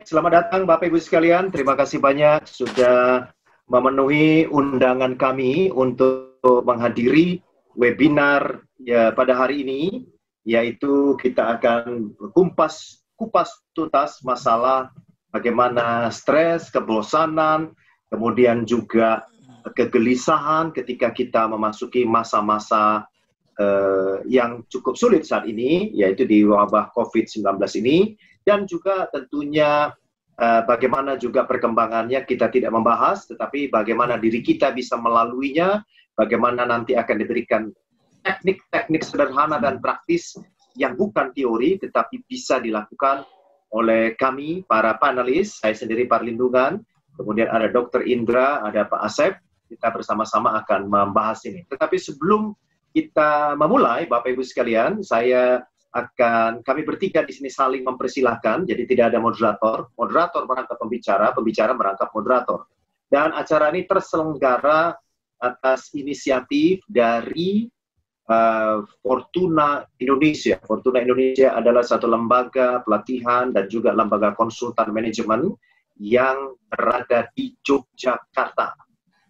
Selamat datang Bapak Ibu sekalian. Terima kasih banyak sudah memenuhi undangan kami untuk menghadiri webinar ya pada hari ini, yaitu kita akan kupas tuntas masalah bagaimana stres, kebosanan, kemudian juga kegelisahan ketika kita memasuki masa-masa yang cukup sulit saat ini, yaitu di wabah COVID-19 ini. Dan juga tentunya bagaimana juga perkembangannya kita tidak membahas, tetapi bagaimana diri kita bisa melaluinya, bagaimana nanti akan diberikan teknik-teknik sederhana dan praktis yang bukan teori, tetapi bisa dilakukan oleh kami, para panelis, saya sendiri Perlindungan, kemudian ada Dr. Indra, ada Pak Asep, kita bersama-sama akan membahas ini. Tetapi sebelum kita memulai, Bapak Ibu sekalian, kami bertiga di sini saling mempersilahkan, jadi tidak ada moderator. Moderator merangkap pembicara, pembicara merangkap moderator. Dan acara ini terselenggara atas inisiatif dari Fortuna Indonesia. Fortuna Indonesia adalah satu lembaga pelatihan dan juga lembaga konsultan manajemen yang berada di Yogyakarta.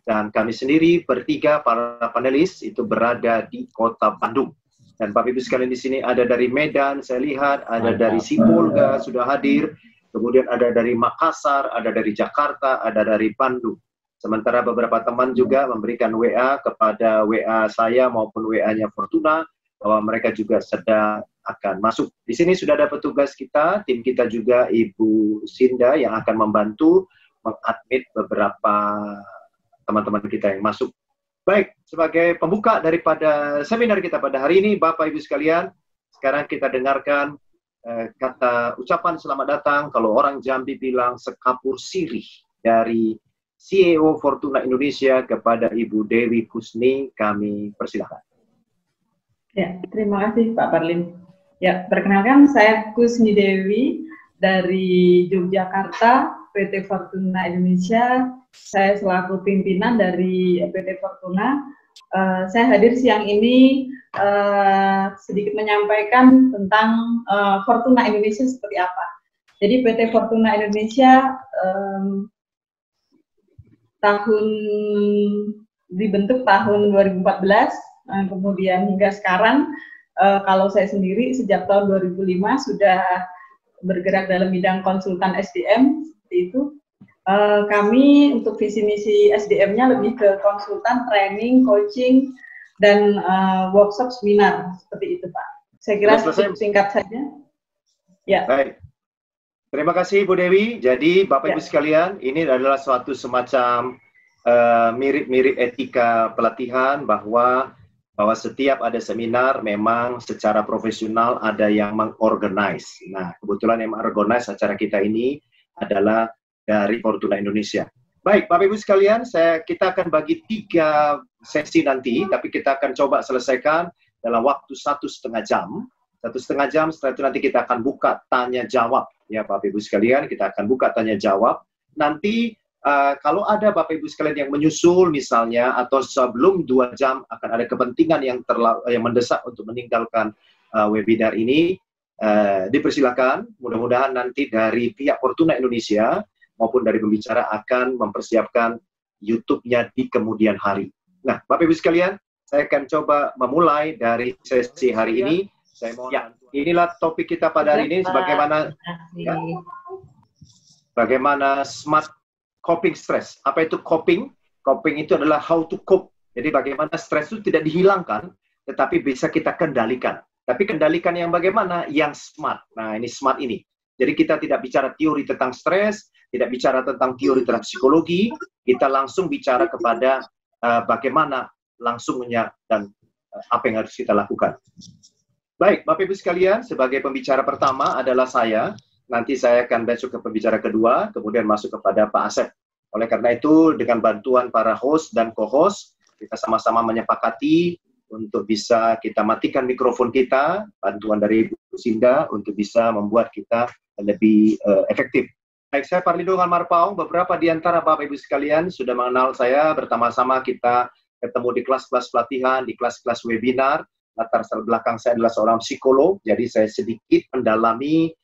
Dan kami sendiri bertiga, para panelis, itu berada di Kota Bandung. Dan Bapak Ibu sekalian di sini ada dari Medan, saya lihat, ada dari Sipolga sudah hadir, kemudian ada dari Makassar, ada dari Jakarta, ada dari Bandung. Sementara beberapa teman juga memberikan WA kepada WA saya maupun WA-nya Fortuna, bahwa mereka juga sedang akan masuk. Di sini sudah ada petugas kita, tim kita juga Ibu Sinda yang akan membantu mengadmit beberapa teman-teman kita yang masuk. Baik, sebagai pembuka daripada seminar kita pada hari ini, Bapak Ibu sekalian, sekarang kita dengarkan kata ucapan selamat datang, kalau orang Jambi bilang sekapur sirih dari CEO Fortuna Indonesia kepada Ibu Dewi Kusni, kami persilakan. Ya, terima kasih Pak Parlim. Ya, perkenalkan saya Kusni Dewi dari Yogyakarta, PT Fortuna Indonesia. Saya selaku pimpinan dari PT Fortuna. Saya hadir siang ini sedikit menyampaikan tentang Fortuna Indonesia seperti apa. Jadi PT Fortuna Indonesia dibentuk tahun 2014, kemudian hingga sekarang kalau saya sendiri sejak tahun 2005 sudah bergerak dalam bidang konsultan SDM seperti itu. Kami untuk visi misi SDM-nya lebih ke konsultan, training, coaching, dan workshop seminar seperti itu Pak. Saya kira singkat saja. Ya. Baik. Terima kasih Bu Dewi. Jadi Bapak Ibu sekalian, ini adalah suatu semacam mirip-mirip etika pelatihan bahwa setiap ada seminar memang secara profesional ada yang mengorganize. Nah, kebetulan yang mengorganize acara kita ini adalah dari Fortuna Indonesia. Baik, Bapak Ibu sekalian, kita akan bagi 3 sesi nanti, tapi kita akan coba selesaikan dalam waktu 1,5 jam. 1,5 jam, setelah itu nanti kita akan buka tanya jawab. Ya, Bapak Ibu sekalian, kita akan buka tanya jawab. Nanti kalau ada Bapak Ibu sekalian yang menyusul misalnya, atau sebelum 2 jam akan ada kepentingan yang mendesak untuk meninggalkan webinar ini, dipersilakan. Mudah-mudahan nanti dari pihak Fortuna Indonesia maupun dari pembicara akan mempersiapkan YouTube-nya di kemudian hari. Nah, Bapak Ibu sekalian, saya akan coba memulai dari sesi hari ini. Saya mohon inilah topik kita pada hari ini, bagaimana smart coping stress. Apa itu coping? Coping itu adalah how to cope. Jadi bagaimana stres itu tidak dihilangkan, tetapi bisa kita kendalikan. Tapi kendalikan yang bagaimana? Yang smart. Nah, ini smart ini. Jadi kita tidak bicara teori tentang stres, tidak bicara tentang teori tentang psikologi, kita langsung bicara kepada bagaimana langsungnya dan apa yang harus kita lakukan. Baik, Bapak Ibu sekalian, sebagai pembicara pertama adalah saya. Nanti saya akan masuk ke pembicara kedua, kemudian masuk kepada Pak Asep. Oleh karena itu, dengan bantuan para host dan co-host, kita sama-sama menyepakati untuk bisa kita matikan mikrofon kita, bantuan dari Ibu Sinda untuk bisa membuat kita lebih efektif. Baik, saya Perlindungan Marpaung, beberapa di antara Bapak Ibu sekalian sudah mengenal saya, bersama-sama kita ketemu di kelas-kelas pelatihan, di kelas-kelas webinar. Latar belakang saya adalah seorang psikolog, jadi saya sedikit mendalami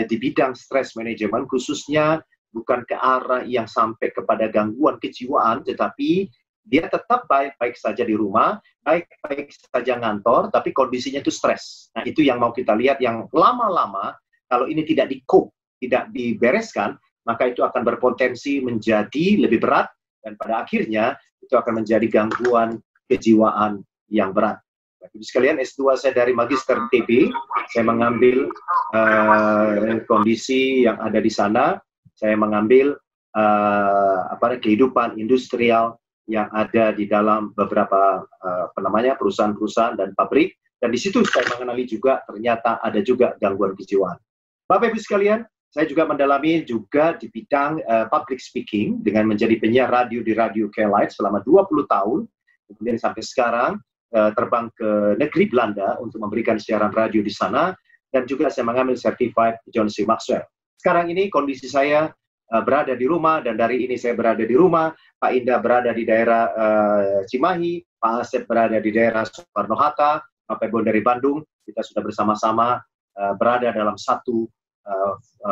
di bidang stress management, khususnya bukan ke arah yang sampai kepada gangguan kejiwaan, tetapi dia tetap baik-baik saja di rumah, baik-baik saja ngantor, tapi kondisinya itu stres. Nah, itu yang mau kita lihat, yang lama-lama, kalau ini tidak di-cope, tidak dibereskan, maka itu akan berpotensi menjadi lebih berat, dan pada akhirnya itu akan menjadi gangguan kejiwaan yang berat. Bapak Ibu sekalian, S2 saya dari Magister TB, saya mengambil kondisi yang ada di sana, saya mengambil kehidupan industrial yang ada di dalam beberapa perusahaan-perusahaan dan pabrik, dan di situ saya mengenali juga ternyata ada juga gangguan kejiwaan. Bapak Ibu sekalian, saya juga mendalami juga di bidang public speaking dengan menjadi penyiar radio di Radio K-Light selama 20 tahun, kemudian sampai sekarang terbang ke negeri Belanda untuk memberikan siaran radio di sana, dan juga saya mengambil Certified John C. Maxwell. Sekarang ini kondisi saya berada di rumah, dan dari ini saya berada di rumah, Pak Indah berada di daerah Cimahi, Pak Asep berada di daerah Soekarno-Hatta, Bapak Ibu dari Bandung, kita sudah bersama-sama berada dalam satu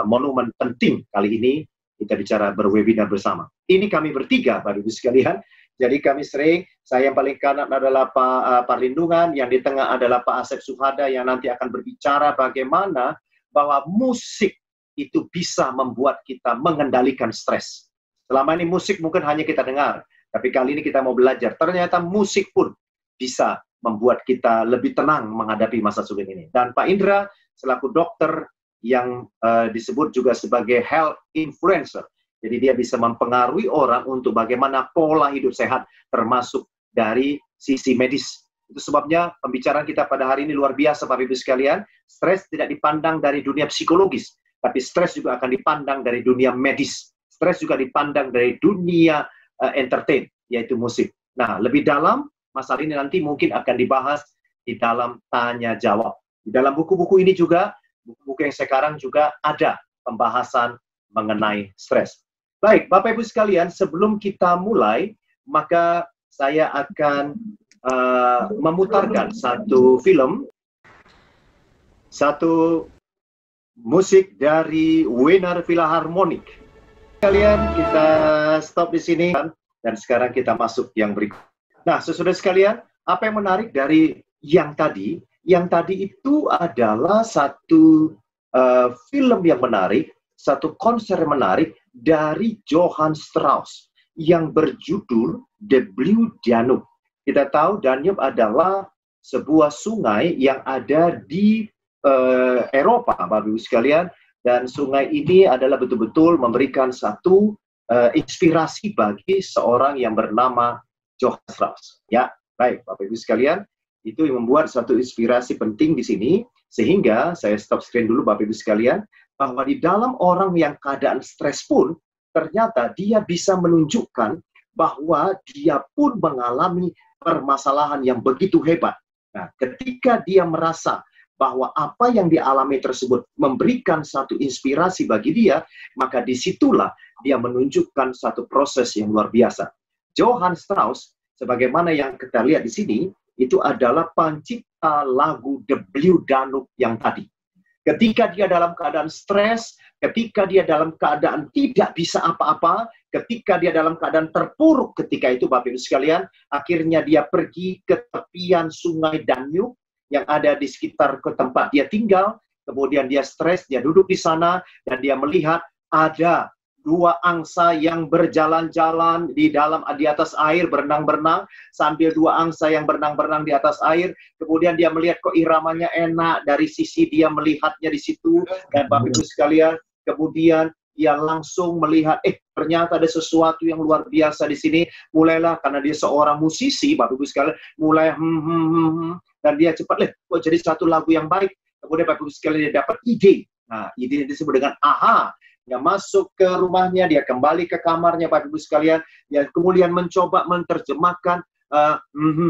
monumen penting kali ini, kita bicara berwebinar bersama. Ini kami bertiga, Bapak Ibu sekalian. Jadi kami sering, saya yang paling kanan adalah Pak Parlindungan, yang di tengah adalah Pak Asep Suhada, yang nanti akan berbicara bagaimana bahwa musik itu bisa membuat kita mengendalikan stres. Selama ini musik mungkin hanya kita dengar, tapi kali ini kita mau belajar. Ternyata musik pun bisa membuat kita lebih tenang menghadapi masa sulit ini. Dan Pak Indra, selaku dokter yang disebut juga sebagai health influencer, jadi dia bisa mempengaruhi orang untuk bagaimana pola hidup sehat, termasuk dari sisi medis. Itu sebabnya pembicaraan kita pada hari ini luar biasa, Bapak Ibu sekalian. Stres tidak dipandang dari dunia psikologis, tapi stres juga akan dipandang dari dunia medis. Stres juga dipandang dari dunia entertain, yaitu musik. Nah, lebih dalam, masalah ini nanti mungkin akan dibahas di dalam tanya jawab. Di dalam buku-buku ini juga, buku-buku yang sekarang juga ada pembahasan mengenai stres. Baik, Bapak Ibu sekalian, sebelum kita mulai, maka saya akan memutarkan satu film, satu musik dari Wiener Philharmonic. Kalian, kita stop di sini, dan sekarang kita masuk yang berikut. Nah, saudara sekalian, apa yang menarik dari yang tadi? Yang tadi itu adalah satu film yang menarik, satu konser yang menarik dari Johann Strauss yang berjudul The Blue Danube. Kita tahu Danube adalah sebuah sungai yang ada di Eropa, Bapak Ibu sekalian, dan sungai ini adalah betul-betul memberikan satu inspirasi bagi seorang yang bernama Johann Strauss. Ya, baik, Bapak Ibu sekalian, itu yang membuat satu inspirasi penting di sini, sehingga saya stop screen dulu, Bapak Ibu sekalian, bahwa di dalam orang yang keadaan stres pun, ternyata dia bisa menunjukkan bahwa dia pun mengalami permasalahan yang begitu hebat. Nah, ketika dia merasa bahwa apa yang dialami tersebut memberikan satu inspirasi bagi dia, maka disitulah dia menunjukkan satu proses yang luar biasa. Johann Strauss, sebagaimana yang kita lihat di sini, itu adalah pencipta lagu The Blue Danube yang tadi. Ketika dia dalam keadaan stres, ketika dia dalam keadaan tidak bisa apa-apa, ketika dia dalam keadaan terpuruk ketika itu, Bapak Ibu sekalian, akhirnya dia pergi ke tepian sungai Danube yang ada di sekitar ke tempat dia tinggal, kemudian dia stres, dia duduk di sana, dan dia melihat ada dua angsa yang berjalan-jalan di atas air, berenang-berenang, sambil dua angsa yang berenang-berenang di atas air. Kemudian dia melihat kok iramanya enak dari sisi dia melihatnya di situ, dan Bapak Ibu sekalian, kemudian dia langsung melihat, ternyata ada sesuatu yang luar biasa di sini. Mulailah, karena dia seorang musisi, Bapak Ibu sekalian, mulai dan dia cepat, kok jadi satu lagu yang baik. Kemudian Bapak Ibu sekalian dia dapat ide. Nah, ide disebut dengan aha. Dia masuk ke rumahnya, dia kembali ke kamarnya, Bapak Ibu sekalian, dia kemudian mencoba menerjemahkan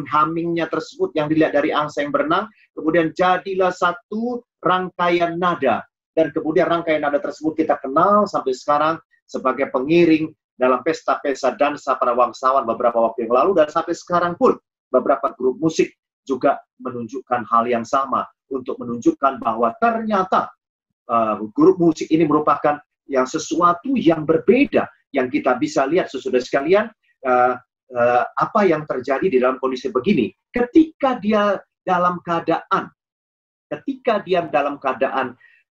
hummingnya tersebut yang dilihat dari angsa yang berenang, kemudian jadilah satu rangkaian nada, dan kemudian rangkaian nada tersebut kita kenal sampai sekarang sebagai pengiring dalam pesta-pesta dansa para bangsawan beberapa waktu yang lalu, dan sampai sekarang pun beberapa grup musik juga menunjukkan hal yang sama untuk menunjukkan bahwa ternyata grup musik ini merupakan yang sesuatu yang berbeda yang kita bisa lihat, saudara sekalian, apa yang terjadi di dalam kondisi begini. Ketika dia dalam keadaan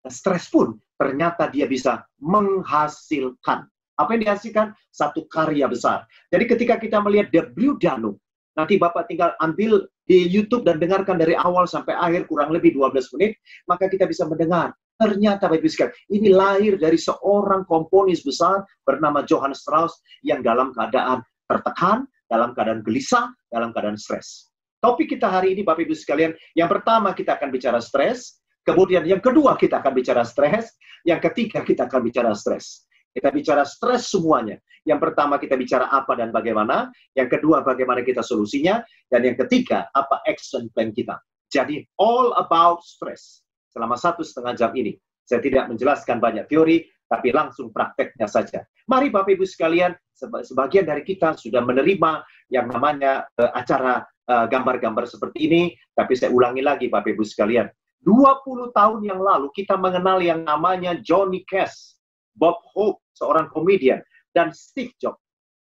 stres pun, ternyata dia bisa menghasilkan. Apa yang dihasilkan? Satu karya besar. Jadi ketika kita melihat The Blue Danube, nanti Bapak tinggal ambil di YouTube dan dengarkan dari awal sampai akhir kurang lebih 12 menit, maka kita bisa mendengar. Ternyata Bapak Ibu sekalian, ini lahir dari seorang komponis besar bernama Johann Strauss yang dalam keadaan tertekan, dalam keadaan gelisah, dalam keadaan stres. Topik kita hari ini Bapak Ibu sekalian, yang pertama kita akan bicara stres, kemudian yang kedua kita akan bicara stres, yang ketiga kita akan bicara stres. Kita bicara stres semuanya. Yang pertama kita bicara apa dan bagaimana, yang kedua bagaimana kita solusinya, dan yang ketiga apa action plan kita. Jadi all about stress. Selama 1,5 jam ini, saya tidak menjelaskan banyak teori, tapi langsung prakteknya saja. Mari Bapak Ibu sekalian, sebagian dari kita sudah menerima yang namanya acara gambar-gambar seperti ini, tapi saya ulangi lagi Bapak Ibu sekalian. 20 tahun yang lalu kita mengenal yang namanya Johnny Cash, Bob Hope, seorang komedian, dan Steve Jobs.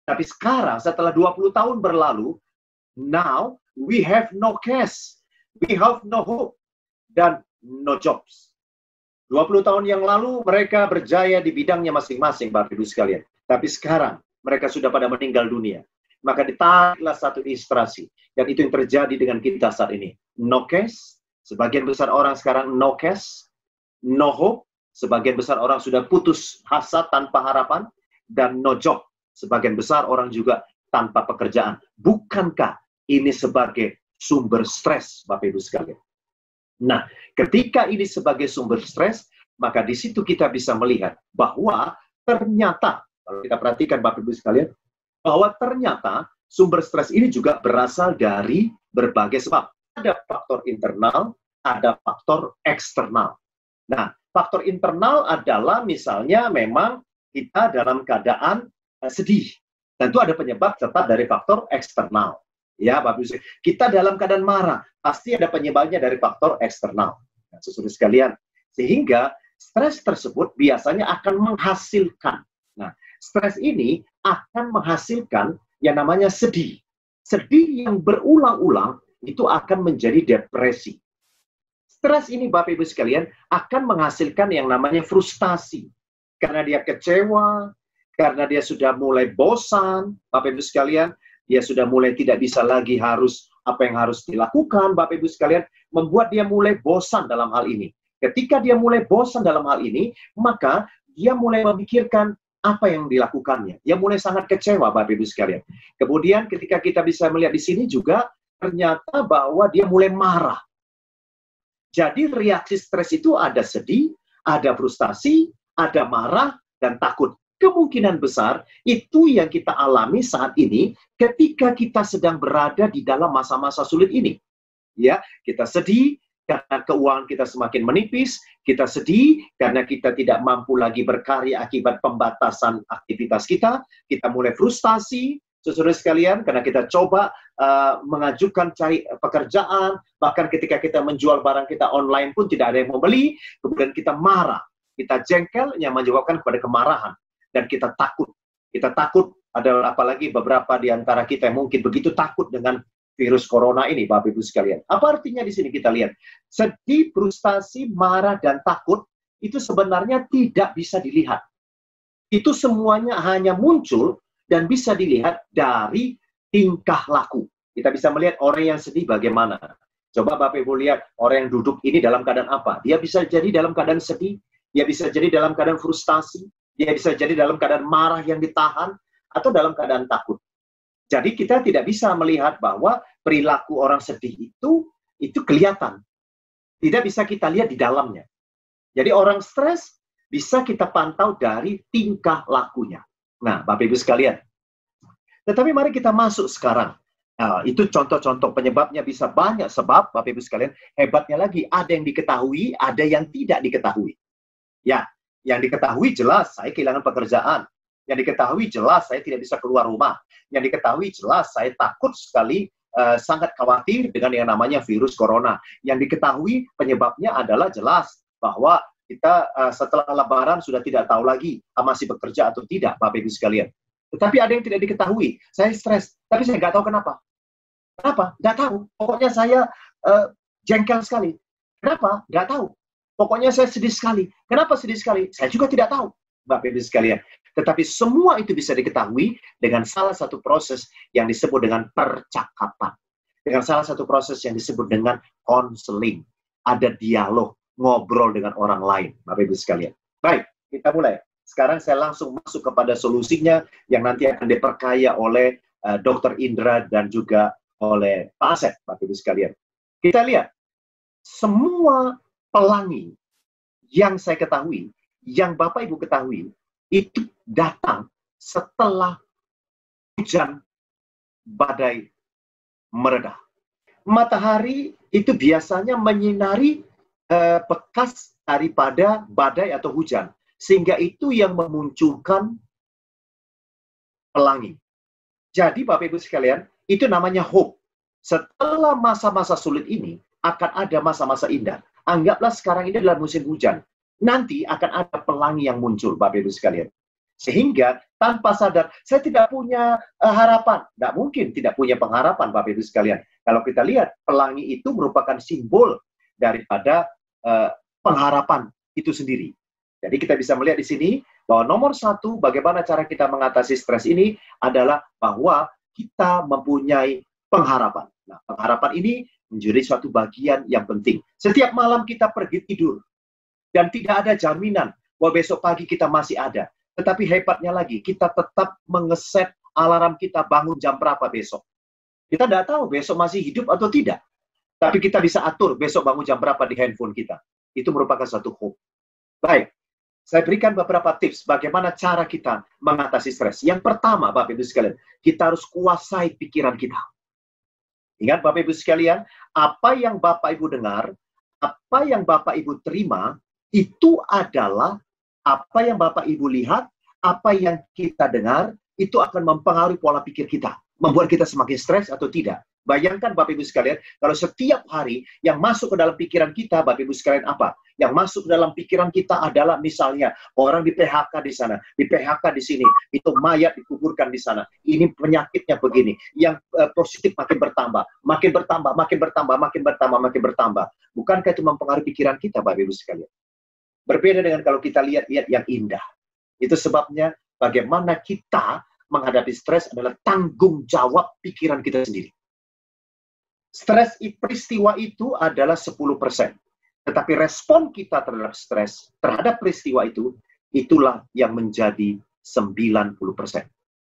Tapi sekarang setelah 20 tahun berlalu, now we have no cash, we have no hope, dan no jobs. 20 tahun yang lalu mereka berjaya di bidangnya masing-masing, Bapak Ibu sekalian. Tapi sekarang mereka sudah pada meninggal dunia. Maka ditariklah satu ilustrasi. Dan itu yang terjadi dengan kita saat ini. No cash, sebagian besar orang sekarang no cash, no hope, sebagian besar orang sudah putus asa tanpa harapan, dan no job, sebagian besar orang juga tanpa pekerjaan. Bukankah ini sebagai sumber stres, Bapak Ibu sekalian? Nah, ketika ini sebagai sumber stres, maka di situ kita bisa melihat bahwa ternyata, kalau kita perhatikan Bapak Ibu sekalian, bahwa ternyata sumber stres ini juga berasal dari berbagai sebab. Ada faktor internal, ada faktor eksternal. Nah, faktor internal adalah misalnya memang kita dalam keadaan sedih. Tentu ada penyebab tetap dari faktor eksternal. Ya, Bapak Ibu, kita dalam keadaan marah, pasti ada penyebabnya dari faktor eksternal. Nah, saudara sekalian, sehingga stres tersebut biasanya akan menghasilkan. Nah, stres ini akan menghasilkan yang namanya sedih. Sedih yang berulang-ulang itu akan menjadi depresi. Stres ini, Bapak Ibu sekalian, akan menghasilkan yang namanya frustasi. Karena dia kecewa, karena dia sudah mulai bosan, Bapak Ibu sekalian, dia sudah mulai tidak bisa lagi apa yang harus dilakukan, Bapak Ibu sekalian, membuat dia mulai bosan dalam hal ini. Ketika dia mulai bosan dalam hal ini, maka dia mulai memikirkan apa yang dilakukannya. Dia mulai sangat kecewa, Bapak Ibu sekalian. Kemudian ketika kita bisa melihat di sini juga, ternyata bahwa dia mulai marah. Jadi reaksi stres itu ada sedih, ada frustasi, ada marah, dan takut. Kemungkinan besar itu yang kita alami saat ini ketika kita sedang berada di dalam masa-masa sulit ini. Ya, kita sedih karena keuangan kita semakin menipis, kita sedih karena kita tidak mampu lagi berkarya akibat pembatasan aktivitas kita mulai frustasi, saudara sekalian, karena kita coba mengajukan cari pekerjaan, bahkan ketika kita menjual barang kita online pun tidak ada yang mau beli, kemudian kita marah, kita jengkel yang menyebabkan kepada kemarahan. Dan kita takut. Kita takut, ada apalagi beberapa di antara kita yang mungkin begitu takut dengan virus corona ini, Bapak Ibu sekalian. Apa artinya di sini kita lihat? Sedih, frustasi, marah, dan takut itu sebenarnya tidak bisa dilihat. Itu semuanya hanya muncul dan bisa dilihat dari tingkah laku. Kita bisa melihat orang yang sedih bagaimana. Coba Bapak Ibu lihat orang yang duduk ini dalam keadaan apa? Dia bisa jadi dalam keadaan sedih, dia bisa jadi dalam keadaan frustasi, dia bisa jadi dalam keadaan marah yang ditahan, atau dalam keadaan takut. Jadi kita tidak bisa melihat bahwa perilaku orang sedih itu kelihatan. Tidak bisa kita lihat di dalamnya. Jadi orang stres bisa kita pantau dari tingkah lakunya. Nah, Bapak Ibu sekalian. Tetapi mari kita masuk sekarang. Nah, itu contoh-contoh penyebabnya bisa banyak sebab, Bapak Ibu sekalian. Hebatnya lagi, ada yang diketahui, ada yang tidak diketahui. Ya, yang diketahui jelas saya kehilangan pekerjaan. Yang diketahui jelas saya tidak bisa keluar rumah. Yang diketahui jelas saya takut sekali, sangat khawatir dengan yang namanya virus corona. Yang diketahui penyebabnya adalah jelas bahwa Kita setelah Lebaran sudah tidak tahu lagi masih bekerja atau tidak, Bapak Ibu sekalian. Tetapi ada yang tidak diketahui. Saya stres, tapi saya nggak tahu kenapa. Kenapa? Nggak tahu. Pokoknya saya jengkel sekali. Kenapa? Nggak tahu. Pokoknya saya sedih sekali. Kenapa sedih sekali? Saya juga tidak tahu, Bapak Ibu sekalian. Tetapi semua itu bisa diketahui dengan salah satu proses yang disebut dengan percakapan. Dengan salah satu proses yang disebut dengan konseling. Ada dialog, ngobrol dengan orang lain, Bapak Ibu sekalian. Baik, kita mulai. Sekarang saya langsung masuk kepada solusinya yang nanti akan diperkaya oleh Dr. Indra dan juga oleh Pak Asep, Bapak Ibu sekalian. Kita lihat, semua pelangi yang saya ketahui, yang Bapak Ibu ketahui, itu datang setelah hujan badai mereda. Matahari itu biasanya menyinari bekas daripada badai atau hujan, sehingga itu yang memunculkan pelangi. Jadi Bapak Ibu sekalian, itu namanya hope. Setelah masa-masa sulit ini, akan ada masa-masa indah. Anggaplah sekarang ini adalah musim hujan. Nanti akan ada pelangi yang muncul, Bapak Ibu sekalian. Sehingga tanpa sadar, saya tidak punya harapan. Tidak mungkin tidak punya pengharapan, Bapak Ibu sekalian. Kalau kita lihat, pelangi itu merupakan simbol daripada pengharapan itu sendiri. Jadi kita bisa melihat di sini bahwa nomor satu, bagaimana cara kita mengatasi stres ini adalah bahwa kita mempunyai pengharapan. Nah, pengharapan ini menjadi suatu bagian yang penting. Setiap malam kita pergi tidur, dan tidak ada jaminan bahwa besok pagi kita masih ada. Tetapi hebatnya lagi, kita tetap mengeset alarm kita bangun jam berapa besok. Kita tidak tahu besok masih hidup atau tidak. Tapi kita bisa atur besok bangun jam berapa di handphone kita. Itu merupakan satu hope. Baik, saya berikan beberapa tips bagaimana cara kita mengatasi stres. Yang pertama, Bapak Ibu sekalian, kita harus kuasai pikiran kita. Ingat Bapak Ibu sekalian, apa yang Bapak Ibu dengar, apa yang Bapak Ibu terima, itu adalah apa yang Bapak Ibu lihat, apa yang kita dengar, itu akan mempengaruhi pola pikir kita. Membuat kita semakin stres atau tidak. Bayangkan Bapak Ibu sekalian, kalau setiap hari yang masuk ke dalam pikiran kita, Bapak Ibu sekalian apa? Yang masuk ke dalam pikiran kita adalah misalnya orang di PHK di sana, di PHK di sini, itu mayat dikuburkan di sana. Ini penyakitnya begini, yang positif makin bertambah, makin bertambah, makin bertambah, makin bertambah, makin bertambah. Bukankah itu mempengaruhi pikiran kita, Bapak Ibu sekalian? Berbeda dengan kalau kita lihat yang indah. Itu sebabnya bagaimana kita menghadapi stres adalah tanggung jawab pikiran kita sendiri. Stres peristiwa itu adalah 10%. Tetapi respon kita terhadap stres, terhadap peristiwa itu, itulah yang menjadi 90%.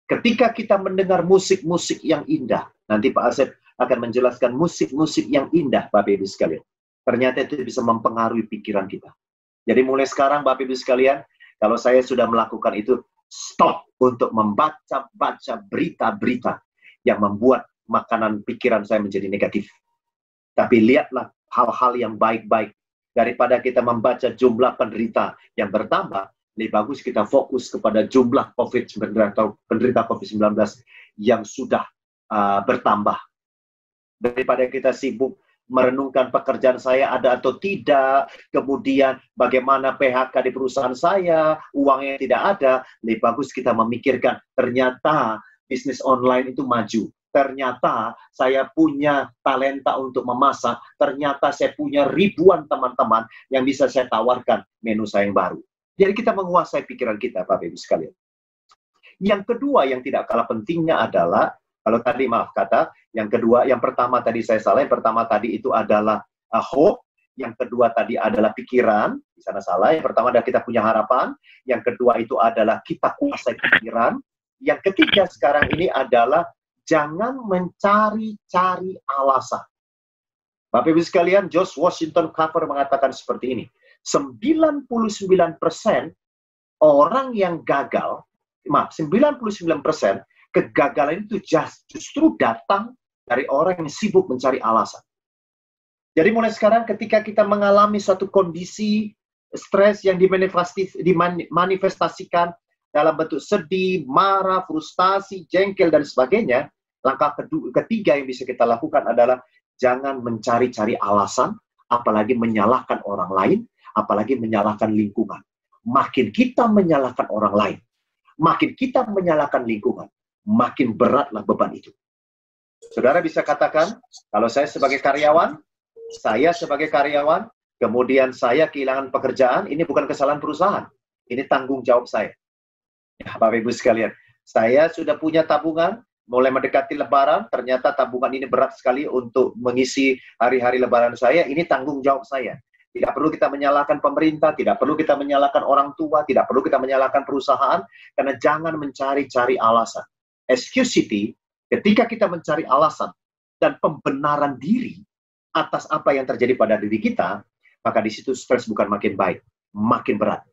Ketika kita mendengar musik-musik yang indah, nanti Pak Asep akan menjelaskan musik-musik yang indah, Bapak Ibu sekalian. Ternyata itu bisa mempengaruhi pikiran kita. Jadi mulai sekarang, Bapak Ibu sekalian, kalau saya sudah melakukan itu, stop untuk membaca-baca berita-berita yang membuat makanan pikiran saya menjadi negatif. Tapi lihatlah hal-hal yang baik-baik. Daripada kita membaca jumlah penderita yang bertambah, lebih bagus kita fokus kepada jumlah COVID-19 atau penderita COVID-19 yang sudah bertambah. Daripada kita sibuk merenungkan pekerjaan saya ada atau tidak, kemudian bagaimana PHK di perusahaan saya, uangnya tidak ada, lebih bagus kita memikirkan ternyata bisnis online itu maju. Ternyata saya punya talenta untuk memasak. Ternyata saya punya ribuan teman-teman yang bisa saya tawarkan menu saya yang baru. Jadi kita menguasai pikiran kita, Bapak Ibu sekalian. Yang kedua yang tidak kalah pentingnya adalah, kalau tadi maaf kata, yang kedua, yang pertama tadi saya salah, yang pertama tadi itu adalah hope, yang kedua tadi adalah pikiran, di sana salah, yang pertama adalah kita punya harapan, yang kedua itu adalah kita kuasai pikiran, yang ketiga sekarang ini adalah jangan mencari-cari alasan. Bapak Ibu sekalian, George Washington Carver mengatakan seperti ini. 99% orang yang gagal, 99% kegagalan itu justru datang dari orang yang sibuk mencari alasan. Jadi mulai sekarang ketika kita mengalami suatu kondisi stres yang dimanifestasikan dalam bentuk sedih, marah, frustasi, jengkel, dan sebagainya, langkah ketiga yang bisa kita lakukan adalah jangan mencari-cari alasan, apalagi menyalahkan orang lain, apalagi menyalahkan lingkungan. Makin kita menyalahkan orang lain, makin kita menyalahkan lingkungan, makin beratlah beban itu. Saudara bisa katakan, kalau saya sebagai karyawan, kemudian saya kehilangan pekerjaan, ini bukan kesalahan perusahaan, ini tanggung jawab saya. Ya, Bapak Ibu sekalian, saya sudah punya tabungan, mulai mendekati Lebaran, ternyata tabungan ini berat sekali untuk mengisi hari-hari Lebaran saya, ini tanggung jawab saya. Tidak perlu kita menyalahkan pemerintah, tidak perlu kita menyalahkan orang tua, tidak perlu kita menyalahkan perusahaan, karena jangan mencari-cari alasan. Excusability, ketika kita mencari alasan dan pembenaran diri atas apa yang terjadi pada diri kita, maka di situ stres bukan makin baik, makin berat.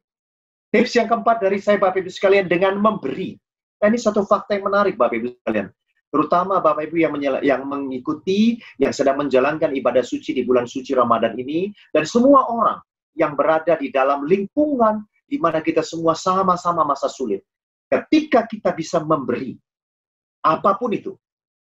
Tips yang keempat dari saya, Bapak Ibu sekalian, dengan memberi. Nah, ini satu fakta yang menarik, Bapak Ibu sekalian. Terutama Bapak Ibu yang mengikuti, yang sedang menjalankan ibadah suci di bulan suci Ramadan ini, dan semua orang yang berada di dalam lingkungan di mana kita semua sama-sama masa sulit. Ketika kita bisa memberi, apapun itu,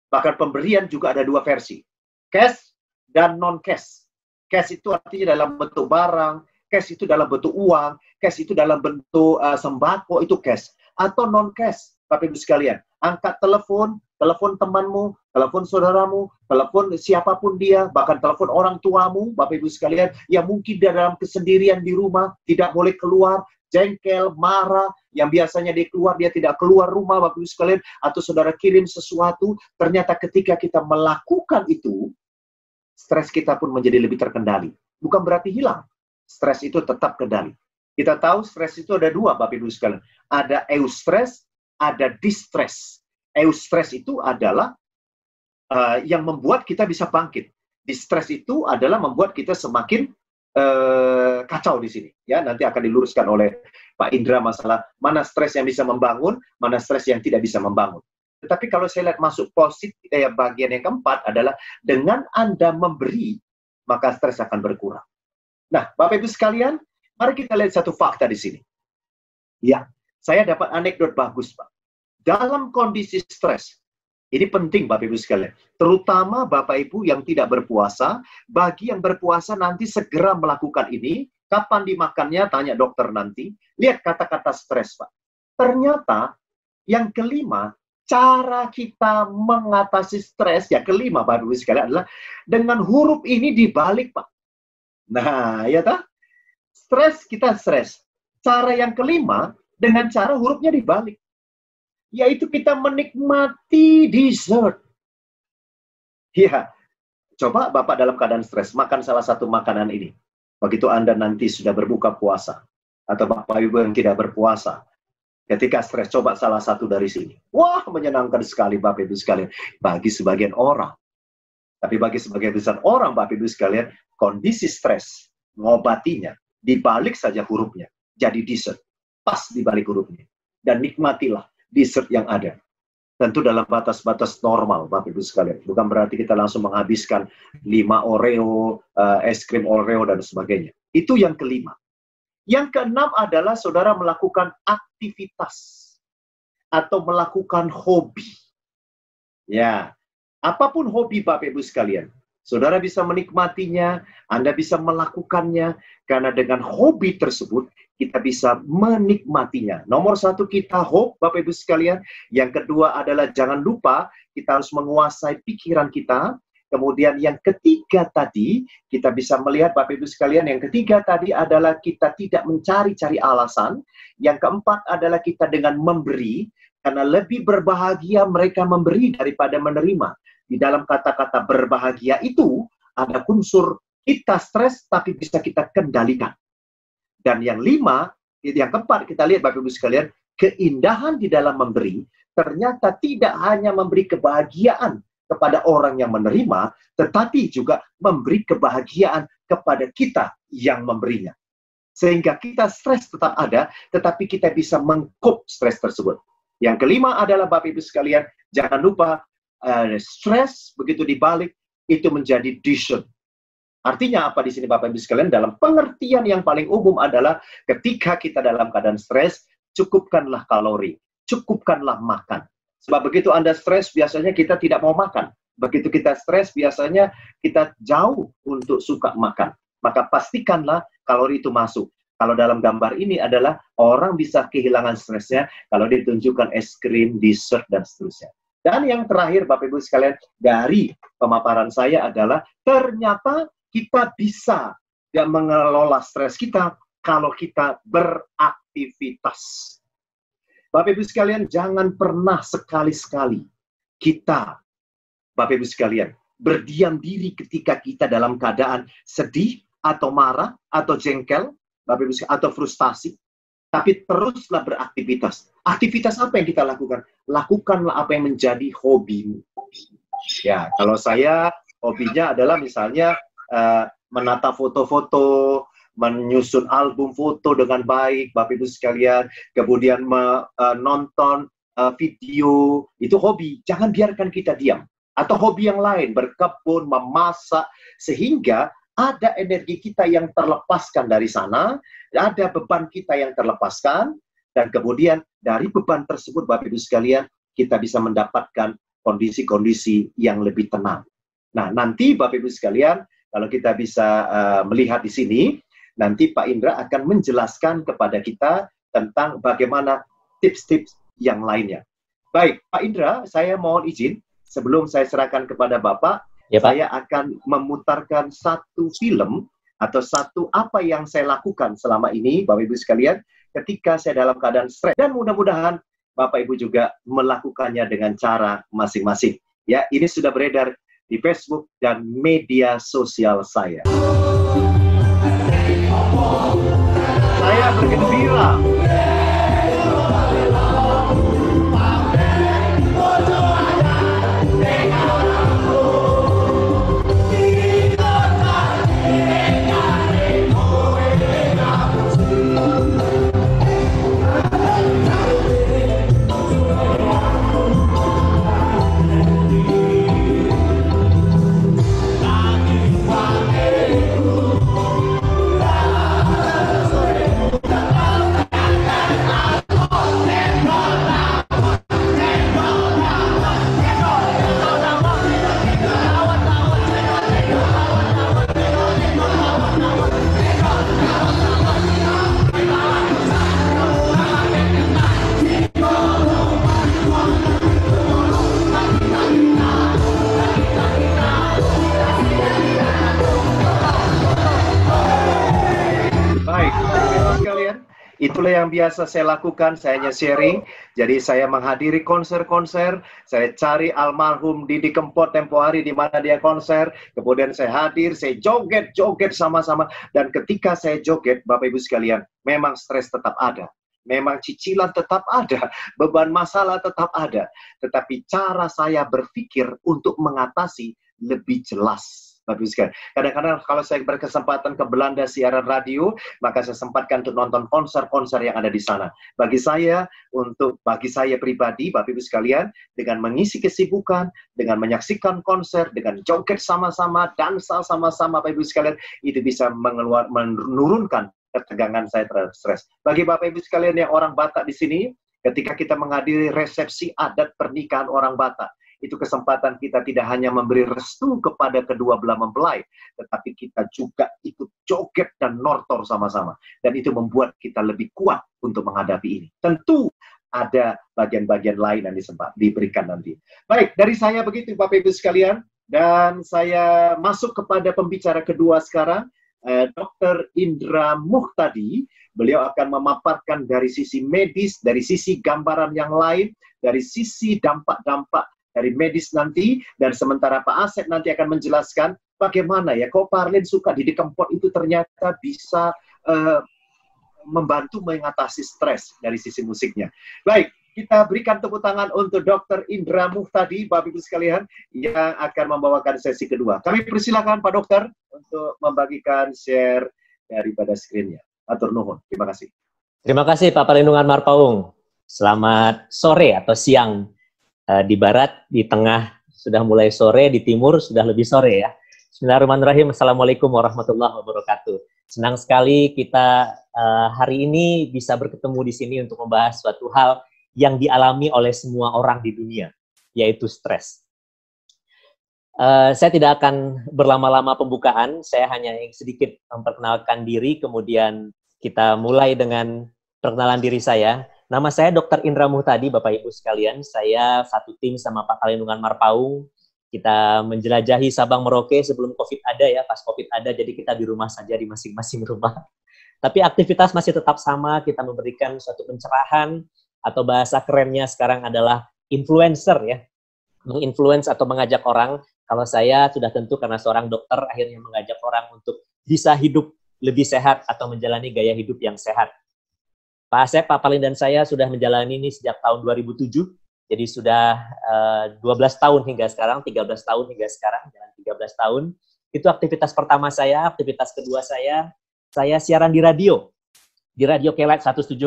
bahkan pemberian juga ada dua versi, cash dan non-cash. Cash itu artinya dalam bentuk barang, cash itu dalam bentuk uang, cash itu dalam bentuk sembako, itu cash. Atau non-cash, Bapak Ibu sekalian, angkat telepon temanmu, telepon saudaramu, telepon siapapun dia, bahkan telepon orang tuamu, Bapak Ibu sekalian, yang mungkin dia dalam kesendirian di rumah, tidak boleh keluar, jengkel, marah, yang biasanya dia keluar, dia tidak keluar rumah, Bapak Ibu sekalian, atau saudara kirim sesuatu, ternyata ketika kita melakukan itu, stres kita pun menjadi lebih terkendali. Bukan berarti hilang, stres itu tetap kendali. Kita tahu stres itu ada dua, Bapak Ibu sekalian. Ada eustress, ada distress. Eustress itu adalah yang membuat kita bisa bangkit. Distress itu adalah membuat kita semakin kacau di sini. Ya, nanti akan diluruskan oleh Pak Indra masalah mana stres yang bisa membangun, mana stres yang tidak bisa membangun. Tetapi kalau saya lihat masuk positif, bagian yang keempat adalah dengan Anda memberi, maka stres akan berkurang. Nah, Bapak Ibu sekalian, mari kita lihat satu fakta di sini. Ya, saya dapat anekdot bagus, Pak. Dalam kondisi stres, ini penting Bapak Ibu sekalian, terutama Bapak Ibu yang tidak berpuasa, bagi yang berpuasa nanti segera melakukan ini, kapan dimakannya, tanya dokter nanti, lihat kata-kata stres, Pak. Ternyata, yang kelima, cara kita mengatasi stres, yang kelima Bapak Ibu sekalian adalah, dengan huruf ini dibalik, Pak. Nah, ya tak? Stres, kita stres. Cara yang kelima, dengan cara hurufnya dibalik. Yaitu kita menikmati dessert. Ya, coba Bapak dalam keadaan stres, makan salah satu makanan ini. Begitu Anda nanti sudah berbuka puasa, atau Bapak Ibu yang tidak berpuasa, ketika stres, coba salah satu dari sini. Wah, menyenangkan sekali Bapak Ibu sekalian. Bagi sebagian orang. Tapi bagi sebagian besar orang, Bapak Ibu sekalian, kondisi stres, mengobatinya, dibalik saja hurufnya. Jadi dessert. Pas dibalik hurufnya. Dan nikmatilah dessert yang ada. Tentu dalam batas-batas normal, Bapak Ibu sekalian. Bukan berarti kita langsung menghabiskan 5 Oreo, es krim Oreo, dan sebagainya. Itu yang kelima. Yang keenam adalah saudara melakukan aktivitas. Atau melakukan hobi. Ya, apapun hobi Bapak Ibu sekalian. Saudara bisa menikmatinya, Anda bisa melakukannya, karena dengan hobi tersebut, kita bisa menikmatinya. Nomor satu, kita hope, Bapak Ibu sekalian. Yang kedua adalah jangan lupa, kita harus menguasai pikiran kita. Kemudian yang ketiga tadi, kita bisa melihat Bapak Ibu sekalian, yang ketiga tadi adalah kita tidak mencari-cari alasan. Yang keempat adalah kita dengan memberi, karena lebih berbahagia mereka memberi daripada menerima. Di dalam kata-kata berbahagia itu, ada unsur kita stres, tapi bisa kita kendalikan. Dan yang keempat, kita lihat Bapak Ibu sekalian, keindahan di dalam memberi, ternyata tidak hanya memberi kebahagiaan kepada orang yang menerima, tetapi juga memberi kebahagiaan kepada kita yang memberinya. Sehingga kita stres tetap ada, tetapi kita bisa mengcope stres tersebut. Yang kelima adalah Bapak Ibu sekalian, jangan lupa, stres begitu dibalik, itu menjadi dessert. Artinya apa di sini Bapak Ibu sekalian? Dalam pengertian yang paling umum adalah ketika kita dalam keadaan stres, cukupkanlah kalori, cukupkanlah makan. Sebab begitu Anda stres, biasanya kita tidak mau makan. Begitu kita stres, biasanya kita jauh untuk suka makan. maka pastikanlah kalori itu masuk. Kalau dalam gambar ini adalah orang bisa kehilangan stresnya kalau ditunjukkan es krim, dessert, dan seterusnya. Dan yang terakhir, Bapak Ibu sekalian, dari pemaparan saya adalah ternyata kita bisa mengelola stres kita kalau kita beraktivitas. Bapak Ibu sekalian, jangan pernah sekali-sekali kita, Bapak Ibu sekalian, berdiam diri ketika kita dalam keadaan sedih, atau marah, atau jengkel, Bapak Ibu sekalian, atau frustasi. Tapi teruslah beraktivitas. Aktivitas apa yang kita lakukan? Lakukanlah apa yang menjadi hobimu. Ya, kalau saya hobinya adalah misalnya menata foto-foto, menyusun album foto dengan baik, Bapak Ibu sekalian, kemudian menonton video, itu hobi. Jangan biarkan kita diam. Atau hobi yang lain, berkebun, memasak, sehingga ada energi kita yang terlepaskan dari sana, ada beban kita yang terlepaskan, dan kemudian dari beban tersebut, Bapak Ibu sekalian, kita bisa mendapatkan kondisi-kondisi yang lebih tenang. Nah, nanti Bapak Ibu sekalian, kalau kita bisa melihat di sini, nanti Pak Indra akan menjelaskan kepada kita tentang bagaimana tips-tips yang lainnya. Baik, Pak Indra, saya mohon izin, sebelum saya serahkan kepada Bapak, ya, Pak, saya akan memutarkan satu film atau satu apa yang saya lakukan selama ini, Bapak Ibu sekalian, ketika saya dalam keadaan stres. Dan mudah-mudahan Bapak Ibu juga melakukannya dengan cara masing-masing. Ya, ini sudah beredar di Facebook dan media sosial saya. Saya bergembira. Itulah yang biasa saya lakukan, saya hanya sharing. Jadi saya menghadiri konser-konser, saya cari almarhum Didi Kempot tempo hari di mana dia konser, kemudian saya hadir, saya joget-joget sama-sama. Dan ketika saya joget, Bapak Ibu sekalian, memang stres tetap ada. Memang cicilan tetap ada, beban masalah tetap ada. Tetapi cara saya berpikir untuk mengatasi lebih jelas. Kadang-kadang kalau saya berkesempatan ke Belanda siaran radio, maka saya sempatkan untuk nonton konser-konser yang ada di sana. Bagi saya pribadi, Bapak Ibu sekalian, dengan mengisi kesibukan, dengan menyaksikan konser, dengan joget sama-sama, dansa sama-sama, Bapak Ibu sekalian, itu bisa menurunkan ketegangan saya terhadap stres. Bagi Bapak Ibu sekalian yang orang Batak di sini, ketika kita menghadiri resepsi adat pernikahan orang Batak, itu kesempatan kita tidak hanya memberi restu kepada kedua belah mempelai, tetapi kita juga ikut joget dan nortor sama-sama. Dan itu membuat kita lebih kuat untuk menghadapi ini. Tentu ada bagian-bagian lain yang diberikan nanti. Baik, dari saya begitu Bapak Ibu sekalian. Dan saya masuk kepada pembicara kedua sekarang, Dr. Indra Muhtadi. Beliau akan memaparkan dari sisi medis, dari sisi gambaran yang lain, dari sisi dampak-dampak dari medis nanti, dan sementara Pak Asep nanti akan menjelaskan bagaimana ya kok Pak Arlin suka Didi Kempot itu ternyata bisa membantu mengatasi stres dari sisi musiknya. Baik, kita berikan tepuk tangan untuk Dr. Indra Muhtadi, Bapak Ibu sekalian, yang akan membawakan sesi kedua. Kami persilakan Pak Dokter untuk membagikan share daripada screen-nya. Atur nuhun, terima kasih. Terima kasih Pak Perlindungan Marpaung. Selamat sore atau siang. Di barat, di tengah sudah mulai sore, di timur sudah lebih sore ya. Bismillahirrahmanirrahim. Assalamualaikum warahmatullahi wabarakatuh. Senang sekali kita hari ini bisa bertemu di sini untuk membahas suatu hal yang dialami oleh semua orang di dunia, yaitu stres. Saya tidak akan berlama-lama pembukaan, saya hanya sedikit memperkenalkan diri, kemudian kita mulai dengan perkenalan diri saya. Nama saya Dr. Indra Muhtadi, Bapak Ibu sekalian. Saya satu tim sama Pak Kalindungan Marpaung. Kita menjelajahi Sabang Merauke sebelum COVID ada ya, pas COVID ada, jadi kita di rumah saja, di masing-masing rumah. Tapi aktivitas masih tetap sama, kita memberikan suatu pencerahan, atau bahasa kerennya sekarang adalah influencer ya, menginfluence atau mengajak orang. Kalau saya sudah tentu karena seorang dokter akhirnya mengajak orang untuk bisa hidup lebih sehat atau menjalani gaya hidup yang sehat. Pak Asep, Pak Palin dan saya sudah menjalani ini sejak tahun 2007, jadi sudah 12 tahun hingga sekarang, 13 tahun hingga sekarang, jalan 13 tahun. Itu aktivitas pertama saya, aktivitas kedua saya siaran di Radio Kelet 17,1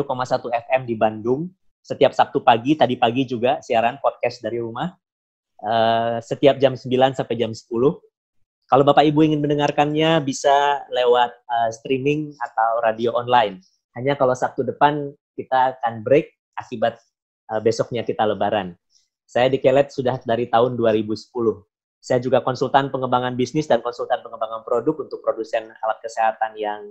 FM di Bandung, setiap Sabtu pagi, tadi pagi juga siaran podcast dari rumah. Setiap jam 9 sampai jam 10. Kalau Bapak Ibu ingin mendengarkannya bisa lewat streaming atau radio online. Hanya kalau Sabtu depan kita akan break akibat besoknya kita lebaran. Saya di Kelet sudah dari tahun 2010. Saya juga konsultan pengembangan bisnis dan konsultan pengembangan produk untuk produsen alat kesehatan yang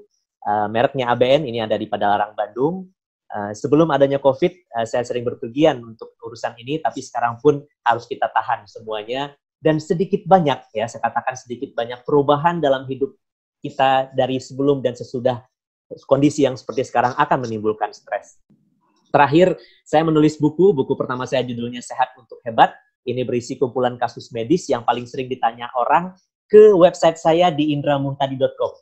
mereknya ABN, ini ada di Padalarang, Bandung. Sebelum adanya COVID, saya sering berpergian untuk urusan ini, tapi sekarang pun harus kita tahan semuanya. Dan sedikit banyak, ya, saya katakan sedikit banyak perubahan dalam hidup kita dari sebelum dan sesudah kondisi yang seperti sekarang akan menimbulkan stres. Terakhir, saya menulis buku pertama saya judulnya Sehat untuk Hebat. Ini berisi kumpulan kasus medis yang paling sering ditanya orang ke website saya di indramuhtadi.com.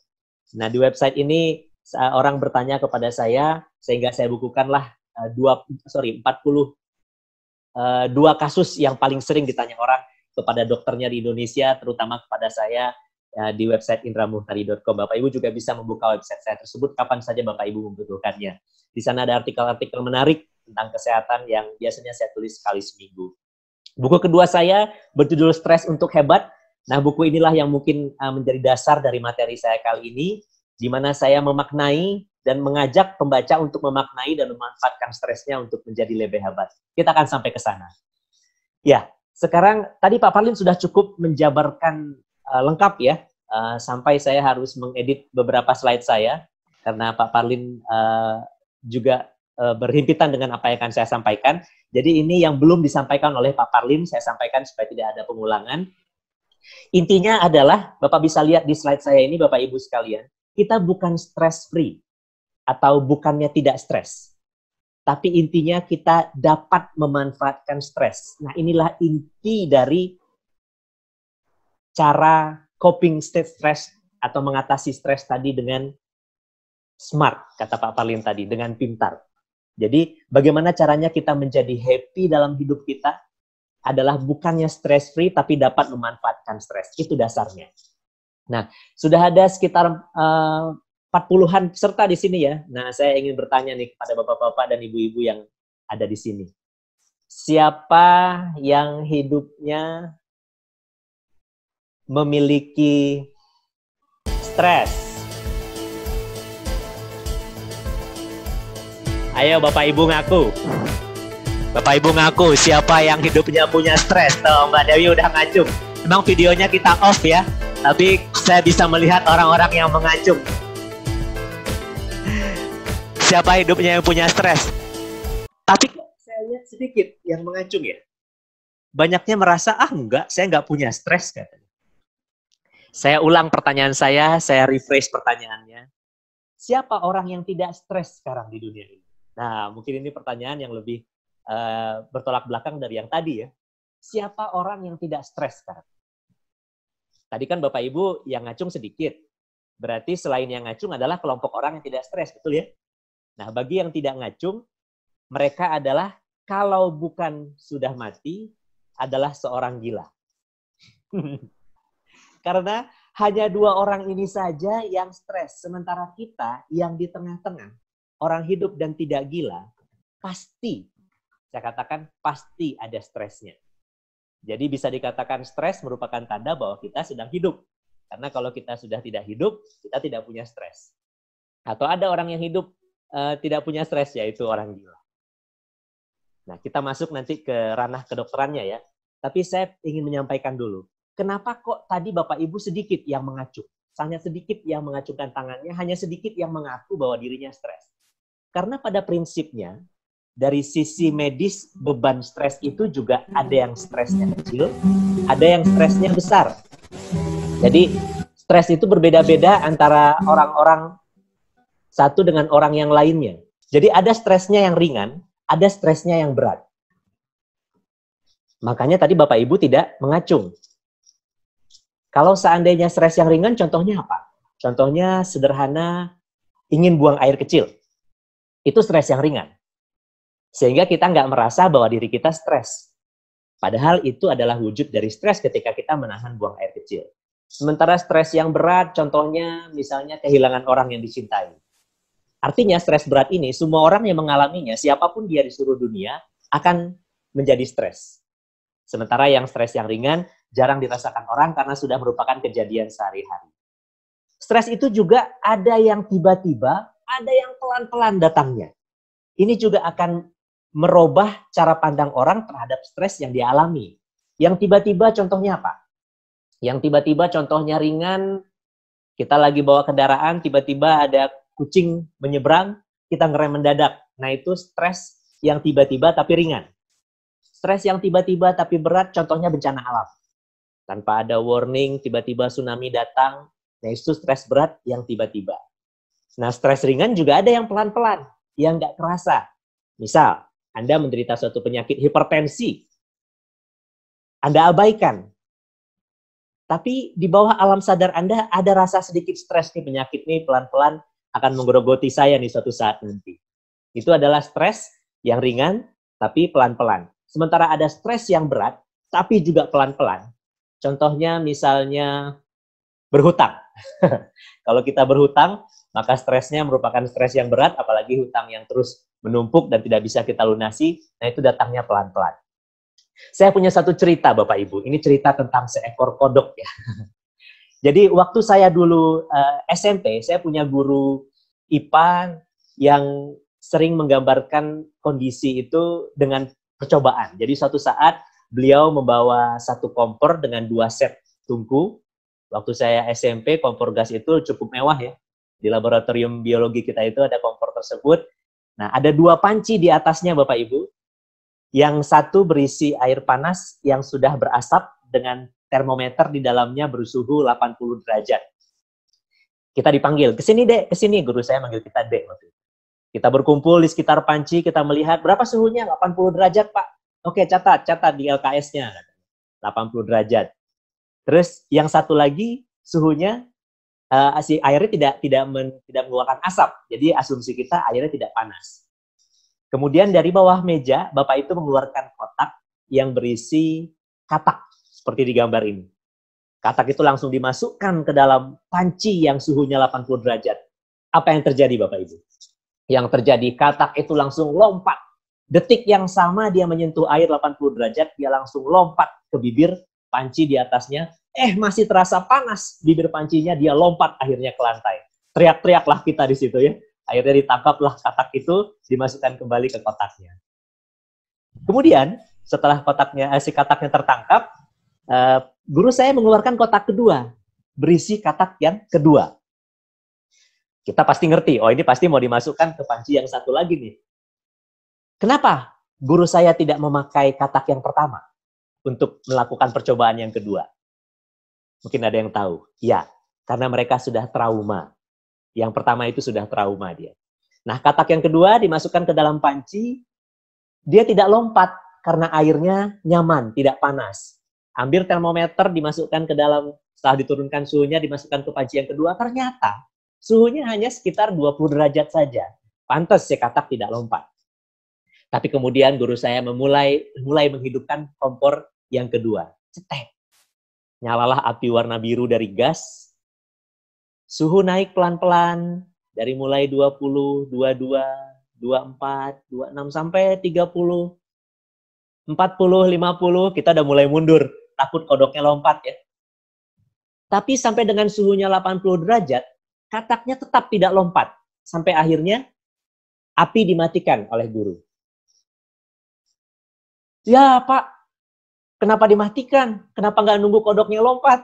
Nah, di website ini orang bertanya kepada saya, sehingga saya bukukanlah 42 kasus yang paling sering ditanya orang kepada dokternya di Indonesia, terutama kepada saya di website indramuhtadi.com. Bapak Ibu juga bisa membuka website saya tersebut kapan saja Bapak Ibu membutuhkannya. Di sana ada artikel-artikel menarik tentang kesehatan yang biasanya saya tulis sekali seminggu. Buku kedua saya berjudul Stres untuk Hebat. Nah, buku inilah yang mungkin menjadi dasar dari materi saya kali ini, di mana saya memaknai dan mengajak pembaca untuk memaknai dan memanfaatkan stresnya untuk menjadi lebih hebat. Kita akan sampai ke sana. Ya, sekarang tadi Pak Parlin sudah cukup menjabarkan lengkap ya, sampai saya harus mengedit beberapa slide saya, karena Pak Parlin juga berhimpitan dengan apa yang akan saya sampaikan. Jadi ini yang belum disampaikan oleh Pak Parlin, saya sampaikan supaya tidak ada pengulangan. Intinya adalah, Bapak bisa lihat di slide saya ini, Bapak Ibu sekalian, kita bukan stress free atau bukannya tidak stres. Tapi intinya kita dapat memanfaatkan stres. Nah, inilah inti dari cara coping state stress atau mengatasi stres tadi dengan smart, kata Pak Parlin tadi, dengan pintar. Jadi, bagaimana caranya kita menjadi happy dalam hidup kita adalah bukannya stress free tapi dapat memanfaatkan stres. Itu dasarnya. Nah, sudah ada sekitar 40-an peserta di sini ya. Nah, saya ingin bertanya nih kepada bapak-bapak dan ibu-ibu yang ada di sini. Siapa yang hidupnya memiliki stres? Ayo Bapak Ibu ngaku. Bapak Ibu ngaku siapa yang hidupnya punya stres. Tuh, Mbak Dewi udah ngacung. Memang videonya kita off ya. Tapi saya bisa melihat orang-orang yang mengacung. Siapa hidupnya yang punya stres? Tapi saya lihat sedikit yang mengacung ya. Banyaknya merasa, enggak, saya nggak punya stres katanya. Saya ulang pertanyaan saya refresh pertanyaannya. Siapa orang yang tidak stres sekarang di dunia ini? Nah, mungkin ini pertanyaan yang lebih bertolak belakang dari yang tadi ya. Siapa orang yang tidak stres sekarang? Tadi kan Bapak Ibu yang ngacung sedikit. Berarti selain yang ngacung adalah kelompok orang yang tidak stres, betul ya? Nah, bagi yang tidak ngacung, mereka adalah kalau bukan sudah mati, adalah seorang gila. Karena hanya 2 orang ini saja yang stres. Sementara kita yang di tengah-tengah, orang hidup dan tidak gila, pasti, saya katakan pasti ada stresnya. Jadi bisa dikatakan stres merupakan tanda bahwa kita sedang hidup. Karena kalau kita sudah tidak hidup, kita tidak punya stres. Atau ada orang yang hidup tidak punya stres, yaitu orang gila. Nah, kita masuk nanti ke ranah kedokterannya ya. Tapi saya ingin menyampaikan dulu. kenapa kok tadi Bapak Ibu sedikit yang mengacuh? Hanya sedikit yang mengacungkan tangannya, hanya sedikit yang mengaku bahwa dirinya stres. Karena pada prinsipnya, dari sisi medis, beban stres itu juga ada yang stresnya kecil, ada yang stresnya besar. Jadi, stres itu berbeda-beda antara orang-orang satu dengan orang yang lainnya. Jadi, ada stresnya yang ringan, ada stresnya yang berat. Makanya tadi Bapak Ibu tidak mengacung. Kalau seandainya stres yang ringan, contohnya apa? Contohnya sederhana, ingin buang air kecil. Itu stres yang ringan. Sehingga kita nggak merasa bahwa diri kita stres. Padahal itu adalah wujud dari stres ketika kita menahan buang air kecil. Sementara stres yang berat, contohnya misalnya kehilangan orang yang dicintai. Artinya stres berat ini, semua orang yang mengalaminya, siapapun dia di seluruh dunia, akan menjadi stres. Sementara yang stres yang ringan, jarang dirasakan orang karena sudah merupakan kejadian sehari-hari. Stres itu juga ada yang tiba-tiba, ada yang pelan-pelan datangnya. Ini juga akan merubah cara pandang orang terhadap stres yang dialami. Yang tiba-tiba contohnya apa? Yang tiba-tiba contohnya ringan, kita lagi bawa kendaraan, tiba-tiba ada kucing menyeberang, kita ngerem mendadak. Nah itu stres yang tiba-tiba tapi ringan. Stres yang tiba-tiba tapi berat, contohnya bencana alam. Tanpa ada warning, tiba-tiba tsunami datang, nah itu stres berat yang tiba-tiba. Nah stres ringan juga ada yang pelan-pelan, yang nggak kerasa. Misal, Anda menderita suatu penyakit hipertensi, Anda abaikan. Tapi di bawah alam sadar Anda ada rasa sedikit stres nih, penyakit nih pelan-pelan akan menggerogoti saya nih suatu saat nanti. Itu adalah stres yang ringan, tapi pelan-pelan. Sementara ada stres yang berat, tapi juga pelan-pelan. Contohnya misalnya berhutang. Kalau kita berhutang, maka stresnya merupakan stres yang berat, apalagi hutang yang terus menumpuk dan tidak bisa kita lunasi, nah itu datangnya pelan-pelan. Saya punya satu cerita Bapak Ibu, ini cerita tentang seekor kodok ya. Jadi waktu saya dulu SMP, saya punya guru IPA yang sering menggambarkan kondisi itu dengan percobaan. Jadi suatu saat beliau membawa satu kompor dengan 2 set tungku. Waktu saya SMP, kompor gas itu cukup mewah ya. Di laboratorium biologi kita itu ada kompor tersebut. Nah, ada 2 panci di atasnya Bapak Ibu. Yang satu berisi air panas yang sudah berasap dengan termometer di dalamnya bersuhu 80 derajat. Kita dipanggil, kesini Dek, kesini. Guru saya manggil kita Dek waktu itu. Kita berkumpul di sekitar panci, kita melihat berapa suhunya, 80 derajat Pak. Oke, catat di LKS-nya, 80 derajat. Terus yang satu lagi suhunya, si airnya tidak mengeluarkan asap, jadi asumsi kita airnya tidak panas. Kemudian dari bawah meja, Bapak itu mengeluarkan kotak yang berisi katak, seperti di gambar ini. Katak itu langsung dimasukkan ke dalam panci yang suhunya 80 derajat. Apa yang terjadi Bapak Ibu? Yang terjadi, katak itu langsung lompat. Detik yang sama dia menyentuh air 80 derajat, dia langsung lompat ke bibir panci di atasnya. Masih terasa panas bibir pancinya, dia lompat akhirnya ke lantai. Teriak-teriaklah kita di situ ya. Akhirnya ditangkaplah katak itu, dimasukkan kembali ke kotaknya. Kemudian setelah si kataknya tertangkap, guru saya mengeluarkan kotak kedua, berisi katak yang kedua. Kita pasti ngerti, oh ini pasti mau dimasukkan ke panci yang satu lagi nih. Kenapa guru saya tidak memakai katak yang pertama untuk melakukan percobaan yang kedua? Mungkin ada yang tahu. Ya, karena mereka sudah trauma. Yang pertama itu sudah trauma dia. Nah, katak yang kedua dimasukkan ke dalam panci, dia tidak lompat karena airnya nyaman, tidak panas. Ambil termometer, dimasukkan ke dalam, setelah diturunkan suhunya, dimasukkan ke panci yang kedua, ternyata suhunya hanya sekitar 20 derajat saja. Pantas si katak tidak lompat. Tapi kemudian guru saya mulai menghidupkan kompor yang kedua. Cetek. Nyalalah api warna biru dari gas. Suhu naik pelan-pelan dari mulai 20, 22, 24, 26 sampai 30, 40, 50, kita udah mulai mundur. Takut kodoknya lompat ya. Tapi sampai dengan suhunya 80 derajat, kataknya tetap tidak lompat. Sampai akhirnya api dimatikan oleh guru. Ya Pak, Kenapa dimatikan? Kenapa nggak nunggu kodoknya lompat?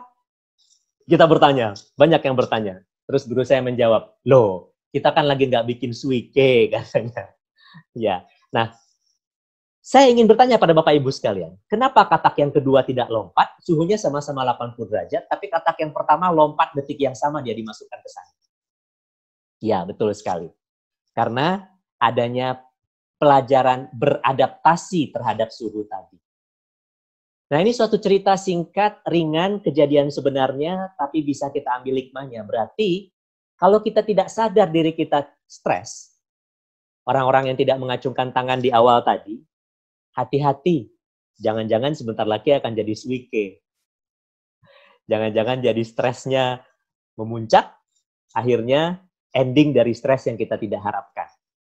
Kita bertanya, banyak yang bertanya. Terus guru saya menjawab, loh, kita kan lagi nggak bikin suike, katanya. Ya, nah, saya ingin bertanya pada Bapak Ibu sekalian, kenapa katak yang kedua tidak lompat, suhunya sama-sama 80 derajat, tapi katak yang pertama lompat detik yang sama dia dimasukkan ke sana? Ya, betul sekali. Karena adanya pelajaran beradaptasi terhadap suhu tadi. Nah, ini suatu cerita singkat, ringan, kejadian sebenarnya, tapi bisa kita ambil hikmahnya. Berarti, kalau kita tidak sadar diri kita stres, orang-orang yang tidak mengacungkan tangan di awal tadi, hati-hati. Jangan-jangan sebentar lagi akan jadi suike. Jangan-jangan jadi stresnya memuncak, akhirnya ending dari stres yang kita tidak harapkan.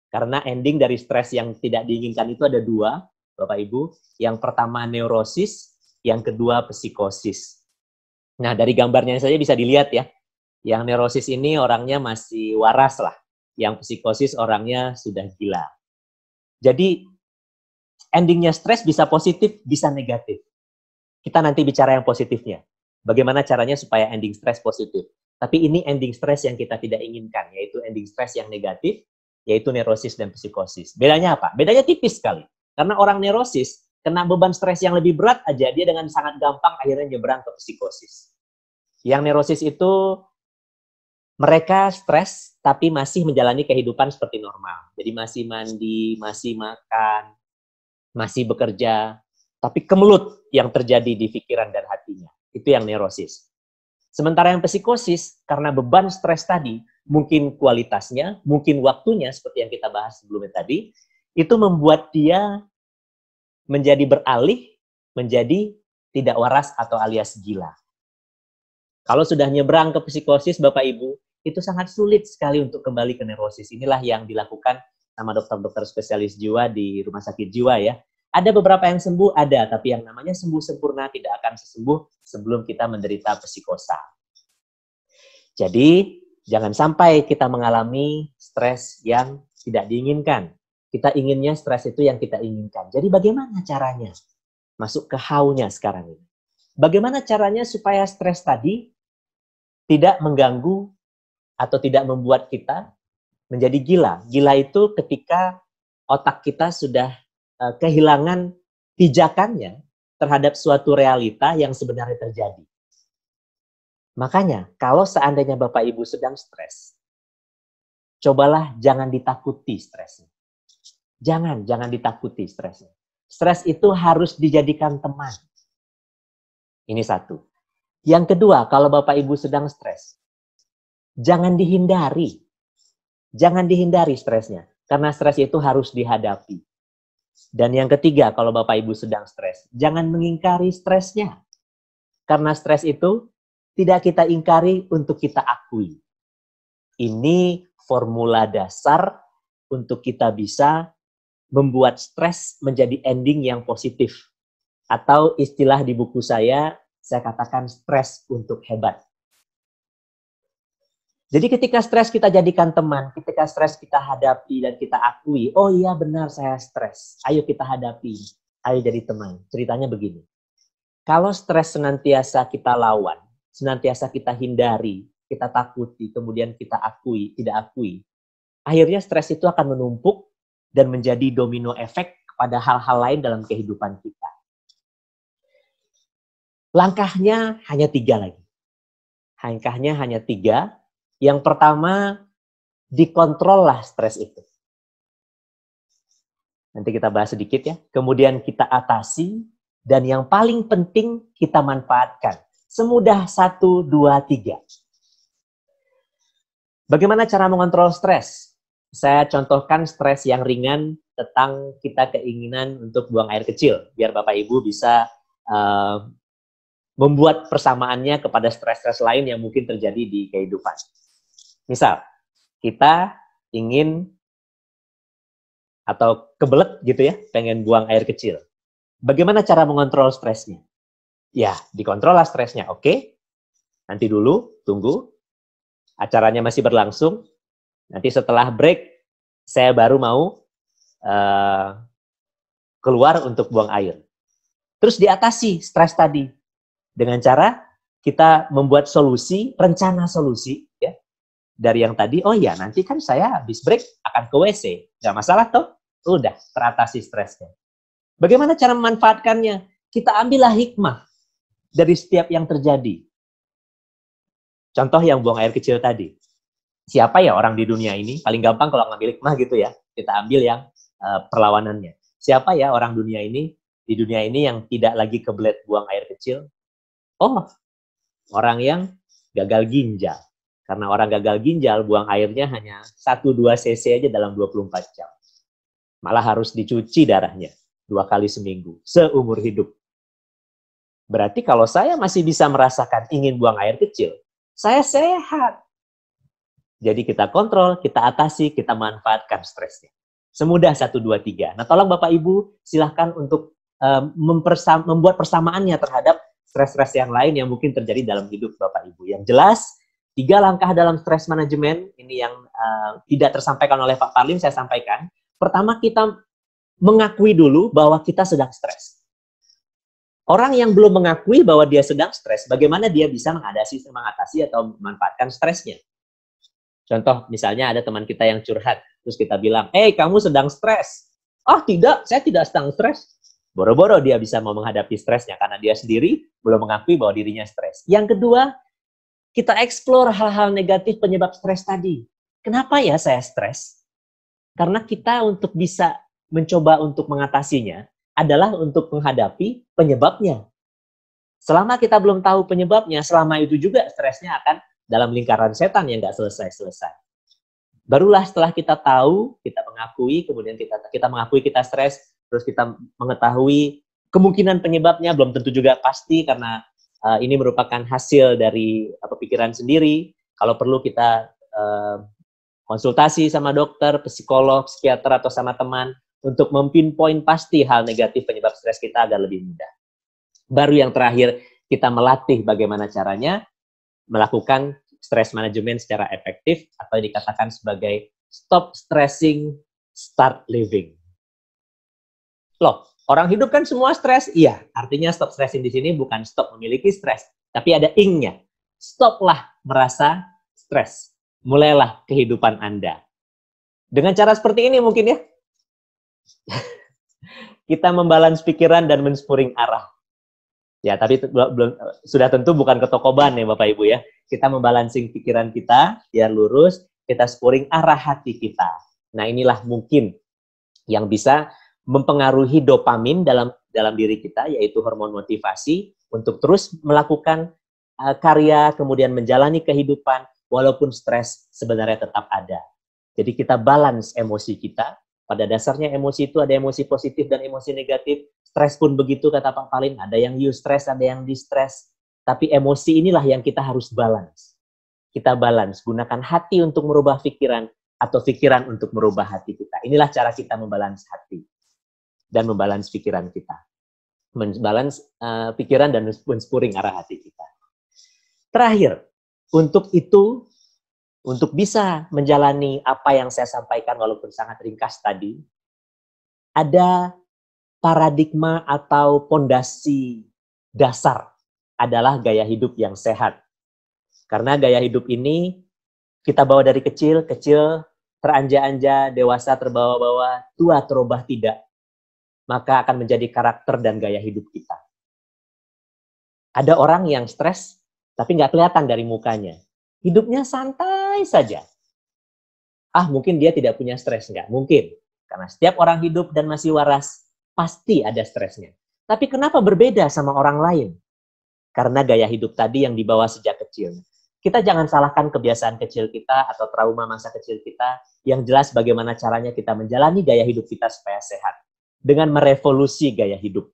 Karena ending dari stres yang tidak diinginkan itu ada dua, Bapak Ibu. Yang pertama neurosis, yang kedua psikosis. Nah, dari gambarnya saja bisa dilihat ya. Yang neurosis ini orangnya masih waras lah. Yang psikosis orangnya sudah gila. Jadi, endingnya stres bisa positif, bisa negatif. Kita nanti bicara yang positifnya. Bagaimana caranya supaya ending stres positif. Tapi ini ending stres yang kita tidak inginkan, yaitu ending stres yang negatif, yaitu neurosis dan psikosis. Bedanya apa? Bedanya tipis sekali. Karena orang neurosis, kena beban stres yang lebih berat aja, dia dengan sangat gampang akhirnya nyebrang ke psikosis. Yang neurosis itu, mereka stres, tapi masih menjalani kehidupan seperti normal. Jadi masih mandi, masih makan, masih bekerja, tapi kemelut yang terjadi di pikiran dan hatinya. Itu yang neurosis. Sementara yang psikosis, karena beban stres tadi, mungkin kualitasnya, mungkin waktunya, seperti yang kita bahas sebelumnya tadi, itu membuat dia menjadi beralih, menjadi tidak waras atau alias gila. Kalau sudah nyebrang ke psikosis, Bapak Ibu, itu sangat sulit sekali untuk kembali ke neurosis. Inilah yang dilakukan sama dokter-dokter spesialis jiwa di rumah sakit jiwa ya. Ada beberapa yang sembuh, ada, tapi yang namanya sembuh sempurna tidak akan sembuh sebelum kita menderita psikosa. Jadi, jangan sampai kita mengalami stres yang tidak diinginkan. Kita inginnya stres itu yang kita inginkan. Jadi bagaimana caranya? Masuk ke how-nya sekarang ini. Bagaimana caranya supaya stres tadi tidak mengganggu atau tidak membuat kita menjadi gila. Gila itu ketika otak kita sudah kehilangan pijakannya terhadap suatu realita yang sebenarnya terjadi. Makanya, kalau seandainya Bapak Ibu sedang stres, cobalah jangan ditakuti stresnya. Jangan ditakuti stresnya. Stres itu harus dijadikan teman. Ini satu. Yang kedua, kalau Bapak Ibu sedang stres, jangan dihindari. Jangan dihindari stresnya. Karena stres itu harus dihadapi. Dan yang ketiga, kalau Bapak Ibu sedang stres, jangan mengingkari stresnya. Karena stres itu tidak kita ingkari untuk kita akui. Ini formula dasar untuk kita bisa membuat stres menjadi ending yang positif. Atau istilah di buku saya katakan stres untuk hebat. Jadi ketika stres kita jadikan teman, ketika stres kita hadapi dan kita akui, oh iya benar saya stres, ayo kita hadapi, ayo jadi teman. Ceritanya begini, kalau stres senantiasa kita lawan, senantiasa kita hindari, kita takuti, kemudian kita akui, tidak akui, akhirnya stres itu akan menumpuk dan menjadi domino efek kepada hal-hal lain dalam kehidupan kita. Langkahnya hanya 3 lagi. Langkahnya hanya 3. Yang pertama, dikontrollah stres itu. Nanti kita bahas sedikit ya. Kemudian kita atasi. Dan yang paling penting kita manfaatkan. Semudah 1, 2, 3. Bagaimana cara mengontrol stres? Saya contohkan stres yang ringan tentang kita keinginan untuk buang air kecil. Biar Bapak Ibu bisa membuat persamaannya kepada stres-stres lain yang mungkin terjadi di kehidupan. Misal, kita ingin atau kebelet gitu ya, pengen buang air kecil. Bagaimana cara mengontrol stresnya? Ya, dikontrol lah stresnya. Oke, nanti dulu, tunggu. Acaranya masih berlangsung. Nanti setelah break, saya baru mau keluar untuk buang air. Terus diatasi stres tadi dengan cara kita membuat solusi, rencana solusi ya. Dari yang tadi, oh ya nanti kan saya habis break akan ke WC. Nggak masalah toh, udah teratasi stresnya. Bagaimana cara memanfaatkannya? Kita ambillah hikmah dari setiap yang terjadi. Contoh yang buang air kecil tadi. Siapa ya orang di dunia ini? Paling gampang kalau ngambil hikmah gitu ya. Kita ambil yang perlawanannya. Siapa ya orang dunia ini, di dunia ini yang tidak lagi kebelet buang air kecil? Oh, orang yang gagal ginjal. Karena orang gagal ginjal, buang airnya hanya 1-2 cc aja dalam 24 jam. Malah harus dicuci darahnya 2 kali seminggu, seumur hidup. Berarti kalau saya masih bisa merasakan ingin buang air kecil, saya sehat. Jadi kita kontrol, kita atasi, kita manfaatkan stresnya. Semudah 1, 2, 3. Nah tolong Bapak Ibu, silahkan untuk membuat persamaannya terhadap stres-stres yang lain yang mungkin terjadi dalam hidup Bapak Ibu. Yang jelas, 3 langkah dalam stress management, ini yang tidak tersampaikan oleh Pak Parlim, saya sampaikan. Pertama, kita mengakui dulu bahwa kita sedang stres. Orang yang belum mengakui bahwa dia sedang stres, bagaimana dia bisa mengatasi atau memanfaatkan stresnya? Contoh, misalnya ada teman kita yang curhat, terus kita bilang, kamu sedang stres. Oh tidak, saya tidak sedang stres. Boro-boro dia bisa mau menghadapi stresnya, karena dia sendiri belum mengakui bahwa dirinya stres. Yang kedua, kita explore hal-hal negatif penyebab stres tadi. Kenapa ya saya stres? Karena kita untuk bisa mencoba untuk mengatasinya, adalah untuk menghadapi penyebabnya. Selama kita belum tahu penyebabnya, selama itu juga stresnya akan dalam lingkaran setan yang nggak selesai-selesai. Barulah setelah kita tahu, kita mengakui, kemudian kita mengakui kita stres, terus kita mengetahui kemungkinan penyebabnya, belum tentu juga pasti, karena ini merupakan hasil dari pikiran sendiri. Kalau perlu kita konsultasi sama dokter, psikolog, psikiater, atau sama teman, untuk mempinpoint pasti hal negatif penyebab stres kita agar lebih mudah. Baru yang terakhir, kita melatih bagaimana caranya melakukan stress management secara efektif, atau dikatakan sebagai stop stressing, start living. Loh, orang hidup kan semua stres? Iya, artinya stop stressing di sini bukan stop memiliki stres, tapi ada ing-nya. Stoplah merasa stres. Mulailah kehidupan Anda. Dengan cara seperti ini mungkin ya, kita membalance pikiran dan menspuring arah. Ya, tapi sudah tentu bukan ke toko ban ya Bapak Ibu ya. Kita membalancing pikiran kita biar lurus, kita spuring arah hati kita. Nah, inilah mungkin yang bisa mempengaruhi dopamin dalam diri kita, yaitu hormon motivasi untuk terus melakukan karya, kemudian menjalani kehidupan walaupun stres sebenarnya tetap ada. Jadi kita balance emosi kita. Pada dasarnya emosi itu ada emosi positif dan emosi negatif. Stres pun begitu kata Pak Parlim, ada yang eustress, ada yang distress. Tapi emosi inilah yang kita harus balance. Kita balance, gunakan hati untuk merubah pikiran atau pikiran untuk merubah hati kita. Inilah cara kita membalance hati dan membalance pikiran kita. Membalance pikiran dan menspuring arah hati kita. Terakhir, untuk itu, untuk bisa menjalani apa yang saya sampaikan walaupun sangat ringkas tadi, ada paradigma atau pondasi dasar adalah gaya hidup yang sehat. Karena gaya hidup ini kita bawa dari kecil teranja-anja, dewasa terbawa-bawa, tua terubah tidak. Maka akan menjadi karakter dan gaya hidup kita. Ada orang yang stres, tapi nggak kelihatan dari mukanya. Hidupnya santai saja. Mungkin dia tidak punya stres. Nggak mungkin. Karena setiap orang hidup dan masih waras, pasti ada stresnya. Tapi kenapa berbeda sama orang lain? Karena gaya hidup tadi yang dibawa sejak kecil. Kita jangan salahkan kebiasaan kecil kita atau trauma masa kecil kita. Yang jelas bagaimana caranya kita menjalani gaya hidup kita supaya sehat. Dengan merevolusi gaya hidup.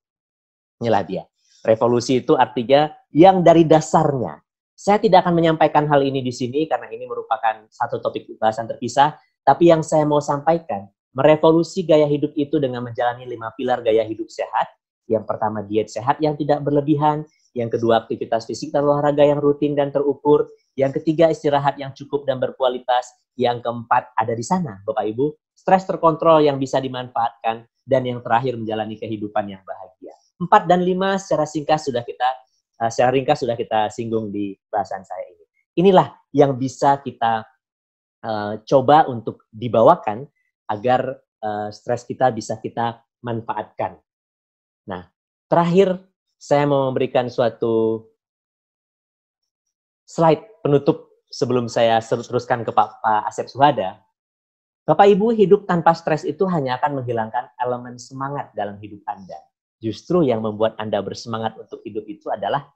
Inilah dia. Revolusi itu artinya yang dari dasarnya. Saya tidak akan menyampaikan hal ini di sini karena ini merupakan satu topik bahasan terpisah. Tapi yang saya mau sampaikan, merevolusi gaya hidup itu dengan menjalani 5 pilar gaya hidup sehat. Yang pertama, diet sehat yang tidak berlebihan. Yang kedua, aktivitas fisik dan olahraga yang rutin dan terukur. Yang ketiga, istirahat yang cukup dan berkualitas. Yang keempat, ada di sana, Bapak Ibu, stres terkontrol yang bisa dimanfaatkan. Dan yang terakhir, menjalani kehidupan yang bahagia. 4 dan 5 secara ringkas sudah kita singgung di bahasan saya ini. Inilah yang bisa kita coba untuk dibawakan agar stres kita bisa kita manfaatkan. Nah, terakhir saya mau memberikan suatu slide penutup sebelum saya teruskan ke Pak Asep Suhada. Bapak Ibu, hidup tanpa stres itu hanya akan menghilangkan elemen semangat dalam hidup Anda. Justru yang membuat Anda bersemangat untuk hidup itu adalah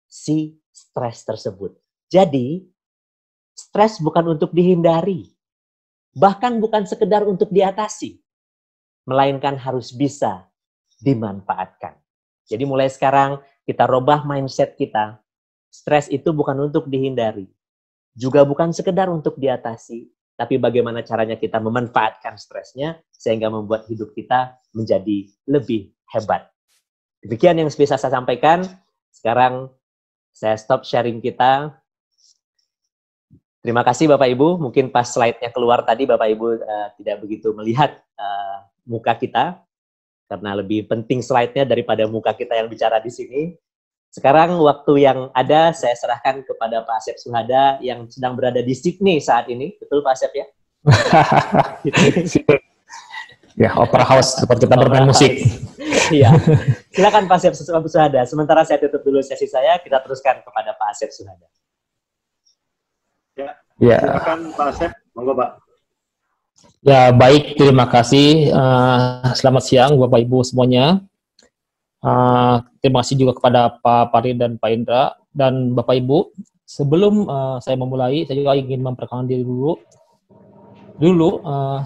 si stres tersebut. Jadi, stres bukan untuk dihindari, bahkan bukan sekedar untuk diatasi, melainkan harus bisa dimanfaatkan. Jadi mulai sekarang kita robah mindset kita. Stres itu bukan untuk dihindari, juga bukan sekedar untuk diatasi, tapi bagaimana caranya kita memanfaatkan stresnya sehingga membuat hidup kita menjadi lebih hebat. Demikian yang bisa saya sampaikan. Sekarang saya stop sharing kita. Terima kasih Bapak Ibu. Mungkin pas slide-nya keluar tadi Bapak Ibu tidak begitu melihat muka kita, karena lebih penting slide-nya daripada muka kita yang bicara di sini. Sekarang waktu yang ada saya serahkan kepada Pak Asep Suhada yang sedang berada di Sydney saat ini. Betul Pak Asep ya? Ya, opera house seperti kita bermain musik. Iya. Silakan Pak Asep Suhada. Sementara saya tutup dulu sesi saya, kita teruskan kepada Pak Asep Suhada. Ya. Silakan Pak Asep, monggo Pak. Ya, baik, terima kasih. Selamat siang Bapak Ibu semuanya. Terima kasih juga kepada Pak Parin dan Pak Indra dan Bapak Ibu. Sebelum saya memulai, saya juga ingin memperkenalkan diri dulu.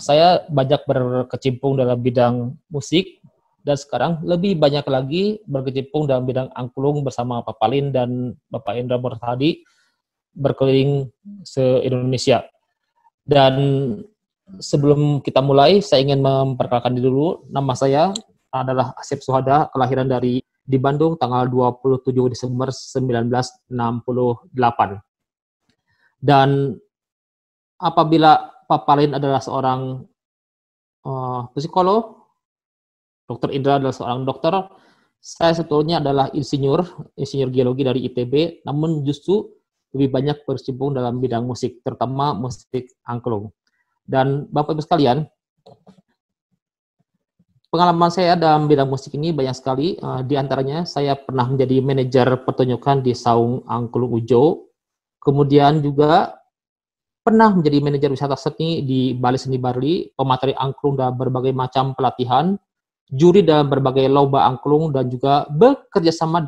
Saya banyak berkecimpung dalam bidang musik dan sekarang lebih banyak lagi berkecimpung dalam bidang angklung bersama Pak Parin dan Bapak Indra Murhadi berkeliling se-Indonesia. Dan sebelum kita mulai, saya ingin memperkenalkan diri dulu. Nama saya adalah Asep Suhada, kelahiran di Bandung tanggal 27 Desember 1968. Dan apabila Pak Parin adalah seorang psikolog, Dr. Indra adalah seorang dokter, saya sebetulnya adalah insinyur geologi dari ITB, namun justru lebih banyak berkecimpung dalam bidang musik, terutama musik angklung. Dan Bapak Ibu sekalian, pengalaman saya dalam bidang musik ini banyak sekali. Di antaranya saya pernah menjadi manajer pertunjukan di Saung Angklung Ujo. Kemudian juga pernah menjadi manajer wisata seni di Balai Seni Barli, pemateri angklung dalam berbagai macam pelatihan, juri dalam berbagai lomba angklung, dan juga bekerja sama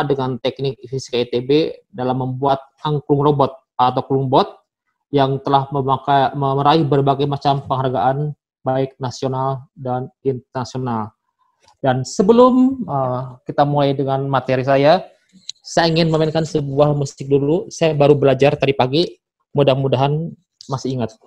dengan teknik fisika ITB dalam membuat angklung robot atau klungbot yang telah meraih berbagai macam penghargaan baik nasional dan internasional. Dan sebelum kita mulai dengan materi saya ingin memainkan sebuah musik dulu. Saya baru belajar tadi pagi, mudah-mudahan masih ingat.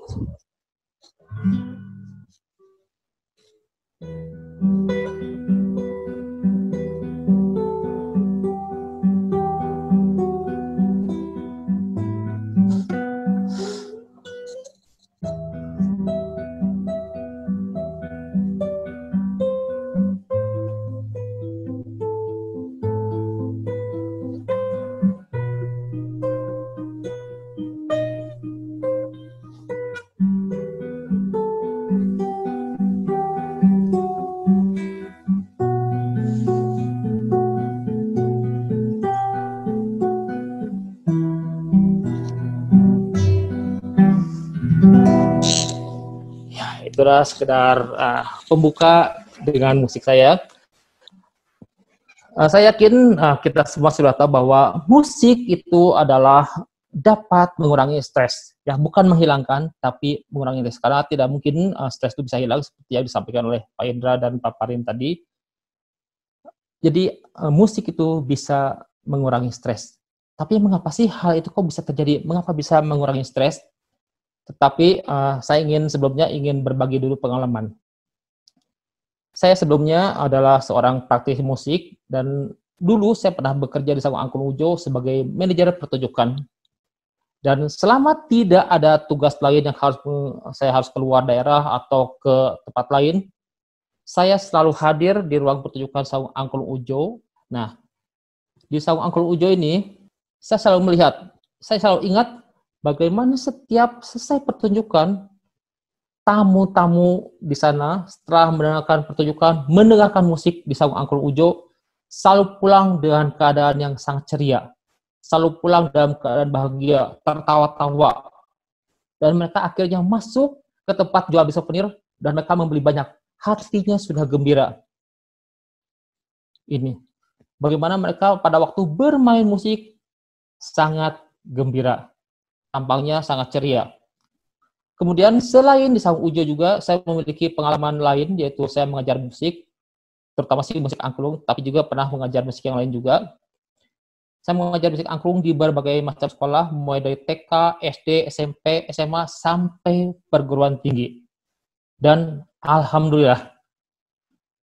Itulah sekedar pembuka dengan musik saya. Saya yakin kita semua sudah tahu bahwa musik itu adalah dapat mengurangi stres. Ya, bukan menghilangkan, tapi mengurangi stres. Karena tidak mungkin stres itu bisa hilang seperti yang disampaikan oleh Pak Indra dan Pak Parin tadi. Jadi musik itu bisa mengurangi stres. Tapi mengapa sih hal itu kok bisa terjadi? Mengapa bisa mengurangi stres? Tetapi saya sebelumnya ingin berbagi dulu pengalaman. Saya sebelumnya adalah seorang praktisi musik dan dulu saya pernah bekerja di Saung Angklung Ujo sebagai manajer pertunjukan. Dan selama tidak ada tugas lain yang saya harus keluar daerah atau ke tempat lain, saya selalu hadir di ruang pertunjukan Saung Angklung Ujo. Nah, di Saung Angklung Ujo ini, saya selalu melihat, saya selalu ingat bagaimana setiap selesai pertunjukan, tamu-tamu di sana setelah mendengarkan pertunjukan, mendengarkan musik di Saung Angklung Ujo, selalu pulang dengan keadaan yang sangat ceria, selalu pulang dalam keadaan bahagia, tertawa-tawa, dan mereka akhirnya masuk ke tempat jual beli souvenir dan mereka membeli banyak. Hatinya sudah gembira. Ini bagaimana mereka pada waktu bermain musik sangat gembira, tampangnya sangat ceria. Kemudian selain di Saung Ujo juga saya memiliki pengalaman lain, yaitu saya mengajar musik, terutama sih musik angklung, tapi juga pernah mengajar musik yang lain juga. Saya mengajar musik angklung di berbagai macam sekolah, mulai dari TK, SD, SMP, SMA, sampai perguruan tinggi. Dan alhamdulillah,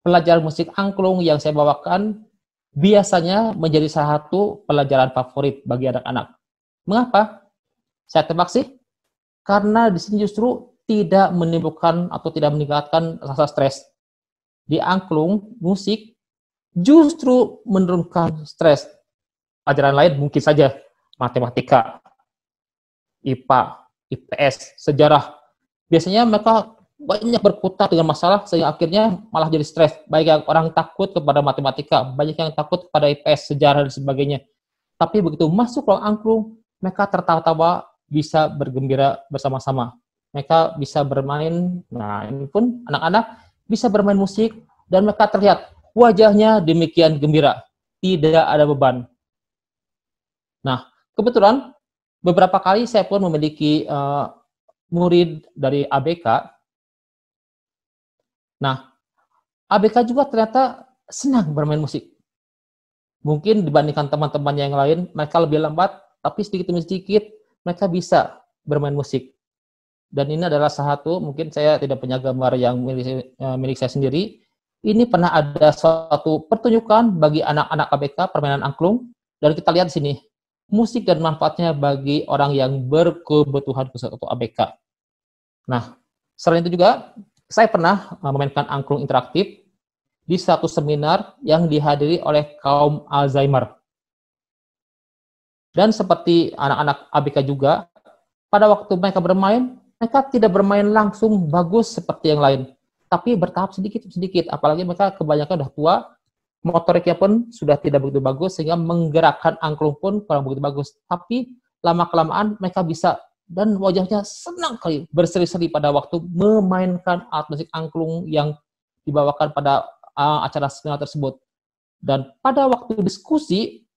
pelajaran musik angklung yang saya bawakan biasanya menjadi salah satu pelajaran favorit bagi anak-anak. Mengapa? Saya tebak sih, karena di sini justru tidak menimbulkan atau tidak meningkatkan rasa stres. Di angklung, musik justru menurunkan stres. Pelajaran lain mungkin saja matematika, IPA, IPS, sejarah. Biasanya mereka banyak berkutat dengan masalah sehingga akhirnya malah jadi stres. Baik yang orang takut kepada matematika, banyak yang takut kepada IPS, sejarah dan sebagainya. Tapi begitu masuk ruang angklung, mereka tertawa-tawa, bisa bergembira bersama-sama. Mereka bisa bermain, nah ini pun anak-anak bisa bermain musik dan mereka terlihat wajahnya demikian gembira, tidak ada beban. Nah, kebetulan beberapa kali saya pun memiliki murid dari ABK. Nah, ABK juga ternyata senang bermain musik. Mungkin dibandingkan teman-temannya yang lain, mereka lebih lambat, tapi sedikit demi sedikit mereka bisa bermain musik. Dan ini adalah salah satu, mungkin saya tidak punya gambar yang milik saya sendiri. Ini pernah ada suatu pertunjukan bagi anak-anak ABK, permainan angklung, dan kita lihat di sini, musik dan manfaatnya bagi orang yang berkebutuhan khusus atau ABK. Nah, selain itu juga, saya pernah memainkan angklung interaktif di satu seminar yang dihadiri oleh kaum Alzheimer. Dan seperti anak-anak ABK juga, pada waktu mereka bermain, mereka tidak bermain langsung bagus seperti yang lain, tapi bertahap sedikit-sedikit. Apalagi mereka kebanyakan sudah tua, motoriknya pun sudah tidak begitu bagus, sehingga menggerakkan angklung pun kurang begitu bagus. Tapi lama-kelamaan mereka bisa, dan wajahnya senang kali berseri-seri pada waktu memainkan alat musik angklung yang dibawakan pada acara seminar tersebut. Dan pada waktu diskusi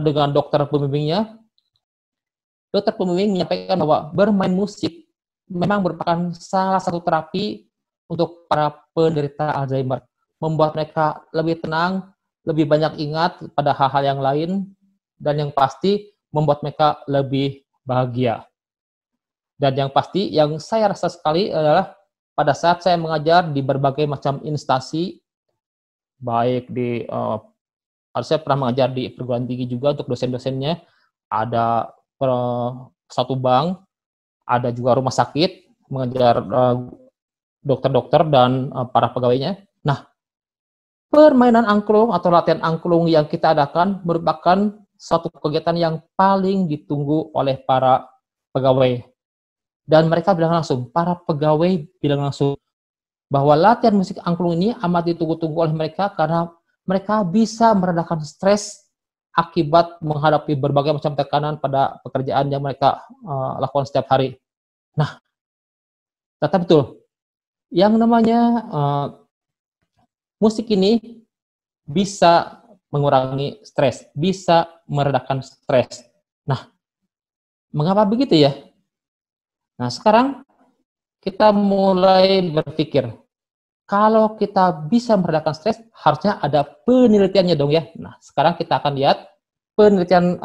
dengan dokter pembimbingnya, dokter pembimbing menyampaikan bahwa bermain musik memang merupakan salah satu terapi untuk para penderita Alzheimer. Membuat mereka lebih tenang, lebih banyak ingat pada hal-hal yang lain, dan yang pasti membuat mereka lebih bahagia. Dan yang pasti, yang saya rasa sekali adalah pada saat saya mengajar di berbagai macam instansi, baik di, saya pernah mengajar di perguruan tinggi juga untuk dosen-dosennya, ada satu bank, ada juga rumah sakit, mengajar dokter-dokter dan para pegawainya. Nah, permainan angklung atau latihan angklung yang kita adakan merupakan suatu kegiatan yang paling ditunggu oleh para pegawai. Dan mereka bilang langsung, para pegawai bilang langsung, bahwa latihan musik angklung ini amat ditunggu-tunggu oleh mereka karena mereka bisa meredakan stres akibat menghadapi berbagai macam tekanan pada pekerjaan yang mereka lakukan setiap hari. Nah, ternyata betul, yang namanya musik ini bisa mengurangi stres, bisa meredakan stres. Nah, mengapa begitu ya? Nah, sekarang kita mulai berpikir, kalau kita bisa meredakan stres, harusnya ada penelitiannya dong ya. Nah, sekarang kita akan lihat penelitian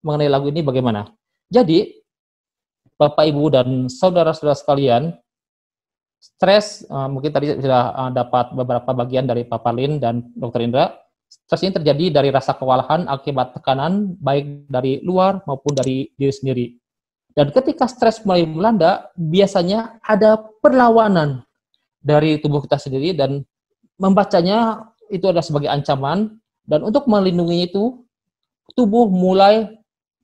mengenai lagu ini bagaimana. Jadi, Bapak, Ibu, dan saudara-saudara sekalian, stres, mungkin tadi sudah dapat beberapa bagian dari Pak Parlin dan Dr. Indra. Stres ini terjadi dari rasa kewalahan akibat tekanan, baik dari luar maupun dari diri sendiri. Dan ketika stres mulai melanda, biasanya ada perlawanan dari tubuh kita sendiri dan membacanya itu adalah sebagai ancaman, dan untuk melindungi itu, tubuh mulai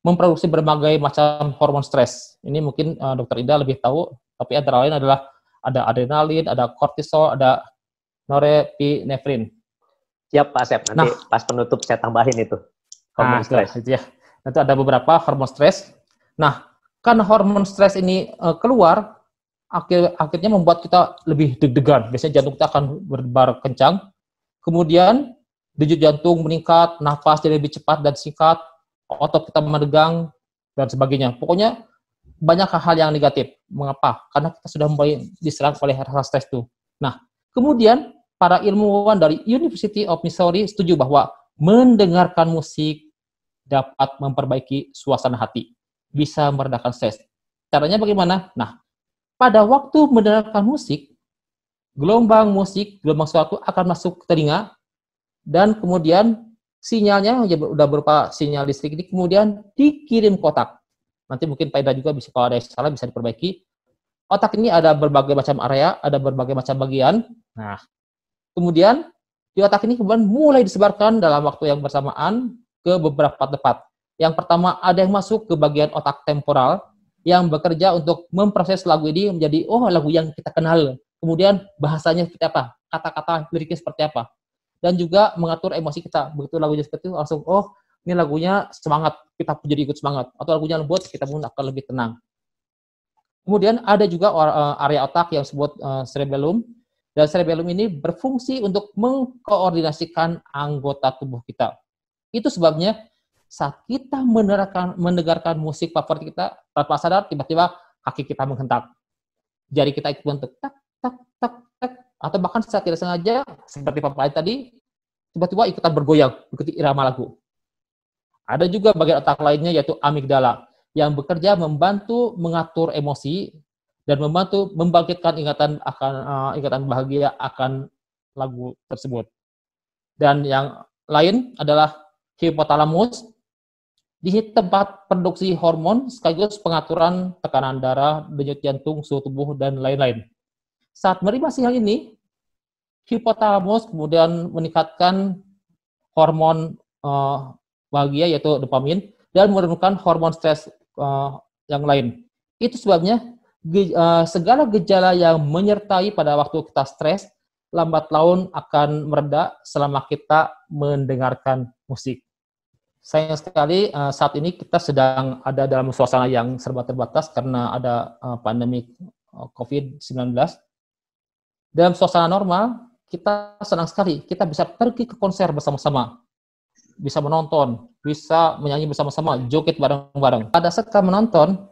memproduksi berbagai macam hormon stres. Ini mungkin Dokter Ida lebih tahu, tapi antara lain adalah ada adrenalin, ada kortisol, ada norepinefrin. Siap Pak Asep, nanti pas penutup saya tambahin itu. Hormon stres. Itu ya. Nanti ada beberapa hormon stres. Nah, karena hormon stres ini keluar, akhirnya membuat kita lebih deg-degan. Biasanya jantung kita akan berdebar kencang. Kemudian denyut jantung meningkat, nafas jadi lebih cepat dan singkat, otot kita menegang, dan sebagainya. Pokoknya banyak hal yang negatif. Mengapa? Karena kita sudah mulai diserang oleh rasa stres itu. Nah, kemudian para ilmuwan dari University of Missouri setuju bahwa mendengarkan musik dapat memperbaiki suasana hati, bisa meredakan stres. Caranya bagaimana? Nah, pada waktu mendengarkan musik, gelombang suatu akan masuk ke telinga, dan kemudian sinyalnya udah berupa sinyal listrik ini kemudian dikirim ke otak. Nanti mungkin Pak Ida juga bisa, kalau ada yang salah bisa diperbaiki. Otak ini ada berbagai macam area, ada berbagai macam bagian. Nah, kemudian di otak ini kemudian mulai disebarkan dalam waktu yang bersamaan ke beberapa tempat. Yang pertama ada yang masuk ke bagian otak temporal yang bekerja untuk memproses lagu ini menjadi lagu yang kita kenal. Kemudian bahasanya seperti apa, kata-kata liriknya seperti apa. Dan juga mengatur emosi kita. Begitu lagunya seperti itu, langsung, ini lagunya semangat, kita jadi ikut semangat. Atau lagunya lembut, kita pun akan lebih tenang. Kemudian ada juga area otak yang disebut cerebellum. Dan cerebellum ini berfungsi untuk mengkoordinasikan anggota tubuh kita. Itu sebabnya saat kita mendengarkan musik favorit kita, tanpa sadar, tiba-tiba kaki kita menghentak. Jari kita ikut bentuk, tak, tak, tak, tak. Atau bahkan secara tidak sengaja, seperti Pak tadi, tiba-tiba ikutan bergoyang, ikuti irama lagu. Ada juga bagian otak lainnya, yaitu amigdala, yang bekerja membantu mengatur emosi dan membantu membangkitkan ingatan bahagia akan lagu tersebut. Dan yang lain adalah hipotalamus, di tempat produksi hormon sekaligus pengaturan tekanan darah, denyut jantung, suhu tubuh, dan lain-lain. Saat menerima sinyal ini, hipotalamus kemudian meningkatkan hormon bahagia, yaitu dopamin, dan menurunkan hormon stres yang lain. Itu sebabnya segala gejala yang menyertai pada waktu kita stres, lambat laun akan mereda selama kita mendengarkan musik. Sayang sekali saat ini kita sedang ada dalam suasana yang serba terbatas karena ada pandemi COVID-19. Dalam suasana normal, kita senang sekali. Kita bisa pergi ke konser bersama-sama. Bisa menonton, bisa menyanyi bersama-sama, joget bareng-bareng. Pada saat kita menonton,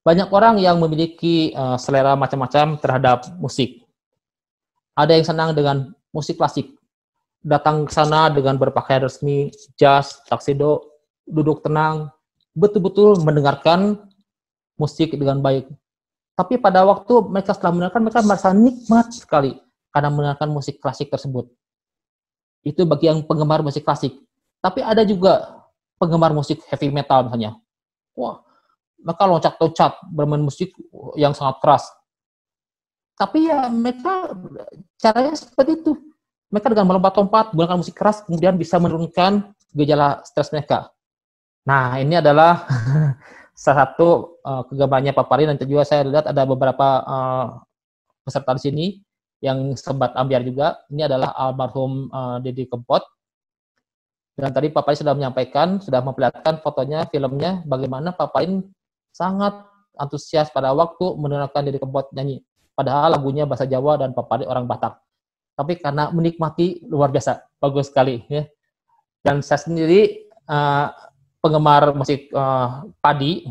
banyak orang yang memiliki selera macam-macam terhadap musik. Ada yang senang dengan musik klasik. Datang ke sana dengan berpakaian resmi, jas, tuxedo, duduk tenang, betul-betul mendengarkan musik dengan baik. Tapi pada waktu mereka setelah mendengarkan, mereka merasa nikmat sekali karena mendengarkan musik klasik tersebut. Itu bagi yang penggemar musik klasik. Tapi ada juga penggemar musik heavy metal misalnya. Wah, mereka loncat-loncat bermain musik yang sangat keras. Tapi ya mereka caranya seperti itu. Mereka dengan melompat-lompat, menggunakan musik keras, kemudian bisa menurunkan gejala stres mereka. Nah, ini adalah salah satu kegemarannya Pak Pari. Nanti juga saya lihat ada beberapa peserta di sini yang sempat ambiar juga. Ini adalah almarhum Didi Kempot. Dan tadi Pak Pari sudah menyampaikan, sudah memperlihatkan fotonya, filmnya, bagaimana Pak Pari sangat antusias pada waktu mendengarkan Didi Kempot nyanyi. Padahal lagunya bahasa Jawa dan Pak Pari orang Batak. Tapi karena menikmati luar biasa, bagus sekali. Ya. Dan saya sendiri penggemar musik padi,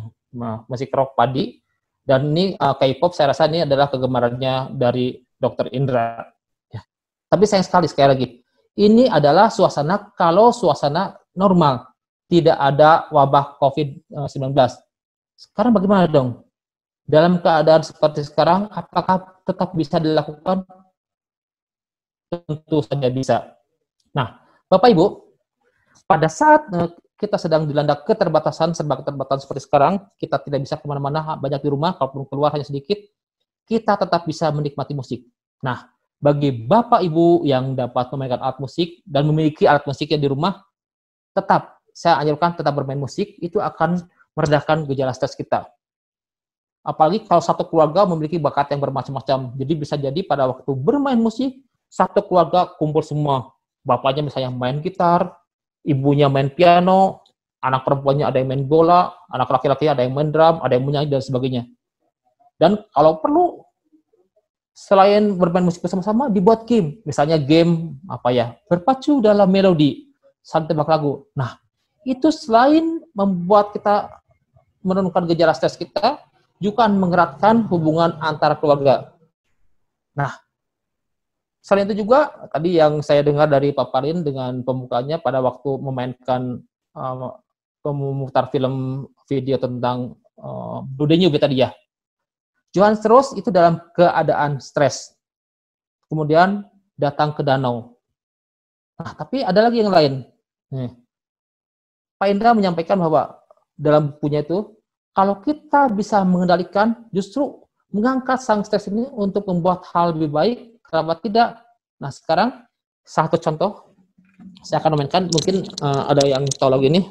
musik rock padi, dan ini K-pop saya rasa ini adalah kegemarannya dari Dr. Indra. Ya. Tapi sayang sekali lagi, ini adalah suasana kalau suasana normal, tidak ada wabah COVID-19. Sekarang bagaimana dong? Dalam keadaan seperti sekarang, apakah tetap bisa dilakukan? Tentu saja bisa. Nah, Bapak Ibu, pada saat kita sedang dilanda keterbatasan, serba keterbatasan seperti sekarang, kita tidak bisa kemana-mana, banyak di rumah, kalaupun keluar hanya sedikit, kita tetap bisa menikmati musik. Nah, bagi Bapak Ibu yang dapat memainkan alat musik dan memiliki alat musiknya di rumah, tetap saya anjurkan tetap bermain musik, itu akan meredakan gejala stres kita. Apalagi kalau satu keluarga memiliki bakat yang bermacam-macam. Jadi bisa jadi pada waktu bermain musik, satu keluarga kumpul semua. Bapaknya misalnya main gitar, ibunya main piano, anak perempuannya ada yang main bola, anak laki-laki ada yang main drum, ada yang menyanyi, dan sebagainya. Dan kalau perlu, selain bermain musik bersama-sama, dibuat game. Misalnya game, berpacu dalam melodi, saling tebak lagu. Nah, itu selain membuat kita menurunkan gejala stres kita, juga mengeratkan hubungan antara keluarga. Nah, selain itu juga, tadi yang saya dengar dari Pak Parlin dengan pembukanya pada waktu memainkan pemutar film video tentang Blue Danube tadi ya. Johannes Strauss itu dalam keadaan stres. Kemudian datang ke danau. Nah, tapi ada lagi yang lain. Pak Indra menyampaikan bahwa dalam bukunya itu, kalau kita bisa mengendalikan, justru mengangkat sang stres ini untuk membuat hal lebih baik, kenapa tidak? Nah, sekarang satu contoh, saya akan memainkan, mungkin ada yang tahu lagu ini.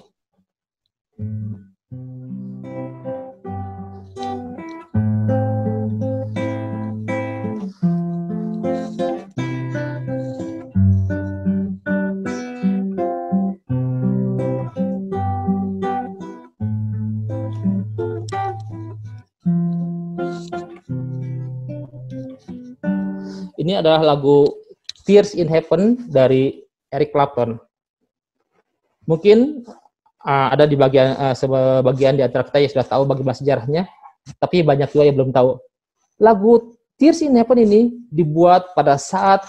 Ini adalah lagu Tears in Heaven dari Eric Clapton. Mungkin ada di sebagian di antara kita yang sudah tahu bagaimana sejarahnya, tapi banyak juga yang belum tahu. Lagu Tears in Heaven ini dibuat pada saat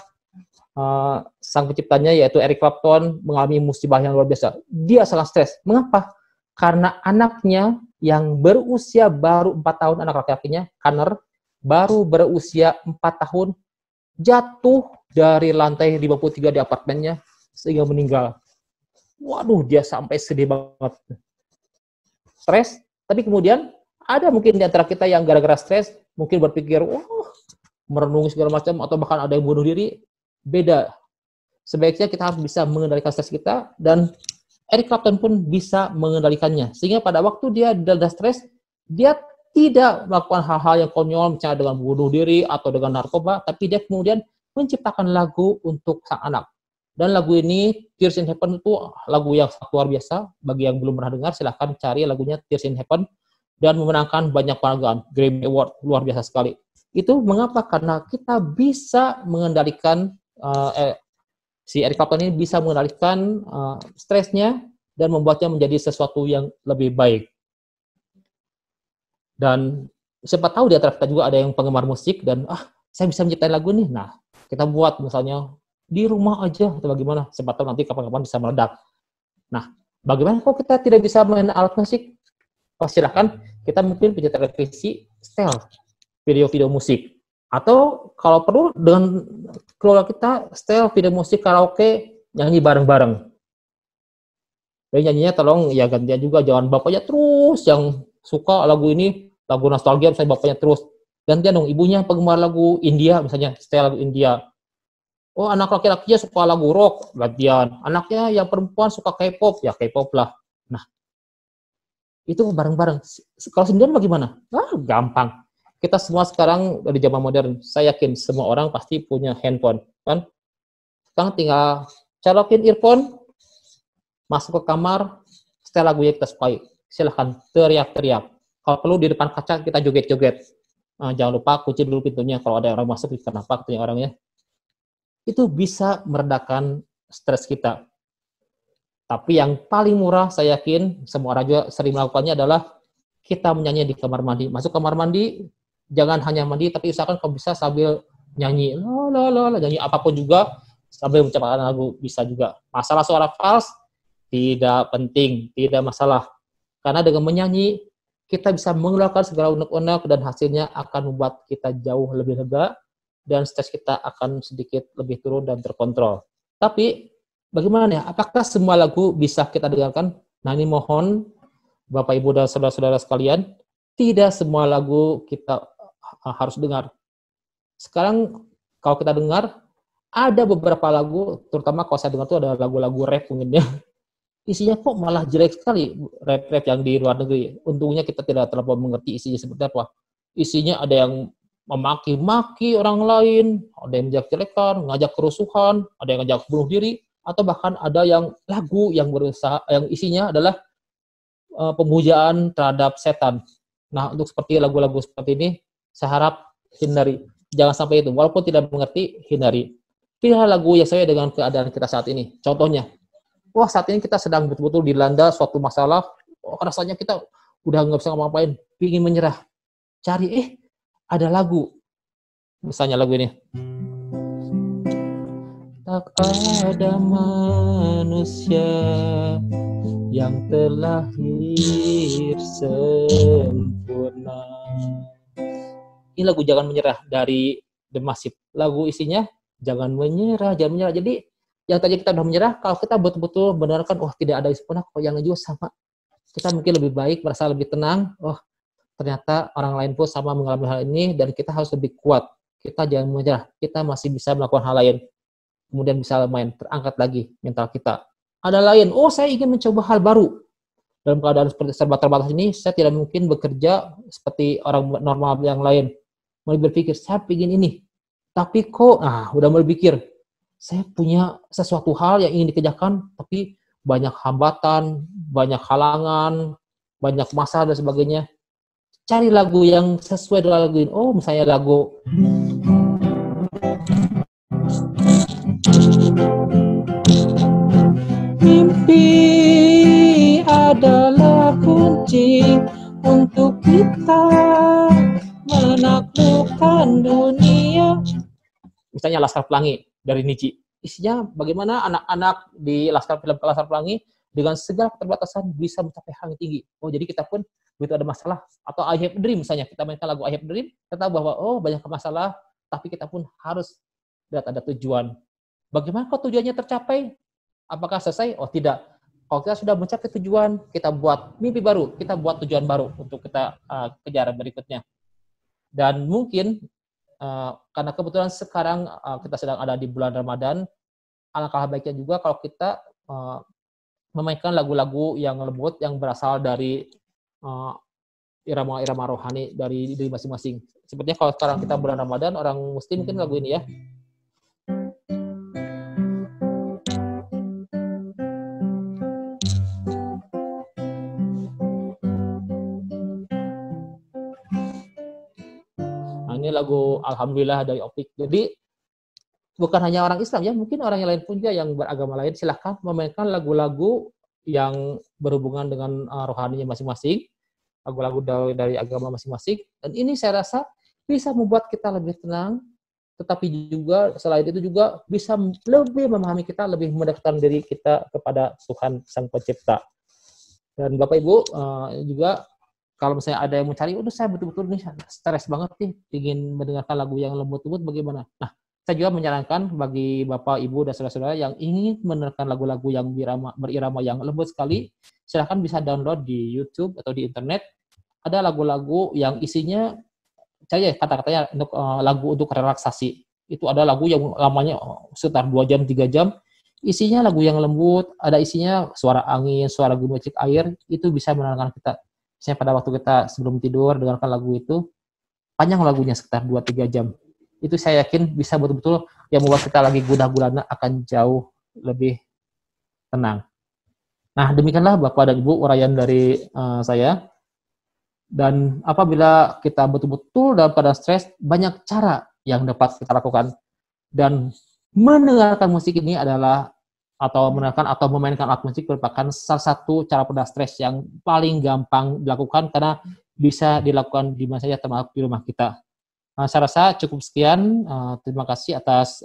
sang penciptanya, yaitu Eric Clapton, mengalami musibah yang luar biasa. Dia sangat stres. Mengapa? Karena anaknya yang berusia baru 4 tahun, anak laki-lakinya, Connor, baru berusia 4 tahun, jatuh dari lantai 53 di apartemennya sehingga meninggal. Waduh, dia sampai sedih banget. Stres, tapi kemudian ada mungkin di antara kita yang gara-gara stres mungkin berpikir, merenungi segala macam, atau bahkan ada yang bunuh diri. Beda. Sebaiknya kita harus bisa mengendalikan stres kita, dan Eric Clapton pun bisa mengendalikannya. Sehingga pada waktu dia dalam stres, dia tidak melakukan hal-hal yang konyol, misalnya dengan bunuh diri atau dengan narkoba, tapi dia kemudian menciptakan lagu untuk sang anak. Dan lagu ini, Tears in Heaven, itu lagu yang sangat luar biasa. Bagi yang belum pernah dengar, silahkan cari lagunya Tears in Heaven, dan memenangkan banyak penghargaan, Grammy Award, luar biasa sekali. Itu mengapa? Karena kita bisa mengendalikan, si Eric Clapton ini bisa mengendalikan stresnya, dan membuatnya menjadi sesuatu yang lebih baik. Dan siapa tahu di antara kita juga ada yang penggemar musik dan saya bisa menciptakan lagu nih. Nah, kita buat misalnya di rumah aja atau bagaimana. Siapa tahu nanti kapan-kapan bisa meledak. Nah, bagaimana kalau kita tidak bisa main alat musik? Silahkan kita mungkin punya televisi setel video-video musik. Atau kalau perlu dengan keluarga kita setel video musik karaoke, nyanyi bareng-bareng. Dan nyanyinya tolong ya gantian juga, jangan bapaknya terus yang suka lagu ini, lagu nostalgia, misalnya bapaknya terus. Gantian dong, ibunya penggemar lagu India, misalnya setel lagu India. Oh, anak laki-lakinya suka lagu rock, gantian. Anaknya yang perempuan suka K-pop, ya K-pop lah. Nah, itu bareng-bareng. Kalau sendirian bagaimana? Gampang. Kita semua sekarang dari zaman modern, saya yakin semua orang pasti punya handphone, kan? Sekarang tinggal colokin earphone, masuk ke kamar, setel lagu yang kita sukai. Silahkan teriak-teriak. Kalau perlu di depan kaca kita joget-joget. Jangan lupa kunci dulu pintunya. Kalau ada orang masuk, kenapa katanya orangnya. Itu bisa meredakan stres kita. Tapi yang paling murah, saya yakin semua orang juga sering melakukannya, adalah kita menyanyi di kamar mandi. Masuk kamar mandi, jangan hanya mandi, tapi usahakan kalau bisa sambil nyanyi. Nyanyi apapun juga, sambil menciptakan lagu bisa juga. Masalah suara fals tidak penting, tidak masalah. Karena dengan menyanyi, kita bisa mengeluarkan segala unek-unek, dan hasilnya akan membuat kita jauh lebih lega, dan stres kita akan sedikit lebih turun dan terkontrol. Tapi, bagaimana ya? Apakah semua lagu bisa kita dengarkan? Nah, ini mohon, Bapak, Ibu, dan saudara-saudara sekalian, tidak semua lagu kita harus dengar. Sekarang, kalau kita dengar, ada beberapa lagu, terutama kalau saya dengar tuh ada lagu-lagu rap mungkin ya, isinya kok malah jelek sekali rap-rap yang di luar negeri. Untungnya kita tidak terlalu mengerti isinya seperti apa. Isinya ada yang memaki-maki orang lain, ada yang menjelek-jelekan, ngajak kerusuhan, ada yang ngajak bunuh diri, atau bahkan ada yang lagu yang berusaha, yang isinya adalah pemujaan terhadap setan. Nah, untuk seperti lagu-lagu seperti ini, saya harap hindari. Jangan sampai itu. Walaupun tidak mengerti, hindari. Pilihlah lagu yang sesuai dengan keadaan kita saat ini. Contohnya, wah saat ini kita sedang betul-betul dilanda suatu masalah, rasanya kita udah nggak bisa ngapa-ngapain, ingin menyerah. Cari, ada lagu. Misalnya lagu ini. Tak ada manusia yang terlahir sempurna. Ini lagu Jangan Menyerah dari The Massive. Lagu isinya jangan menyerah, jangan menyerah. Jadi yang tadi kita udah menyerah, kalau kita betul-betul benarkan, tidak ada yang sempurna, kok yang juga sama. Kita mungkin lebih baik, merasa lebih tenang. Ternyata orang lain pun sama mengalami hal ini, dan kita harus lebih kuat. Kita jangan menyerah, kita masih bisa melakukan hal lain. Kemudian bisa lumayan terangkat lagi mental kita. Ada lain, saya ingin mencoba hal baru. Dalam keadaan seperti serba terbatas ini, saya tidak mungkin bekerja seperti orang normal yang lain. Mulai berpikir, saya ingin ini. Tapi kok, udah mulai berpikir, saya punya sesuatu hal yang ingin dikerjakan, tapi banyak hambatan, banyak halangan, banyak masalah dan sebagainya. Cari lagu yang sesuai dengan lagu ini. Misalnya lagu mimpi adalah kunci untuk kita menaklukkan dunia. Misalnya Laskar Pelangi dari Nietzsche. Isinya bagaimana anak-anak di film Laskar Pelangi dengan segala keterbatasan bisa mencapai hal yang tinggi. Jadi kita pun begitu ada masalah, atau I Have a Dream misalnya, kita mainkan lagu I Have a Dream, kita tahu bahwa banyak masalah, tapi kita pun harus lihat ada tujuan. Bagaimana kalau tujuannya tercapai? Apakah selesai? Tidak. Kalau kita sudah mencapai tujuan, kita buat mimpi baru, kita buat tujuan baru untuk kita kejar berikutnya. Dan mungkin karena kebetulan sekarang kita sedang ada di bulan Ramadan, alangkah baiknya juga kalau kita memainkan lagu-lagu yang lembut, yang berasal dari irama-irama rohani dari diri masing-masing. Sepertinya kalau sekarang kita bulan Ramadan, orang Muslim mungkin lagu ini ya. Ini lagu Alhamdulillah dari Opik. Jadi bukan hanya orang Islam ya, mungkin orang yang lain pun juga yang beragama lain, silahkan memainkan lagu-lagu yang berhubungan dengan rohaninya masing-masing, lagu-lagu dari agama masing-masing. Dan ini saya rasa bisa membuat kita lebih tenang, tetapi juga selain itu juga bisa lebih memahami kita, lebih mendekatkan diri kita kepada Tuhan Sang Pencipta. Dan Bapak Ibu juga kalau misalnya ada yang mencari, saya betul-betul nih stres banget nih, ingin mendengarkan lagu yang lembut-lembut, bagaimana? Nah, saya juga menyarankan bagi Bapak, Ibu, dan saudara-saudara yang ingin mendengarkan lagu-lagu yang berirama yang lembut sekali, silahkan bisa download di YouTube atau di internet. Ada lagu-lagu yang isinya, cari kata-katanya untuk lagu untuk relaksasi. Itu ada lagu yang lamanya sekitar 2 jam, 3 jam. Isinya lagu yang lembut, ada isinya suara angin, suara gemericik air, itu bisa menenangkan kita. Misalnya pada waktu kita sebelum tidur, dengarkan lagu itu, panjang lagunya sekitar 2-3 jam. Itu saya yakin bisa betul-betul yang membuat kita lagi gundah gulana akan jauh lebih tenang. Nah, demikianlah Bapak dan Ibu uraian dari saya. Dan apabila kita betul-betul dalam keadaan stres, banyak cara yang dapat kita lakukan. Dan mendengarkan musik ini adalah atau mendengarkan atau memainkan alat musik merupakan salah satu cara peredam stres yang paling gampang dilakukan karena bisa dilakukan di mana saja termasuk di rumah kita. Saya rasa cukup sekian. Terima kasih atas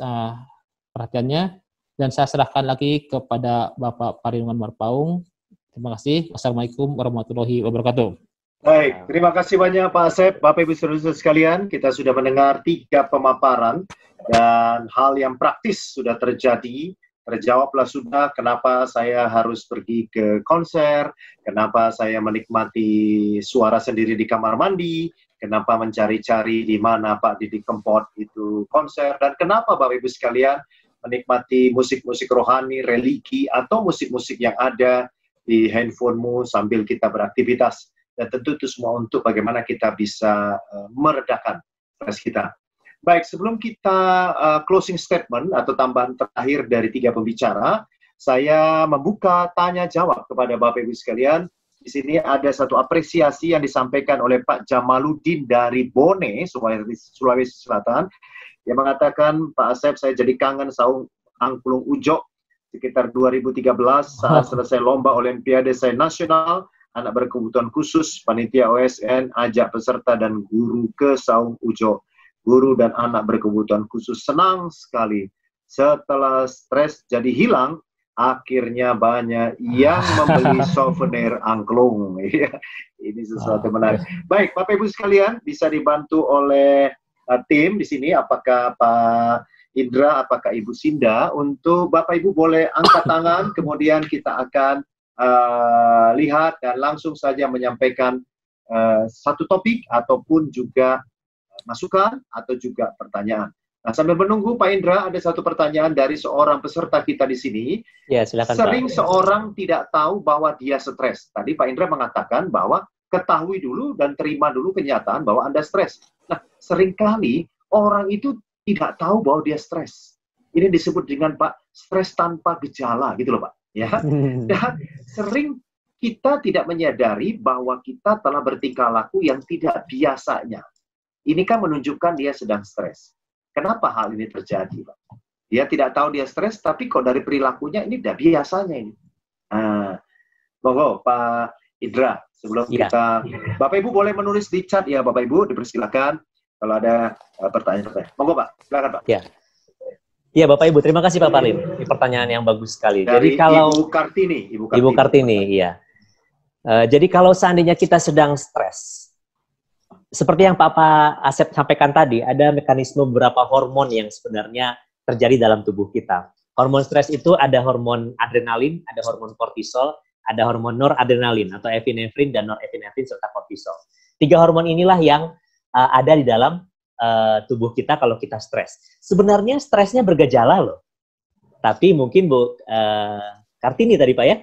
perhatiannya dan saya serahkan lagi kepada Bapak Parinungan Marpaung. Terima kasih. Wassalamualaikum warahmatullahi wabarakatuh. Baik, terima kasih banyak Pak Asep, Bapak Ibu Saudara sekalian. Kita sudah mendengar 3 pemaparan dan hal yang praktis sudah terjadi. Terjawablah sudah kenapa saya harus pergi ke konser, kenapa saya menikmati suara sendiri di kamar mandi, kenapa mencari-cari di mana Pak Didi Kempot itu konser, dan kenapa Bapak Ibu sekalian menikmati musik-musik rohani, religi, atau musik-musik yang ada di handphonemu sambil kita beraktivitas. Dan tentu itu semua untuk bagaimana kita bisa meredakan stres kita. Baik, sebelum kita closing statement atau tambahan terakhir dari 3 pembicara, saya membuka tanya jawab kepada Bapak Ibu sekalian. Di sini ada satu apresiasi yang disampaikan oleh Pak Jamaluddin dari Bone, Sulawesi Selatan, yang mengatakan, Pak Asep, saya jadi kangen saung angklung ujo sekitar 2013 saat selesai lomba Olimpiade Sains Nasional, anak berkebutuhan khusus, panitia OSN ajak peserta dan guru ke saung ujo. Guru dan anak berkebutuhan khusus senang sekali. Setelah stres jadi hilang, akhirnya banyak yang membeli souvenir angklung. Ini sesuatu menarik. Baik, Bapak Ibu sekalian, bisa dibantu oleh tim di sini, apakah Pak Indra, apakah Ibu Sinda, untuk Bapak Ibu boleh angkat tangan, kemudian kita akan lihat dan langsung saja menyampaikan satu topik ataupun juga masukan atau juga pertanyaan. Nah, sambil menunggu Pak Indra, ada satu pertanyaan dari seorang peserta kita di sini. Ya, silakan, Sering Pak. seorang tidak tahu bahwa dia stres. Tadi Pak Indra mengatakan bahwa ketahui dulu dan terima dulu kenyataan bahwa Anda stres. Nah, seringkali orang itu tidak tahu bahwa dia stres. Ini disebut dengan Pak stres tanpa gejala gitu loh Pak. Ya. Dan sering kita tidak menyadari bahwa kita telah bertingkah laku yang tidak biasanya. Ini kan menunjukkan dia sedang stres. Kenapa hal ini terjadi, Pak? Dia tidak tahu dia stres, tapi kok dari perilakunya ini udah biasanya ini. Nah, monggo Pak Indra, sebelum kita, Bapak Ibu boleh menulis di chat ya, Bapak Ibu, dipersilakan kalau ada pertanyaan-pertanyaan. Monggo Pak, silakan Pak. Ya. Ya, Bapak Ibu, terima kasih Pak Palim. Ini pertanyaan yang bagus sekali. Dari Jadi kalau Ibu Kartini. Ibu Kartini, iya. Jadi kalau seandainya kita sedang stres, seperti yang Pak Asep sampaikan tadi, ada mekanisme beberapa hormon yang sebenarnya terjadi dalam tubuh kita. Hormon stres itu ada hormon adrenalin, ada hormon kortisol, ada hormon noradrenalin atau epinefrin dan norepinefrin serta kortisol. 3 hormon inilah yang ada di dalam tubuh kita kalau kita stres. Sebenarnya stresnya bergejala loh. Tapi mungkin Bu Kartini tadi Pak ya?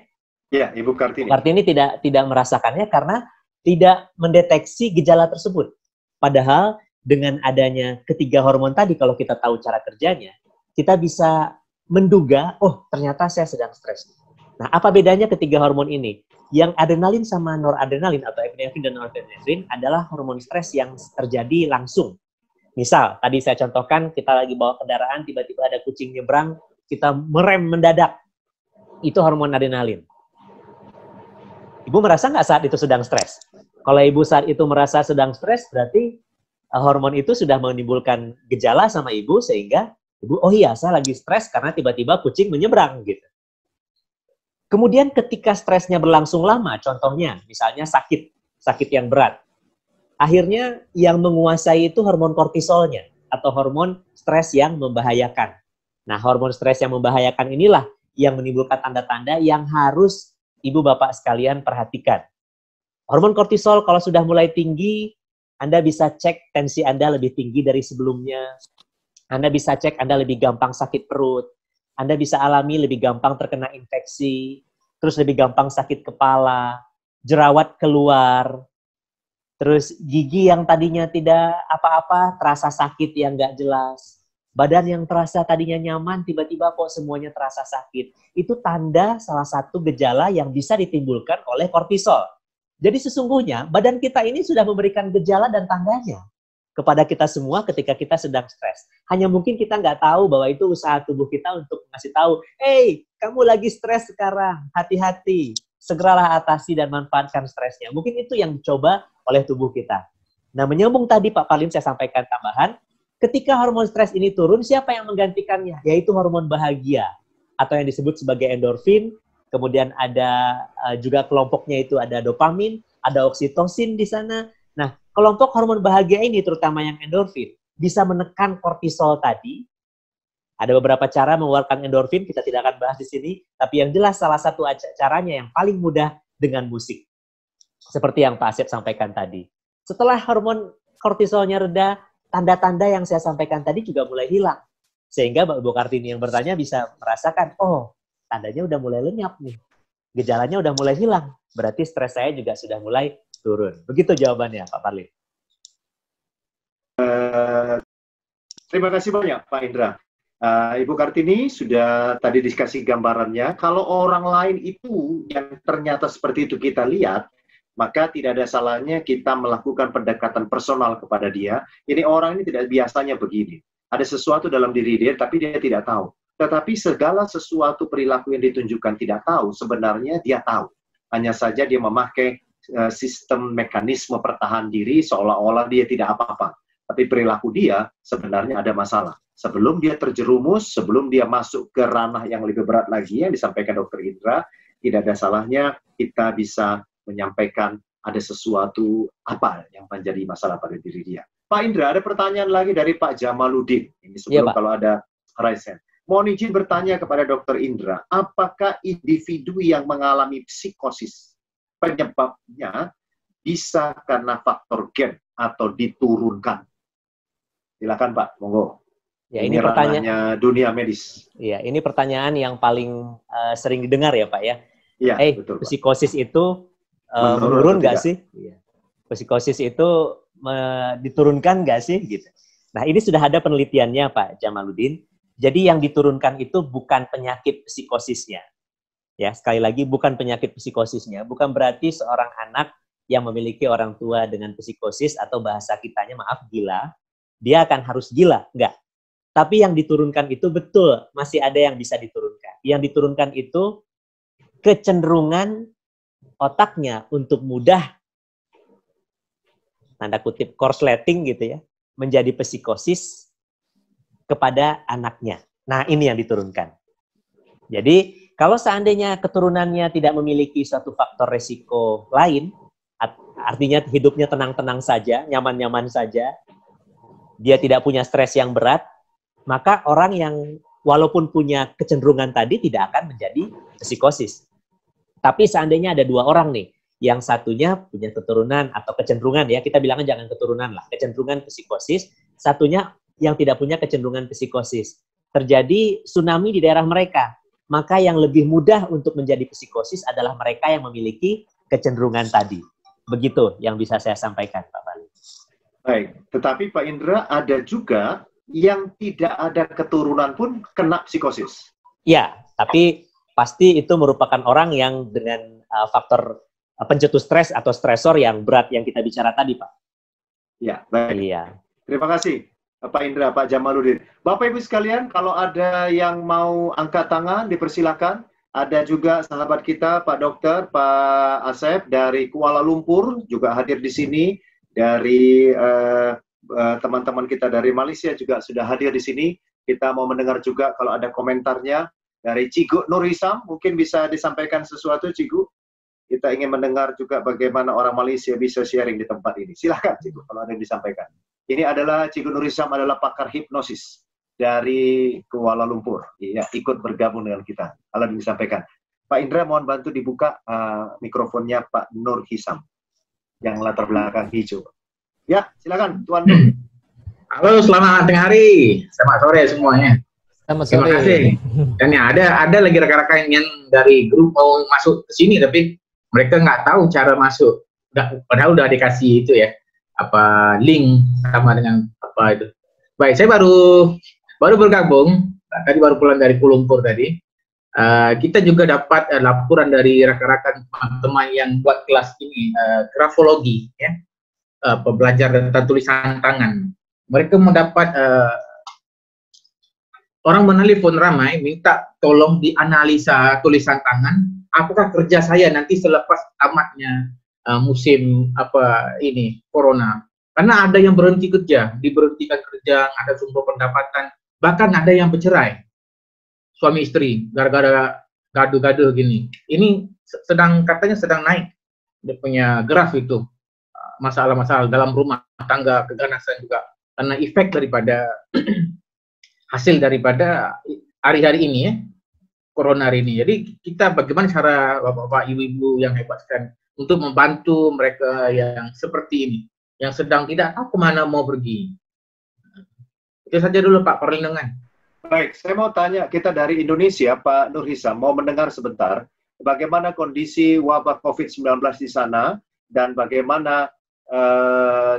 Iya, Ibu Kartini. Kartini tidak merasakannya karena tidak mendeteksi gejala tersebut. Padahal dengan adanya ketiga hormon tadi, kalau kita tahu cara kerjanya, kita bisa menduga, oh ternyata saya sedang stres. Nah, apa bedanya ketiga hormon ini? Yang adrenalin sama noradrenalin atau epinefrin dan norepinefrin adalah hormon stres yang terjadi langsung. Misal, tadi saya contohkan, kita lagi bawa kendaraan, tiba-tiba ada kucing nyebrang, kita merem mendadak. Itu hormon adrenalin. Ibu merasa nggak saat itu sedang stres? Kalau ibu saat itu merasa sedang stres, berarti hormon itu sudah menimbulkan gejala sama ibu, sehingga ibu, oh iya, saya lagi stres karena tiba-tiba kucing menyeberang, gitu. Kemudian ketika stresnya berlangsung lama, contohnya, misalnya sakit yang berat, akhirnya yang menguasai itu hormon kortisolnya, atau hormon stres yang membahayakan. Nah, hormon stres yang membahayakan inilah yang menimbulkan tanda-tanda yang harus Ibu Bapak sekalian perhatikan. Hormon kortisol kalau sudah mulai tinggi, Anda bisa cek tensi Anda lebih tinggi dari sebelumnya. Anda bisa cek Anda lebih gampang sakit perut. Anda bisa alami lebih gampang terkena infeksi, terus lebih gampang sakit kepala, jerawat keluar, terus gigi yang tadinya tidak apa-apa terasa sakit yang nggak jelas. Badan yang terasa tadinya nyaman, tiba-tiba kok semuanya terasa sakit. Itu tanda salah satu gejala yang bisa ditimbulkan oleh kortisol. Jadi sesungguhnya badan kita ini sudah memberikan gejala dan tandanya kepada kita semua ketika kita sedang stres. Hanya mungkin kita nggak tahu bahwa itu usaha tubuh kita untuk ngasih tahu, hey, kamu lagi stres sekarang, hati-hati. Segeralah atasi dan manfaatkan stresnya. Mungkin itu yang dicoba oleh tubuh kita. Nah, menyambung tadi Pak Palim saya sampaikan tambahan, ketika hormon stres ini turun, siapa yang menggantikannya? Yaitu hormon bahagia, atau yang disebut sebagai endorfin. Kemudian ada juga kelompoknya itu ada dopamin, ada oksitosin di sana. Nah, kelompok hormon bahagia ini, terutama yang endorfin, bisa menekan kortisol tadi. Ada beberapa cara mengeluarkan endorfin, kita tidak akan bahas di sini. Tapi yang jelas salah satu caranya yang paling mudah dengan musik. Seperti yang Pak Asep sampaikan tadi. Setelah hormon kortisolnya reda, tanda-tanda yang saya sampaikan tadi juga mulai hilang. Sehingga Bu Kartini yang bertanya bisa merasakan, oh, tandanya udah mulai lenyap nih. Gejalanya udah mulai hilang. Berarti stres saya juga sudah mulai turun. Begitu jawabannya, Pak Parlin. Terima kasih banyak, Pak Indra. Ibu Kartini sudah tadi dikasih gambarannya. Kalau orang lain itu yang ternyata seperti itu kita lihat, maka tidak ada salahnya kita melakukan pendekatan personal kepada dia. Ini orang ini tidak biasanya begini. Ada sesuatu dalam diri dia, tapi dia tidak tahu. Tetapi segala sesuatu perilaku yang ditunjukkan tidak tahu, sebenarnya dia tahu. Hanya saja dia memakai sistem mekanisme pertahanan diri seolah-olah dia tidak apa-apa. Tapi perilaku dia sebenarnya ada masalah. Sebelum dia terjerumus, sebelum dia masuk ke ranah yang lebih berat lagi yang disampaikan Dr. Indra, tidak ada salahnya kita bisa menyampaikan ada sesuatu apa yang menjadi masalah pada diri dia. Pak Indra, ada pertanyaan lagi dari Pak Jamaluddin. Ini sebelum kalau ada raise hand. Mohon izin bertanya kepada Dr. Indra, apakah individu yang mengalami psikosis penyebabnya bisa karena faktor gen atau diturunkan? Silakan Pak, monggo. Ya, ini pertanyaan dunia medis. Iya, ini pertanyaan yang paling sering didengar ya Pak ya. Iya, betul. Psikosis itu menurun nggak sih? Iya. Psikosis itu diturunkan nggak sih? Gitu. Nah, ini sudah ada penelitiannya Pak Jamaluddin. Jadi yang diturunkan itu bukan penyakit psikosisnya. Ya, sekali lagi bukan penyakit psikosisnya. Bukan berarti seorang anak yang memiliki orang tua dengan psikosis atau bahasa kitanya maaf gila, dia akan harus gila, enggak. Tapi yang diturunkan itu betul, masih ada yang bisa diturunkan. Yang diturunkan itu kecenderungan otaknya untuk mudah, tanda kutip, korsleting gitu ya, menjadi psikosis kepada anaknya. Nah, ini yang diturunkan. Jadi, kalau seandainya keturunannya tidak memiliki suatu faktor resiko lain, artinya hidupnya tenang-tenang saja, nyaman-nyaman saja, dia tidak punya stres yang berat, maka orang yang walaupun punya kecenderungan tadi tidak akan menjadi psikosis. Tapi seandainya ada dua orang nih, yang satunya punya keturunan atau kecenderungan, ya kita bilangnya jangan keturunan lah, kecenderungan psikosis, satunya yang tidak punya kecenderungan psikosis. Terjadi tsunami di daerah mereka, maka yang lebih mudah untuk menjadi psikosis adalah mereka yang memiliki kecenderungan tadi. Begitu yang bisa saya sampaikan, Pak Bali. Baik, tetapi Pak Indra ada juga yang tidak ada keturunan pun kena psikosis. Ya, tapi pasti itu merupakan orang yang dengan faktor pencetus stres atau stresor yang berat yang kita bicara tadi, Pak. Ya, baik. Iya. Terima kasih, Pak Indra, Pak Jamaluddin. Bapak Ibu sekalian, kalau ada yang mau angkat tangan, dipersilakan. Ada juga sahabat kita, Pak Dokter, Pak Asep dari Kuala Lumpur juga hadir di sini. Dari teman-teman kita dari Malaysia juga sudah hadir di sini. Kita mau mendengar juga kalau ada komentarnya dari Cigu Nur Hisam, mungkin bisa disampaikan sesuatu, Cigu. Kita ingin mendengar juga bagaimana orang Malaysia bisa sharing di tempat ini. Silakan, Cigu, kalau ada yang disampaikan. Ini adalah Cigu Nur Hisam adalah pakar hipnosis dari Kuala Lumpur. Ya, ikut bergabung dengan kita. Kalau disampaikan. Pak Indra, mohon bantu dibuka mikrofonnya Pak Nur Hisam yang latar belakang hijau. Ya, silakan Tuan Nur. Halo, selamat tengah hari. Selamat sore semuanya. Selamat sore. Terima kasih. Dan ya, ada lagi rekan-rekan yang dari grup mau masuk ke sini, tapi mereka nggak tahu cara masuk. Padahal udah dikasih itu ya, apa link sama dengan apa itu. Baik, saya baru bergabung. Tadi baru pulang dari Kuala Lumpur tadi. Kita juga dapat laporan dari rekan-rekan teman-teman yang buat kelas ini, grafologi, ya, pembelajar tentang tulisan tangan. Mereka mendapat orang menelpon ramai minta tolong dianalisa tulisan tangan. Apakah kerja saya nanti selepas tamatnya musim corona? Karena ada yang berhenti kerja, diberhentikan kerja, ada sumber pendapatan, bahkan ada yang bercerai. Suami istri gara-gara gaduh-gaduh gini. Ini katanya sedang naik dia punya graf itu, masalah-masalah dalam rumah tangga, keganasan juga karena efek daripada hasil daripada hari-hari ini ya, corona hari ini. Jadi kita bagaimana cara bapak-bapak, ibu-ibu yang hebat kan untuk membantu mereka yang seperti ini. yang sedang tidak tahu kemana mau pergi. Itu saja dulu Pak perlindungan. Baik, saya mau tanya, kita dari Indonesia, Pak Nur Hisam, mau mendengar sebentar bagaimana kondisi wabah COVID-19 di sana dan bagaimana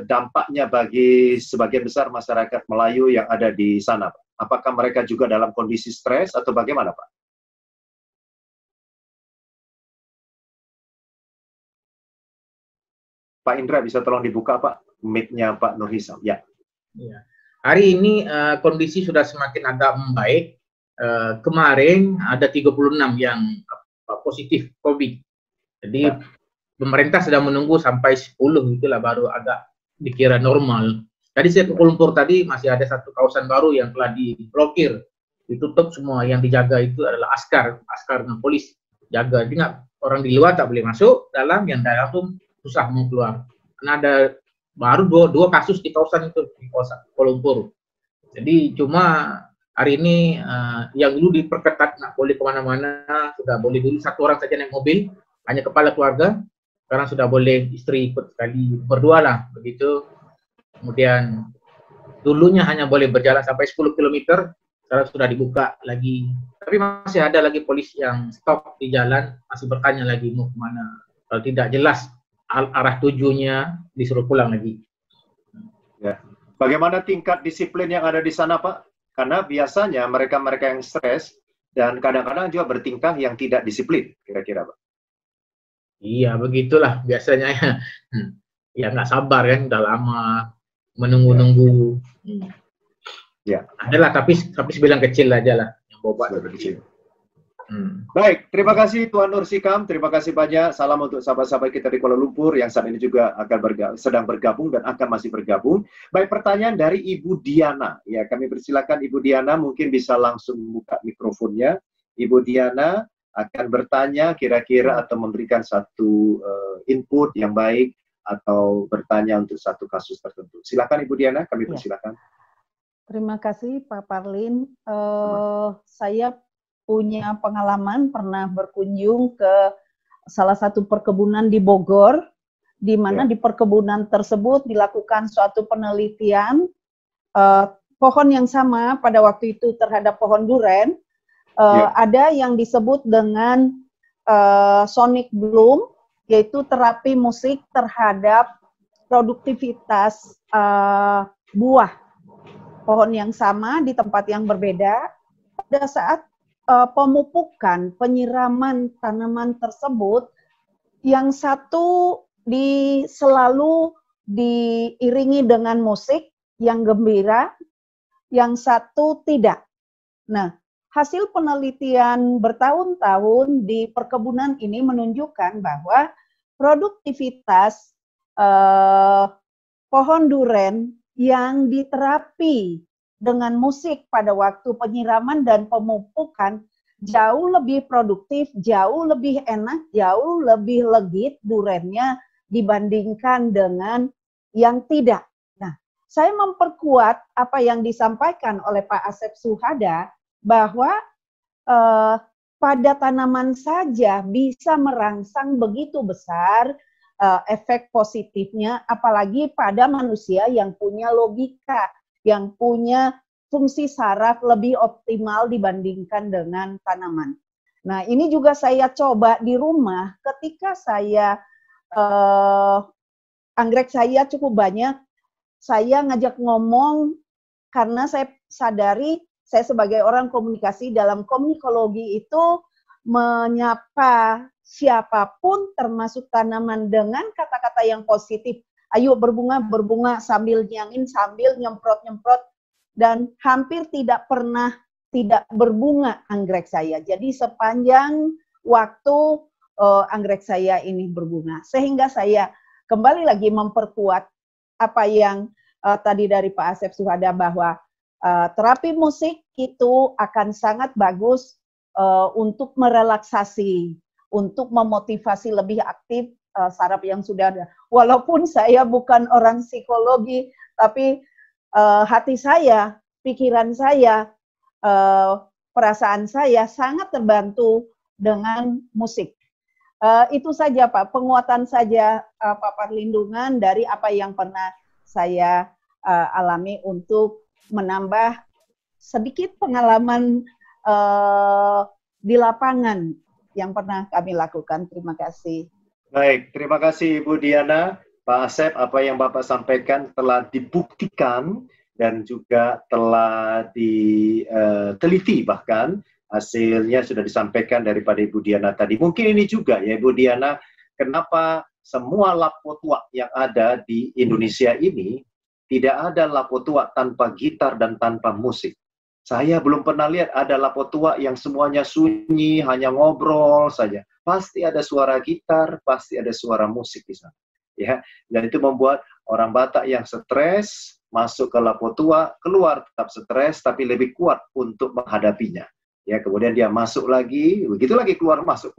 dampaknya bagi sebagian besar masyarakat Melayu yang ada di sana, Pak. Apakah mereka juga dalam kondisi stres atau bagaimana, Pak? Pak Indra, bisa tolong dibuka, Pak, mic-nya Pak Nur Hisam. Ya. Ya. Hari ini kondisi sudah semakin agak membaik. Kemarin ada 36 yang positif COVID. Jadi pemerintah sedang menunggu sampai 10 itulah baru agak dikira normal. Tadi saya ke Kuala Lumpur tadi masih ada satu kawasan baru yang telah diblokir, ditutup semua, yang dijaga itu adalah askar dengan polis jaga. Jadi orang di luar tak boleh masuk, yang dalam tuh susah mau keluar. Karena ada baru dua kasus di kawasan itu, di kawasan Kuala Lumpur. Jadi cuma hari ini yang dulu diperketat nggak boleh kemana-mana, sudah boleh dulu satu orang saja naik mobil, hanya kepala keluarga. Sekarang sudah boleh istri ikut sekali, berdua lah begitu. Kemudian dulunya hanya boleh berjalan sampai 10 km, sekarang sudah dibuka lagi. Tapi masih ada lagi polisi yang stop di jalan, masih bertanya lagi mau kemana. Kalau tidak jelas arah tujuannya, disuruh pulang lagi. Ya. Bagaimana tingkat disiplin yang ada di sana, Pak? Karena biasanya mereka-mereka yang stres dan kadang-kadang juga bertingkah yang tidak disiplin, kira-kira, Pak. Iya, begitulah biasanya ya. Ya nggak sabar kan, udah lama menunggu-nunggu. Ya. Adalah, tapi sebilang kecil aja lah yang bobat kecil. Baik, terima kasih Tuan Nur Sikam, terima kasih banyak. Salam untuk sahabat-sahabat kita di Kuala Lumpur yang saat ini juga akan sedang bergabung dan akan masih bergabung. Baik, pertanyaan dari Ibu Diana. Ya, kami persilakan Ibu Diana, mungkin bisa langsung buka mikrofonnya. Ibu Diana akan bertanya kira-kira atau memberikan satu input yang baik atau bertanya untuk satu kasus tertentu. Silakan Ibu Diana, kami persilakan. Terima kasih Pak Parlin. Saya punya pengalaman pernah berkunjung ke salah satu perkebunan di Bogor, di mana di perkebunan tersebut dilakukan suatu penelitian pohon yang sama pada waktu itu terhadap pohon duren. Ada yang disebut dengan sonic bloom, yaitu terapi musik terhadap produktivitas buah pohon yang sama di tempat yang berbeda. Pada saat pemupukan, penyiraman tanaman tersebut, yang satu selalu diiringi dengan musik yang gembira, yang satu tidak. Nah, hasil penelitian bertahun-tahun di perkebunan ini menunjukkan bahwa produktivitas pohon duren yang diterapi dengan musik pada waktu penyiraman dan pemupukan jauh lebih produktif, jauh lebih enak, jauh lebih legit durennya dibandingkan dengan yang tidak. Nah, saya memperkuat apa yang disampaikan oleh Pak Asep Suhada, bahwa pada tanaman saja bisa merangsang begitu besar efek positifnya, apalagi pada manusia yang punya logika, yang punya fungsi saraf lebih optimal dibandingkan dengan tanaman. Nah, ini juga saya coba di rumah ketika saya anggrek saya cukup banyak, saya ngajak ngomong karena saya sadari saya sebagai orang komunikasi, dalam komunikologi itu menyapa siapapun termasuk tanaman dengan kata-kata yang positif. Ayo berbunga, berbunga, sambil nyangin, sambil nyemprot-nyemprot, dan hampir tidak pernah tidak berbunga anggrek saya. Jadi sepanjang waktu anggrek saya ini berbunga. Sehingga saya kembali lagi memperkuat apa yang tadi dari Pak Asep Suhada, bahwa terapi musik itu akan sangat bagus untuk merelaksasi, untuk memotivasi lebih aktif saraf yang sudah ada. Walaupun saya bukan orang psikologi, tapi hati saya, pikiran saya, perasaan saya sangat terbantu dengan musik. Itu saja Pak, penguatan saja Pak Perlindungan dari apa yang pernah saya alami untuk menambah sedikit pengalaman di lapangan yang pernah kami lakukan. Terima kasih. Baik, terima kasih Ibu Diana. Pak Asep, apa yang Bapak sampaikan telah dibuktikan dan juga telah diteliti, bahkan hasilnya sudah disampaikan daripada Ibu Diana tadi. Mungkin ini juga ya Ibu Diana, kenapa semua lapo tua yang ada di Indonesia ini tidak ada lapo tua tanpa gitar dan tanpa musik. Saya belum pernah lihat ada lapo tua yang semuanya sunyi, hanya ngobrol saja. Pasti ada suara gitar, pasti ada suara musik di sana. Ya, dan itu membuat orang Batak yang stres masuk ke lapo tua, keluar tetap stres tapi lebih kuat untuk menghadapinya. Ya, kemudian dia masuk lagi, begitu lagi keluar masuk.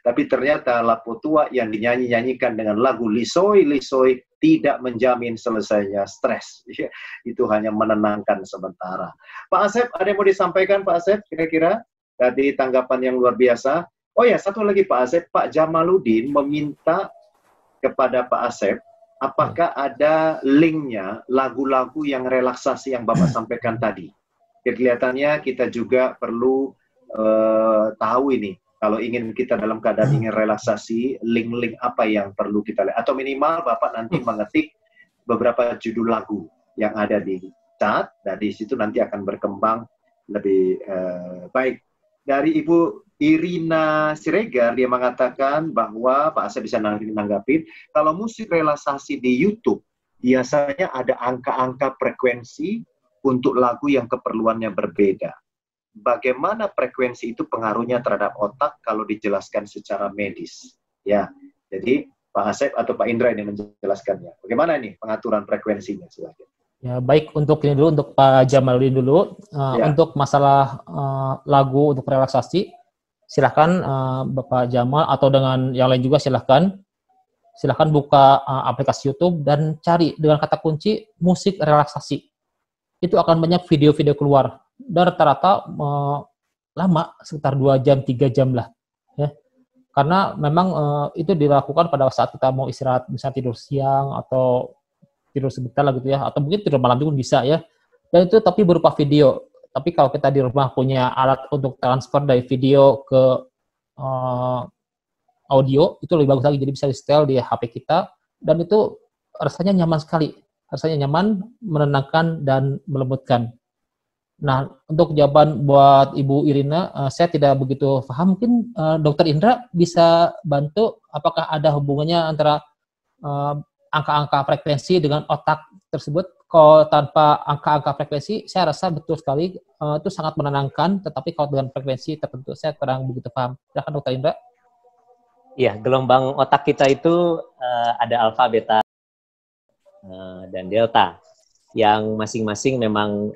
Tapi ternyata lapo tua yang dinyanyi-nyanyikan dengan lagu lisoi-lisoi tidak menjamin selesainya stres. Ya, itu hanya menenangkan sementara. Pak Asep, ada yang mau disampaikan Pak Asep kira-kira? Tadi tanggapan yang luar biasa. Oh ya, satu lagi Pak Asep, Pak Jamaluddin meminta kepada Pak Asep, apakah ada linknya lagu-lagu yang relaksasi yang Bapak sampaikan tadi? Kelihatannya kita juga perlu tahu ini, kalau ingin kita dalam keadaan ingin relaksasi, link-link apa yang perlu kita lihat. Atau minimal Bapak nanti mengetik beberapa judul lagu yang ada di chat, dan di situ nanti akan berkembang lebih baik. Dari Ibu Irina Siregar, dia mengatakan bahwa, Pak Asep bisa nanggapin, kalau musik relaksasi di YouTube, biasanya ada angka-angka frekuensi untuk lagu yang keperluannya berbeda. Bagaimana frekuensi itu pengaruhnya terhadap otak kalau dijelaskan secara medis? Ya, jadi Pak Asep atau Pak Indra ini menjelaskannya. Bagaimana ini pengaturan frekuensinya? Silakan. Ya, baik, untuk ini dulu, untuk Pak Jamaluddin dulu. Untuk masalah lagu untuk relaksasi, silahkan Bapak Jamal atau dengan yang lain juga silahkan buka aplikasi YouTube dan cari dengan kata kunci musik relaksasi. Itu akan banyak video-video keluar. Dan rata-rata lama, sekitar 2 jam, 3 jam lah. Ya. Karena memang itu dilakukan pada saat kita mau istirahat, misalnya tidur siang atau tidur sebentar lah gitu ya, atau mungkin tidur malam juga bisa ya. Dan itu tapi berupa video. Tapi kalau kita di rumah punya alat untuk transfer dari video ke audio, itu lebih bagus lagi. Jadi bisa di-setel di HP kita, dan itu rasanya nyaman sekali. Rasanya nyaman, menenangkan, dan melembutkan. Nah, untuk jawaban buat Ibu Irina, saya tidak begitu paham. Mungkin Dr. Indra bisa bantu, apakah ada hubungannya antara angka-angka frekuensi dengan otak tersebut? Kalau tanpa angka-angka frekuensi, saya rasa betul sekali itu sangat menenangkan, tetapi kalau dengan frekuensi tertentu, saya kurang begitu paham. Silakan Dr. Indra. Iya, gelombang otak kita itu ada alfa, beta, dan delta, yang masing-masing memang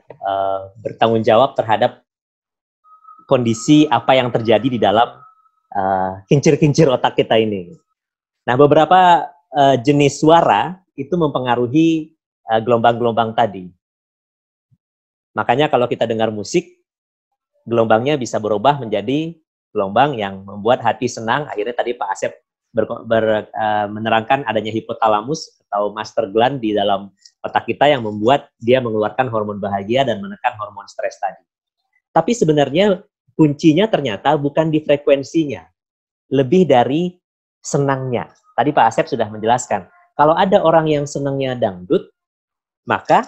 bertanggung jawab terhadap kondisi apa yang terjadi di dalam kincir-kincir otak kita ini. Nah, beberapa jenis suara itu mempengaruhi gelombang-gelombang tadi. Makanya kalau kita dengar musik, gelombangnya bisa berubah menjadi gelombang yang membuat hati senang. Akhirnya tadi Pak Asep menerangkan adanya hipotalamus atau master gland di dalam otak kita yang membuat dia mengeluarkan hormon bahagia dan menekan hormon stres tadi. Tapi sebenarnya kuncinya ternyata bukan di frekuensinya, lebih dari senangnya. Tadi Pak Asep sudah menjelaskan, kalau ada orang yang senangnya dangdut, maka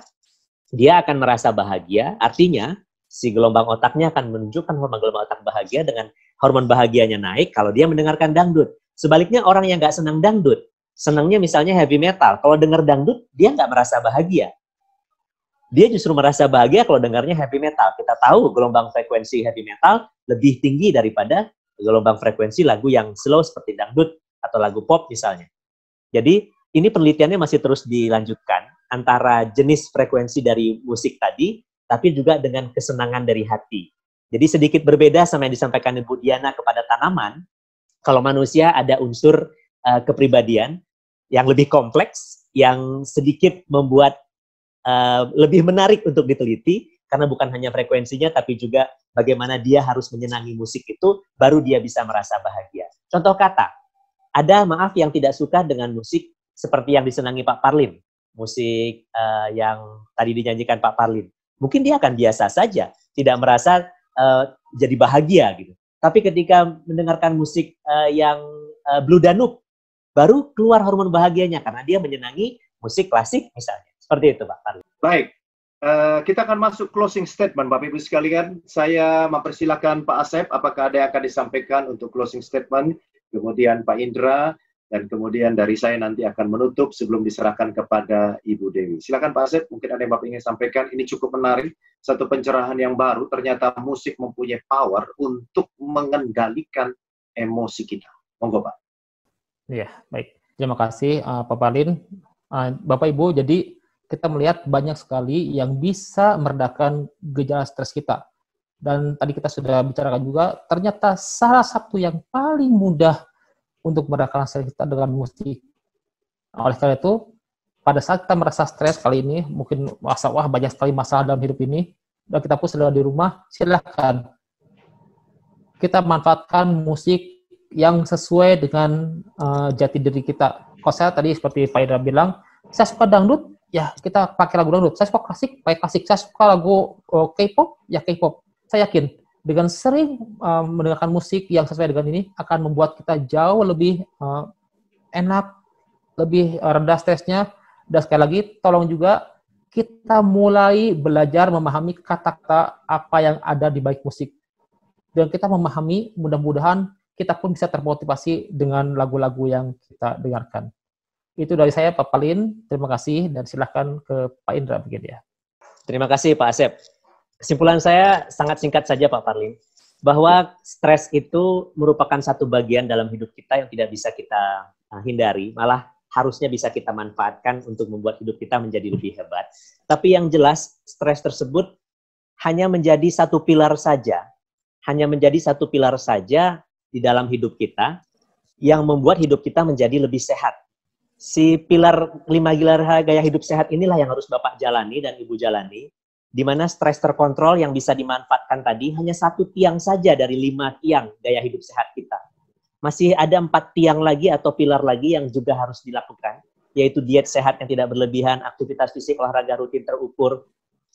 dia akan merasa bahagia, artinya si gelombang otaknya akan menunjukkan hormon gelombang otak bahagia, dengan hormon bahagianya naik kalau dia mendengarkan dangdut. Sebaliknya orang yang nggak senang dangdut, senangnya misalnya heavy metal, kalau dengar dangdut, dia nggak merasa bahagia. Dia justru merasa bahagia kalau dengarnya heavy metal. Kita tahu gelombang frekuensi heavy metal lebih tinggi daripada gelombang frekuensi lagu yang slow seperti dangdut atau lagu pop misalnya. Jadi ini penelitiannya masih terus dilanjutkan antara jenis frekuensi dari musik tadi, tapi juga dengan kesenangan dari hati. Jadi sedikit berbeda sama yang disampaikan Ibu Diana kepada tanaman. Kalau manusia ada unsur kepribadian yang lebih kompleks, yang sedikit membuat lebih menarik untuk diteliti, karena bukan hanya frekuensinya, tapi juga bagaimana dia harus menyenangi musik itu, baru dia bisa merasa bahagia. Contoh kata, ada maaf yang tidak suka dengan musik seperti yang disenangi Pak Parlin, musik yang tadi dinyanyikan Pak Parlin. Mungkin dia akan biasa saja, tidak merasa jadi bahagia gitu. Tapi ketika mendengarkan musik yang Blue Danube, baru keluar hormon bahagianya karena dia menyenangi musik klasik misalnya. Seperti itu Pak Parlin. Baik, kita akan masuk closing statement Bapak Ibu sekalian. Saya mempersilakan Pak Asep, apakah ada yang akan disampaikan untuk closing statement, kemudian Pak Indra, dan kemudian dari saya nanti akan menutup sebelum diserahkan kepada Ibu Dewi. Silakan Pak Asep, mungkin ada yang Bapak ingin sampaikan. Ini cukup menarik, satu pencerahan yang baru. Ternyata musik mempunyai power untuk mengendalikan emosi kita. Monggo Pak. Iya, baik. Terima kasih Pak Parlin. Bapak Ibu, jadi kita melihat banyak sekali yang bisa meredakan gejala stres kita. Dan tadi kita sudah bicarakan juga, ternyata salah satu yang paling mudah untuk meredakan stres kita dengan musik. Oleh karena itu, pada saat kita merasa stres kali ini, mungkin merasa, wah banyak sekali masalah dalam hidup ini, dan kita pun sedang di rumah, silakan kita manfaatkan musik yang sesuai dengan jati diri kita. Kalau saya tadi seperti Pak Indra bilang, saya suka dangdut, ya kita pakai lagu dangdut. Saya suka klasik, pakai klasik. Saya suka lagu K-pop, ya K-pop. Saya yakin dengan sering mendengarkan musik yang sesuai dengan ini akan membuat kita jauh lebih enak, lebih rendah stresnya. Dan sekali lagi, tolong juga kita mulai belajar memahami kata-kata apa yang ada di balik musik. Dan kita memahami, mudah-mudahan kita pun bisa termotivasi dengan lagu-lagu yang kita dengarkan. Itu dari saya, Pak Parlin. Terima kasih, dan silakan ke Pak Indra begitu ya. Terima kasih, Pak Asep. Kesimpulan saya sangat singkat saja, Pak Parlin, bahwa stres itu merupakan satu bagian dalam hidup kita yang tidak bisa kita hindari, malah harusnya bisa kita manfaatkan untuk membuat hidup kita menjadi lebih hebat. Tapi yang jelas, stres tersebut hanya menjadi satu pilar saja, di dalam hidup kita, yang membuat hidup kita menjadi lebih sehat. Si pilar 5 pilar gaya hidup sehat inilah yang harus Bapak jalani dan Ibu jalani, di mana stres terkontrol yang bisa dimanfaatkan tadi hanya 1 tiang saja dari 5 tiang gaya hidup sehat kita. Masih ada 4 tiang lagi atau pilar lagi yang juga harus dilakukan, yaitu diet sehat yang tidak berlebihan, aktivitas fisik, olahraga rutin terukur,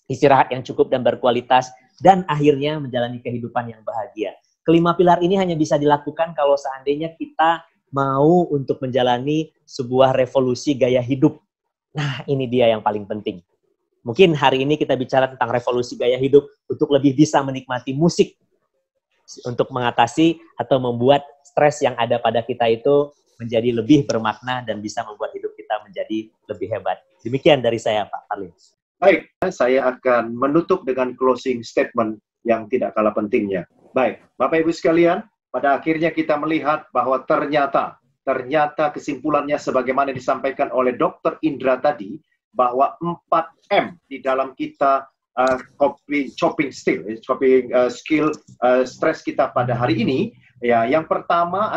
istirahat yang cukup dan berkualitas, dan akhirnya menjalani kehidupan yang bahagia. Kelima pilar ini hanya bisa dilakukan kalau seandainya kita mau untuk menjalani sebuah revolusi gaya hidup. Nah, ini dia yang paling penting. Mungkin hari ini kita bicara tentang revolusi gaya hidup untuk lebih bisa menikmati musik, untuk mengatasi atau membuat stres yang ada pada kita itu menjadi lebih bermakna dan bisa membuat hidup kita menjadi lebih hebat. Demikian dari saya, Pak Parlin. Baik, saya akan menutup dengan closing statement yang tidak kalah pentingnya. Baik, Bapak Ibu sekalian, pada akhirnya kita melihat bahwa ternyata kesimpulannya sebagaimana disampaikan oleh Dr. Indra tadi, bahwa 4M di dalam kita coping skill stres kita pada hari ini, ya, yang pertama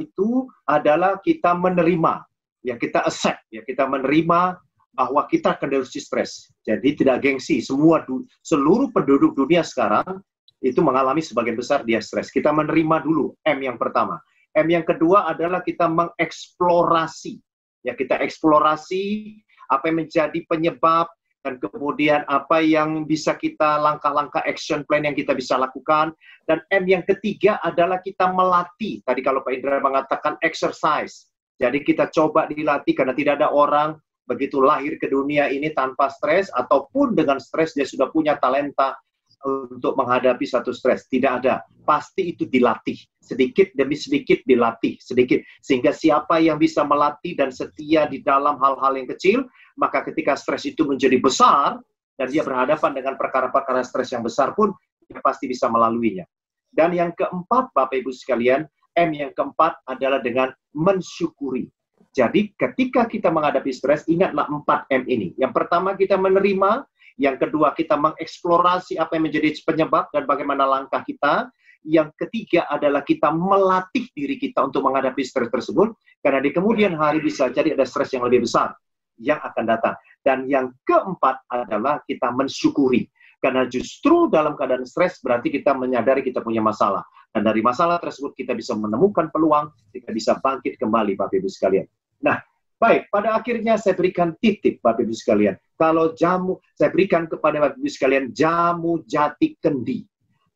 itu adalah kita menerima, ya, kita accept, ya, kita menerima bahwa kita akan delusi stres. Jadi tidak gengsi, seluruh penduduk dunia sekarang itu mengalami sebagian besar dia stres. Kita menerima dulu, M yang pertama. M yang kedua adalah kita mengeksplorasi. Ya, kita eksplorasi apa yang menjadi penyebab dan kemudian apa yang bisa kita langkah-langkah action plan yang kita bisa lakukan. Dan M yang ketiga adalah kita melatih. Tadi kalau Pak Indra mengatakan exercise. Jadi kita coba dilatih karena tidak ada orang begitu lahir ke dunia ini tanpa stres ataupun dengan stres dia sudah punya talenta untuk menghadapi satu stres. Tidak ada. Pasti itu dilatih. Sedikit demi sedikit dilatih. Sedikit. Sehingga siapa yang bisa melatih dan setia di dalam hal-hal yang kecil, maka ketika stres itu menjadi besar, dan dia berhadapan dengan perkara-perkara stres yang besar pun, dia pasti bisa melaluinya. Dan yang keempat, Bapak Ibu sekalian, M yang keempat adalah dengan mensyukuri. Jadi ketika kita menghadapi stres, ingatlah 4M ini. Yang pertama kita menerima, yang kedua kita mengeksplorasi apa yang menjadi penyebab dan bagaimana langkah kita. Yang ketiga adalah kita melatih diri kita untuk menghadapi stres tersebut, karena di kemudian hari bisa jadi ada stres yang lebih besar yang akan datang. Dan yang keempat adalah kita mensyukuri. Karena justru dalam keadaan stres berarti kita menyadari kita punya masalah. Dan dari masalah tersebut kita bisa menemukan peluang, kita bisa bangkit kembali Bapak Ibu sekalian. Nah, baik, pada akhirnya saya berikan titip Bapak Ibu sekalian. Kalau jamu, saya berikan kepada Bapak Ibu sekalian jamu jati kendi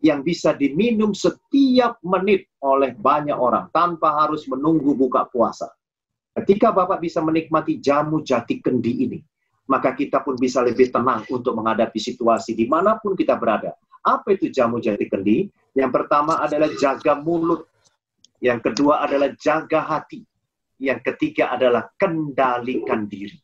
yang bisa diminum setiap menit oleh banyak orang tanpa harus menunggu buka puasa. Ketika Bapak bisa menikmati jamu jati kendi ini, maka kita pun bisa lebih tenang untuk menghadapi situasi dimanapun kita berada. Apa itu jamu jati kendi? Yang pertama adalah jaga mulut. Yang kedua adalah jaga hati. Yang ketiga adalah kendalikan diri.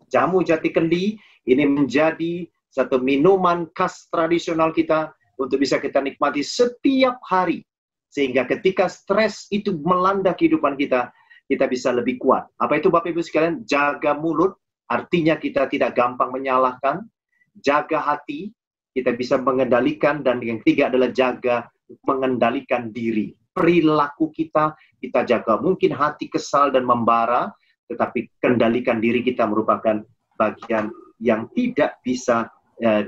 Jamu jati kendi ini menjadi satu minuman khas tradisional kita untuk bisa kita nikmati setiap hari. Sehingga ketika stres itu melanda kehidupan kita, kita bisa lebih kuat. Apa itu Bapak Ibu sekalian? Jaga mulut, artinya kita tidak gampang menyalahkan. Jaga hati, kita bisa mengendalikan. Dan yang ketiga adalah jaga mengendalikan diri. Perilaku kita jaga. Mungkin hati kesal dan membara, tetapi kendalikan diri kita merupakan bagian yang tidak bisa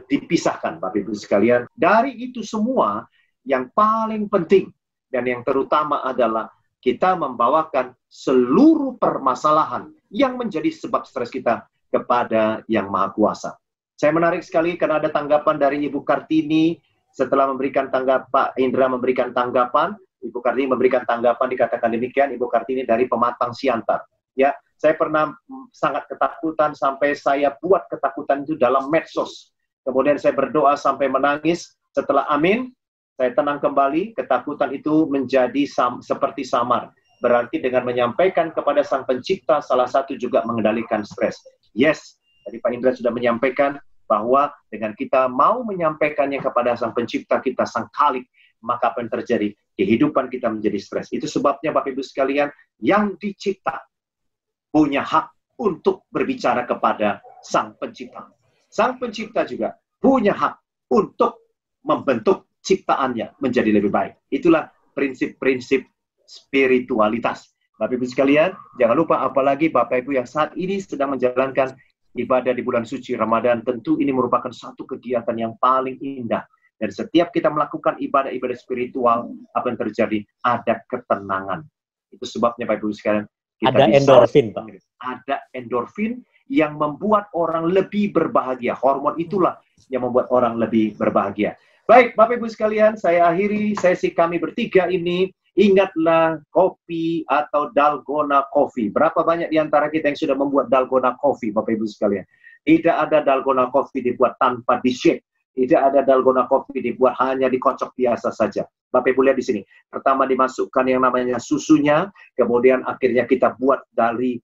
dipisahkan, Bapak Ibu sekalian. Dari itu semua, yang paling penting dan yang terutama adalah kita membawakan seluruh permasalahan yang menjadi sebab stres kita kepada Yang Maha Kuasa. Saya menarik sekali karena ada tanggapan dari Ibu Kartini setelah memberikan tanggapan, Pak Indra memberikan tanggapan, Ibu Kartini memberikan tanggapan, dikatakan demikian, Ibu Kartini dari Pematang Siantar. Ya, saya pernah sangat ketakutan sampai saya buat ketakutan itu dalam medsos. Kemudian saya berdoa sampai menangis. Setelah amin, saya tenang kembali. Ketakutan itu menjadi seperti samar. Berarti dengan menyampaikan kepada Sang Pencipta, salah satu juga mengendalikan stres. Yes, tadi Pak Indra sudah menyampaikan bahwa dengan kita mau menyampaikannya kepada Sang Pencipta kita, Sang Khalik, maka apa yang terjadi? Kehidupan kita menjadi stres. Itu sebabnya Bapak Ibu sekalian, yang dicipta punya hak untuk berbicara kepada Sang Pencipta. Sang Pencipta juga punya hak untuk membentuk ciptaannya menjadi lebih baik. Itulah prinsip-prinsip spiritualitas. Bapak Ibu sekalian, jangan lupa apalagi Bapak Ibu yang saat ini sedang menjalankan ibadah di bulan suci Ramadan, tentu ini merupakan satu kegiatan yang paling indah. Dan setiap kita melakukan ibadah-ibadah spiritual, apa yang terjadi? Ada ketenangan. Itu sebabnya Bapak Ibu sekalian, ada endorfin, Pak. Ada endorfin yang membuat orang lebih berbahagia. Hormon itulah yang membuat orang lebih berbahagia. Baik, Bapak Ibu sekalian, saya akhiri sesi kami bertiga ini. Ingatlah kopi atau dalgona coffee. Berapa banyak di antara kita yang sudah membuat dalgona coffee, Bapak Ibu sekalian? Tidak ada dalgona coffee dibuat tanpa di-shake. Tidak ada dalgona coffee dibuat hanya dikocok biasa saja. Bapak Ibu lihat di sini. Pertama dimasukkan yang namanya susunya, kemudian akhirnya kita buat dari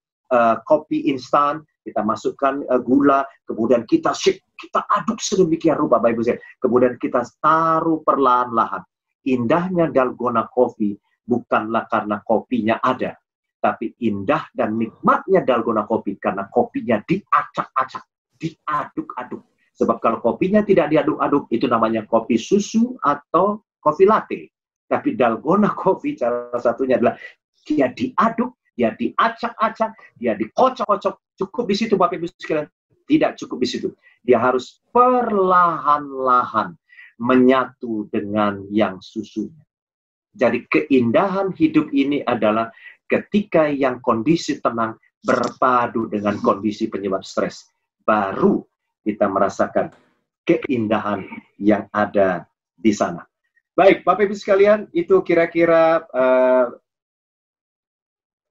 kopi instan, kita masukkan gula, kemudian kita shake, kita aduk sedemikian rupa, Bapak Ibu sekalian. Kemudian kita taruh perlahan-lahan. Indahnya dalgona coffee bukanlah karena kopinya ada, tapi indah dan nikmatnya dalgona coffee karena kopinya diacak-acak, diaduk-aduk. Sebab kalau kopinya tidak diaduk-aduk, itu namanya kopi susu atau kopi latte. Tapi dalgona coffee salah satunya adalah dia diaduk, dia diacak-acak, dia dikocok-kocok. Cukup di situ Bapak Ibu sekalian. Tidak cukup di situ. Dia harus perlahan-lahan menyatu dengan yang susunya. Jadi keindahan hidup ini adalah ketika yang kondisi tenang berpadu dengan kondisi penyebab stres. Baru kita merasakan keindahan yang ada di sana. Baik, Bapak Ibu sekalian, itu kira-kira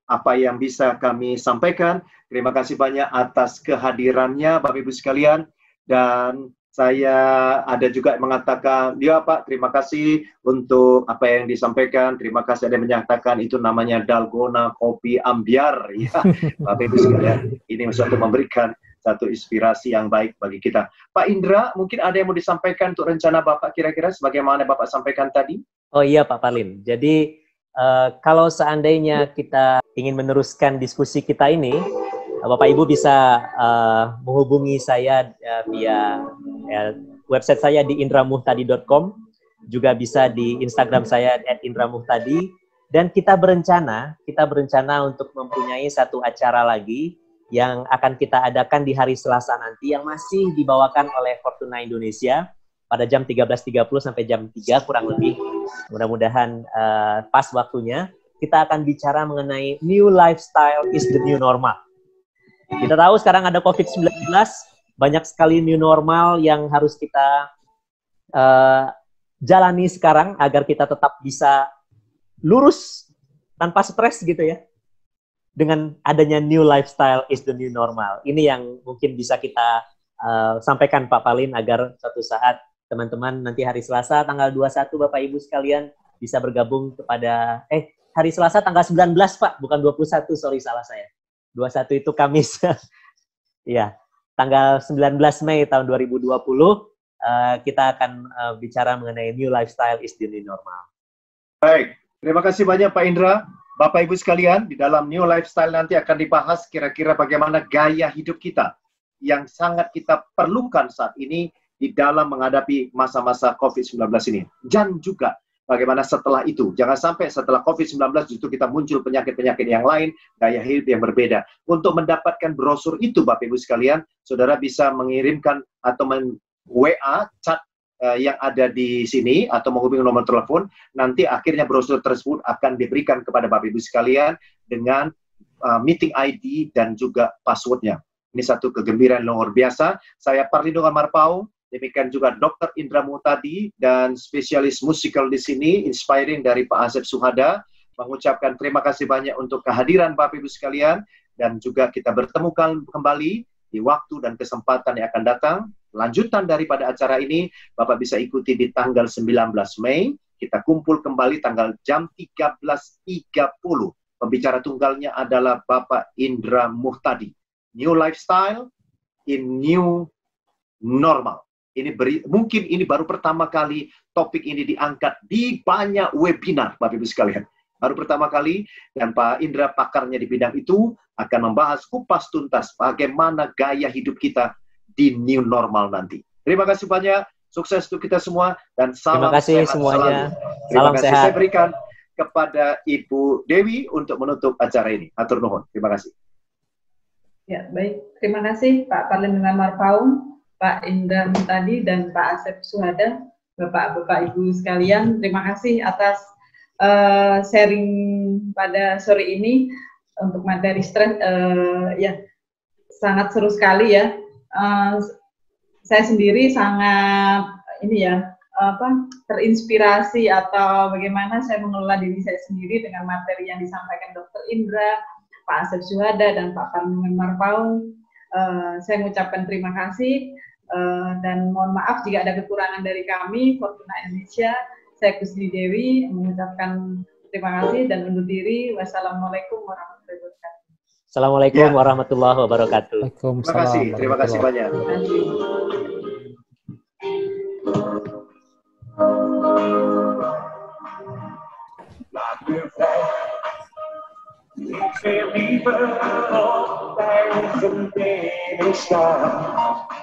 apa yang bisa kami sampaikan. Terima kasih banyak atas kehadirannya Bapak Ibu sekalian. Dan saya ada juga yang mengatakan, ya Pak, terima kasih untuk apa yang disampaikan. Terima kasih ada yang menyatakan itu namanya dalgona kopi ambiar. Ya, Bapak Ibu sekalian, ini suatu memberikan satu inspirasi yang baik bagi kita. Pak Indra, mungkin ada yang mau disampaikan untuk rencana Bapak kira-kira sebagaimana Bapak sampaikan tadi? Oh iya Pak Parlin, jadi kalau seandainya kita ingin meneruskan diskusi kita ini, Bapak Ibu bisa menghubungi saya via website saya di indramuhtadi.com, juga bisa di Instagram saya @indramuhtadi, dan kita berencana untuk mempunyai satu acara lagi yang akan kita adakan di hari Selasa nanti yang masih dibawakan oleh Fortuna Indonesia, pada jam 13.30 sampai jam 3 kurang lebih. Mudah-mudahan pas waktunya. Kita akan bicara mengenai new lifestyle is the new normal. Kita tahu sekarang ada COVID-19, banyak sekali new normal yang harus kita jalani sekarang agar kita tetap bisa lurus tanpa stres gitu ya. Dengan adanya new lifestyle is the new normal. Ini yang mungkin bisa kita sampaikan Pak Parlin agar suatu saat teman-teman nanti hari Selasa tanggal 21 Bapak Ibu sekalian bisa bergabung kepada hari Selasa tanggal 19 Pak, bukan 21, sorry salah saya. 21 itu Kamis. Iya, tanggal 19 Mei tahun 2020 kita akan bicara mengenai new lifestyle is the new normal. Baik, terima kasih banyak Pak Indra. Bapak Ibu sekalian, di dalam new lifestyle nanti akan dibahas kira-kira bagaimana gaya hidup kita yang sangat kita perlukan saat ini di dalam menghadapi masa-masa COVID-19 ini. Dan juga bagaimana setelah itu. Jangan sampai setelah COVID-19 justru kita muncul penyakit-penyakit yang lain, gaya hidup yang berbeda. Untuk mendapatkan brosur itu, Bapak Ibu sekalian, saudara bisa mengirimkan atau WA, chat yang ada di sini, atau menghubungi nomor telepon. Nanti akhirnya brosur tersebut akan diberikan kepada Bapak Ibu sekalian dengan meeting ID dan juga passwordnya. Ini satu kegembiraan luar biasa. Saya Parlin Marpaung. Demikian juga Dr. Indra Muhtadi dan spesialis musikal di sini, inspiring dari Pak Asep Suhada, mengucapkan terima kasih banyak untuk kehadiran Bapak Ibu sekalian, dan juga kita bertemu kembali di waktu dan kesempatan yang akan datang. Lanjutan daripada acara ini, Bapak bisa ikuti di tanggal 19 Mei, kita kumpul kembali tanggal jam 13.30. Pembicara tunggalnya adalah Bapak Indra Muhtadi. New lifestyle in new normal. Mungkin ini baru pertama kali topik ini diangkat di banyak webinar, Bapak Ibu sekalian. Baru pertama kali, dan Pak Indra pakarnya di bidang itu akan membahas kupas tuntas bagaimana gaya hidup kita di new normal nanti. Terima kasih banyak, sukses untuk kita semua, dan salam terima kasih sehat semuanya. Selalu. Terima salam kasih. Sehat. Saya berikan kepada Ibu Dewi untuk menutup acara ini. Atur nuhun. Terima kasih. Ya, baik. Terima kasih Pak Parlin Marpaung, Pak Indra Muhtadi, dan Pak Asep Suhada, Bapak-Bapak Ibu sekalian. Terima kasih atas sharing pada sore ini untuk materi stres. Ya, sangat seru sekali ya. Saya sendiri sangat terinspirasi atau bagaimana saya mengelola diri saya sendiri dengan materi yang disampaikan Dr. Indra, Pak Asep Suhada, dan Pak Parlin Marpaung. Saya mengucapkan terima kasih dan mohon maaf jika ada kekurangan dari kami, Fortuna Indonesia. Saya Kusni Dewi mengucapkan terima kasih dan undur diri. Wassalamualaikum warahmatullahi wabarakatuh. Assalamualaikum warahmatullahi wabarakatuh. Terima kasih banyak. Terima kasih.